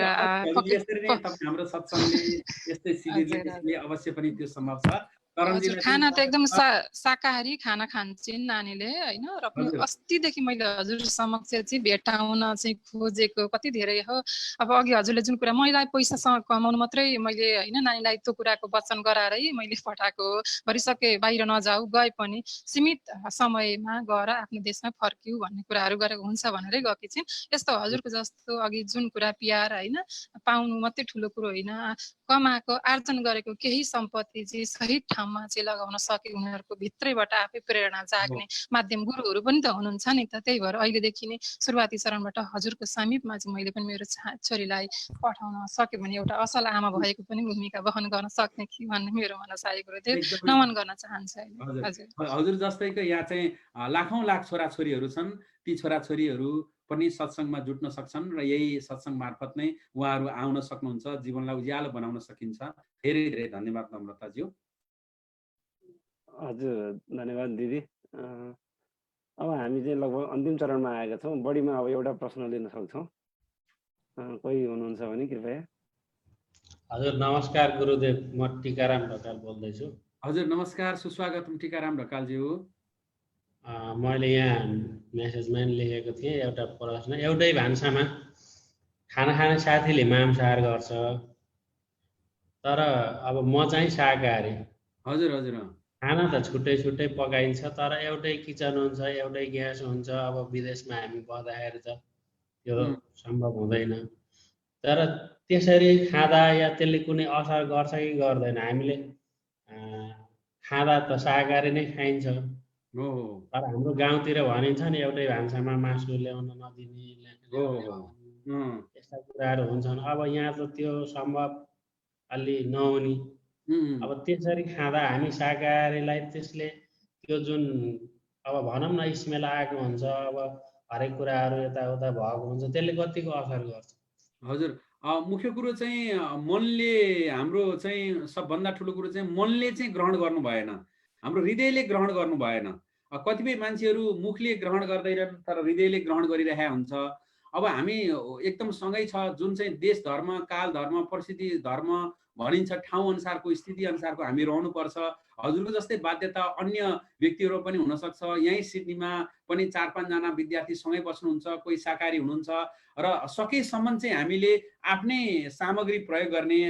यसरी नै तपाईँ हाम्रो सत्सङ्गले यस्तै सिरिजले अवश्य पनि त्यो सम्भव छ। हजुर, खाना त एकदम शाकाहारी खाना खान्छन् नानीले होइन। र पनि अस्तिदेखि मैले हजुर समक्ष चाहिँ भेटाउन चाहिँ खोजेको कति धेरै हो। अब अघि हजुरले जुन कुरा महिला पैसासँग कमाउनु मात्रै मैले होइन नानीलाई त्यो कुराको वचन गराएरै मैले पठाएको भरिसके बाहिर नजाऊ, गए पनि सीमित समयमा गएर आफ्नो देशमा फर्किऊ भन्ने कुराहरू गरेको हुन्छ भनेरै गएकी छिन्। यस्तो हजुरको जस्तो अघि जुन कुरा प्यार होइन पाउनु मात्रै ठुलो कुरो होइन, कमाएको आर्जन गरेको केही सम्पत्ति चाहिँ सही ठाउँमा चाहिँ लगाउन सके उनीहरूको भित्रैबाट आफै प्रेरणा जाग्ने माध्यम गुरुहरू पनि त हुनुहुन्छ नि त। त्यही भएर अहिलेदेखि नै सुरुवाती चरणबाट हजुरको समीपमा चाहिँ मैले पनि मेरो छोरीलाई पठाउन सक्यो भने एउटा असल आमा भएको पनि भूमिका वहन गर्न सक्ने कि भन्ने मेरो मनसाय गुरुदेव नमन गर्न चाहन्छु। हजुर जस्तैको यहाँ चाहिँ लाखौँ लाख छोराछोरीहरू छन्। ती छोराछोरीहरू पनि सत्सङ्गमा जुट्न सक्छन् र यही सत्सङ्ग मार्फत नै उहाँहरू आउन सक्नुहुन्छ, जीवनलाई उज्यालो बनाउन सकिन्छ। धेरै धेरै धन्यवाद नम्रताज्यू। हजुर धन्यवाद दिदी। अब हामी चाहिँ लगभग अन्तिम चरणमा आएका छौँ। बढीमा अब एउटा प्रश्न लिन सक्छौँ। कोही हुनुहुन्छ भने कृपया। हजुर नमस्कार गुरुदेव, म टिकाराम ढकाल बोल्दैछु। हजुर नमस्कार, सुस्वागतम टिकाराम ढकालज्यू। मैले यहाँ मेसेजमा लेखेको थिएँ एउटा प्रश्न। एउटै भान्सामा खाना खाने साथीले मांसाहार गर्छ, तर अब म चाहिँ शाकाहारी। हजुर हजुर खाना त छुट्टै छुट्टै पकाइन्छ, तर एउटै किचन हुन्छ, एउटै ग्यास हुन्छ। अब विदेशमा हामी बस्दाखेरि त त्यो सम्भव हुँदैन। तर त्यसरी खाँदा या त्यसले कुनै असर गर्छ कि गर्दैन? हामीले खाँदा त शाकाहारी नै खाइन्छ, तर हाम्रो गाउँतिर भनिन्छ नि एउटै भान्सामा मासु ल्याउन नदिने, यस्ता कुराहरू हुन्छन्। अब यहाँ त त्यो सम्भव अलि नहुने। अब त्यसरी खाँदा हामी शाकाहारीलाई त्यसले त्यो जुन अब भनौँ न स्मेल आएको हुन्छ, अब हरेक कुराहरू यताउता भएको हुन्छ, त्यसले कतिको असर गर्छ? हजुर, मुख्य कुरो चाहिँ मनले हाम्रो चाहिँ सबभन्दा ठुलो कुरो चाहिँ मनले चाहिँ ग्रहण गर्नु भएन, हाम्रो हृदयले ग्रहण गर्नु भएन। कतिपय मान्छेहरू मुखले ग्रहण गर्दैनन् तर हृदयले ग्रहण गरिरहेका हुन्छ। अब हामी एकदम सँगै छ, जुन चाहिँ देश धर्म, काल धर्म, परिस्थिति धर्म भनिन्छ, ठाउँ अनुसारको स्थिति अनुसारको हामी रहनुपर्छ। हजुरको जस्तै बाध्यता अन्य व्यक्तिहरू पनि हुनसक्छ। यहीँ सिडनीमा पनि 4-5 जना विद्यार्थी सँगै बस्नुहुन्छ, कोही शाकाहारी हुनुहुन्छ र सकेसम्म चाहिँ हामीले आफ्नै सामग्री प्रयोग गर्ने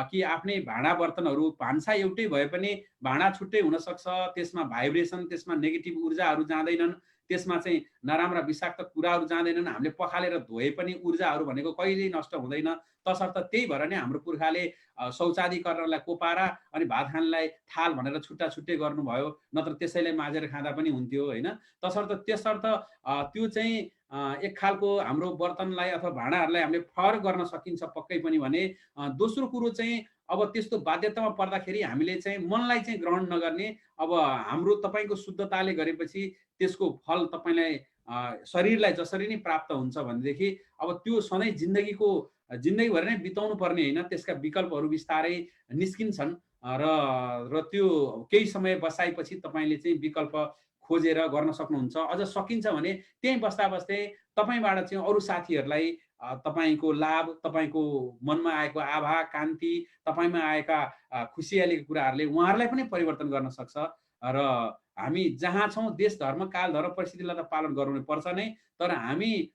कि आफ्नै भाँडा बर्तनहरू, भान्सा एउटै भए पनि भाँडा छुट्टै हुनसक्छ, त्यसमा भाइब्रेसन, त्यसमा नेगेटिभ ऊर्जाहरू जाँदैनन्, त्यसमा चाहिँ नराम्रा विषाक्त कुराहरू जाँदैनन्। हामीले पखालेर धोए पनि ऊर्जाहरू भनेको कहिल्यै नष्ट हुँदैन। तसर्थ त्यही भएर नै हाम्रो पुर्खाले शौचादी गर्नलाई कोपारा अनि भात खानलाई थाल भनेर छुट्टा छुट्टै गर्नुभयो, नत्र त्यसैलाई माझेर खाँदा पनि हुन्थ्यो होइन। त्यसर्थ त्यो चाहिँ एक खालको हाम्रो बर्तनलाई अथवा भाँडाहरूलाई हामीले फरक गर्न सकिन्छ पक्कै पनि भने। दोस्रो कुरो चाहिँ अब त्यस्तो बाध्यतामा पर्दाखेरि हामीले चाहिँ मनलाई चाहिँ ग्रहण नगर्ने। अब हाम्रो तपाईँको शुद्धताले गरेपछि त्यसको फल तपाईँलाई शरीरलाई जसरी नै प्राप्त हुन्छ भनेदेखि अब त्यो सधैँ जिन्दगीभर नै बिताउनु पर्ने होइन, त्यसका विकल्पहरू बिस्तारै निस्किन्छन् र त्यो केही समय बसाएपछि तपाईँले चाहिँ विकल्प खोजेर गर्न सक्नुहुन्छ। अझ सकिन्छ भने त्यहीँ बस्दा बस्दै तपाईँबाट चाहिँ अरू साथीहरूलाई तपाईँको लाभ, तपाईँको मनमा आएको आभा, कान्ति, तपाईँमा आएका खुसियालीका कुराहरूले उहाँहरूलाई पनि परिवर्तन गर्न सक्छ। र हामी जहाँ छौँ, देश धर्म, काल धर्म, परिस्थितिलाई त पालन गर्नु पर्छ नै, तर हामी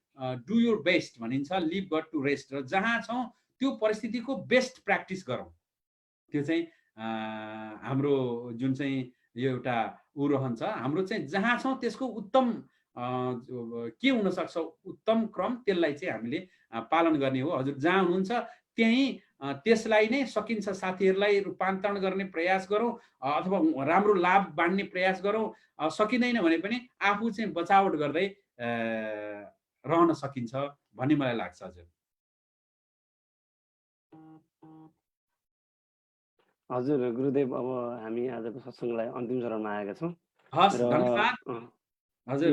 डु योर बेस्ट भनिन्छ, लिभ गट टु रेस्ट। र जहाँ छौँ त्यो परिस्थितिको बेस्ट प्र्याक्टिस गरौँ। त्यो चाहिँ हाम्रो जुन चाहिँ यो एउटा ऊ रहन्छ, हाम्रो चाहिँ जहाँ छौँ त्यसको उत्तम के हुनसक्छ, उत्तम क्रम, त्यसलाई चाहिँ हामीले पालन गर्ने हो। हजुर जहाँ हुनुहुन्छ त्यहीँ त्यसलाई नै सकिन्छ साथीहरूलाई रूपान्तरण गर्ने प्रयास गरौँ अथवा राम्रो लाभ बाँड्ने प्रयास गरौँ। सकिँदैन भने पनि आफू चाहिँ बचावट गर्दै रहन सकिन्छ भन्ने मलाई लाग्छ। हजुर हजुर गुरुदेव, अब हामी आजको सत्सङ्गलाई अन्तिम चरणमा आएका छौँ। हस्, धन्यवाद। हजुर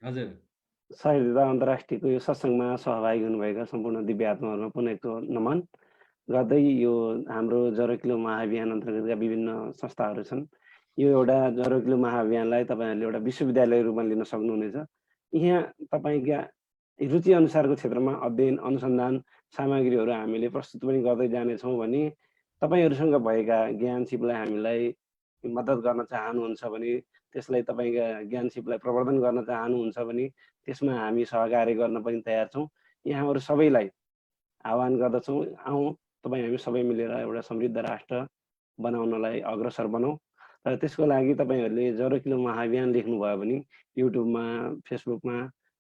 हजुर, सहिष्णुता अन्तर्राष्ट्रियको यो सत्सङ्गमा सहभागी हुनुभएका सम्पूर्ण दिव्य आत्माहरूमा पुनः एक नमन गर्दै, यो हाम्रो जरो किलो महाअभियान अन्तर्गतका विभिन्न संस्थाहरू छन्। यो एउटा जरो किलो महाअभियानलाई तपाईँहरूले एउटा विश्वविद्यालय रूपमा लिन सक्नुहुनेछ। यहाँ तपाईँका रुचि अनुसारको क्षेत्रमा अध्ययन, अनुसन्धान सामग्रीहरू हामीले प्रस्तुत पनि गर्दै जानेछौँ भने तपाईँहरूसँग भएका ज्ञान सिपलाई हामीलाई मद्दत गर्न चाहनुहुन्छ भने, त्यसलाई तपाईँका ज्ञान सिपलाई प्रवर्धन गर्न चाहनुहुन्छ भने त्यसमा हामी सहकार्य गर्न पनि तयार छौँ। यहाँहरू सबैलाई आह्वान गर्दछौँ, आउँ तपाईँ हामी सबै मिलेर एउटा समृद्ध राष्ट्र बनाउनलाई अग्रसर बनाऊ। र त्यसको लागि तपाईँहरूले जरो किलो महाअभियान लेख्नुभयो भने युट्युबमा, फेसबुकमा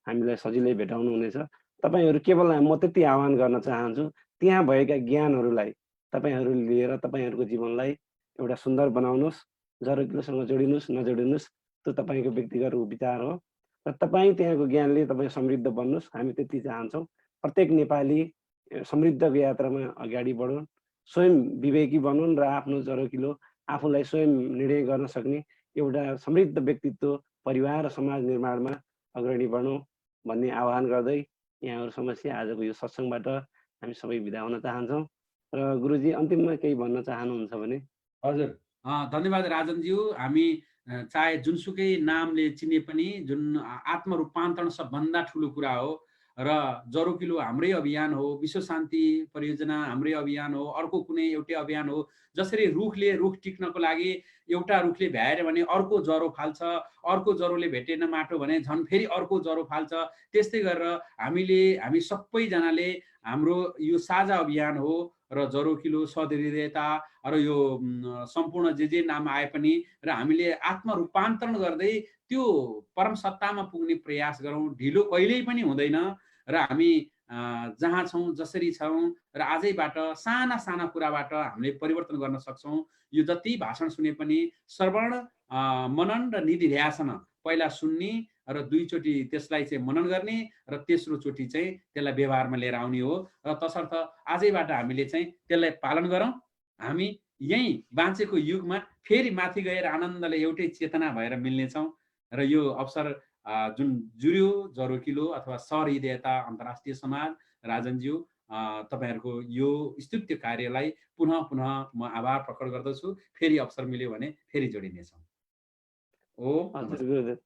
हामीलाई सजिलै भेटाउनुहुनेछ। तपाईँहरू केवल म त्यति आह्वान गर्न चाहन्छु, त्यहाँ भएका ज्ञानहरूलाई तपाईँहरू लिएर तपाईँहरूको जीवनलाई एउटा सुन्दर बनाउनुहोस्। जरो किलोसँग जोडिनुहोस् नजोडिनुहोस् त्यो तपाईँको व्यक्तिगत विचार हो, र तपाईँ त्यहाँको ज्ञानले तपाईँ समृद्ध बन्नुहोस्, हामी त्यति चाहन्छौँ। प्रत्येक नेपाली समृद्धको यात्रामा अगाडि बढुन्, स्वयं विवेकी बनुन् र आफ्नो जरो किलो आफूलाई स्वयं निर्णय गर्न सक्ने एउटा समृद्ध व्यक्तित्व, परिवार र समाज निर्माणमा अग्रणी बढौँ भन्ने आह्वान गर्दै यहाँहरू समस्या आजको यो सत्सङ्गबाट हामी सबै बिदा हुन चाहन्छौँ। र गुरुजी अन्तिममा केही भन्न चाहनुहुन्छ भने? हजुर धन्यवाद राजनज्यू। हामी चाहे जुनसुकै नामले चिने पनि जुन आत्मरूपान्तरण सबभन्दा ठुलो कुरा हो र जरो किलो हाम्रै अभियान हो, विश्व शान्ति परियोजना हाम्रै अभियान हो, अर्को कुनै एउटै अभियान हो। जसरी रुखले रुख टिक्नको लागि एउटा रुखले भ्याएर भने अर्को जरो फाल्छ, अर्को जरोले भेटेन माटो भने झन् फेरि अर्को जरो फाल्छ, त्यस्तै गरेर हामी सबैजनाले हाम्रो यो साझा अभियान हो र जरो किलो सदृढता र यो सम्पूर्ण जे नाम आए पनि र हामीले आत्मरूपान्तरण गर्दै त्यो परम सत्तामा पुग्ने प्रयास गरौँ। ढिलो कहिल्यै पनि हुँदैन र हामी जहाँ छौँ, जसरी छौँ र आजैबाट साना साना कुराबाट हामीले परिवर्तन गर्न सक्छौँ। यो जति भाषण सुने पनि श्रवण, मनन र निधिध्यासन, पहिला सुन्ने र दुईचोटि त्यसलाई चाहिँ मनन गर्ने र तेस्रो चोटि चाहिँ त्यसलाई व्यवहारमा लिएर आउने हो। र तसर्थ आजैबाट हामीले चाहिँ त्यसलाई पालन गरौँ। हामी यही बाँचेको युगमा फेरि माथि गएर आनन्दले एउटै चेतना भएर मिल्नेछौँ। र यो अवसर जुन जुर्यो जरोकिलो अथवा सहृदयता अन्तर्राष्ट्रिय समाज राजनज्यू तपाईँहरूको यो स्तुत्य कार्यलाई पुनः म आभार प्रकट गर्दछु। फेरि अवसर मिल्यो भने फेरि जोडिनेछौँ। हजुर गुरुदेव।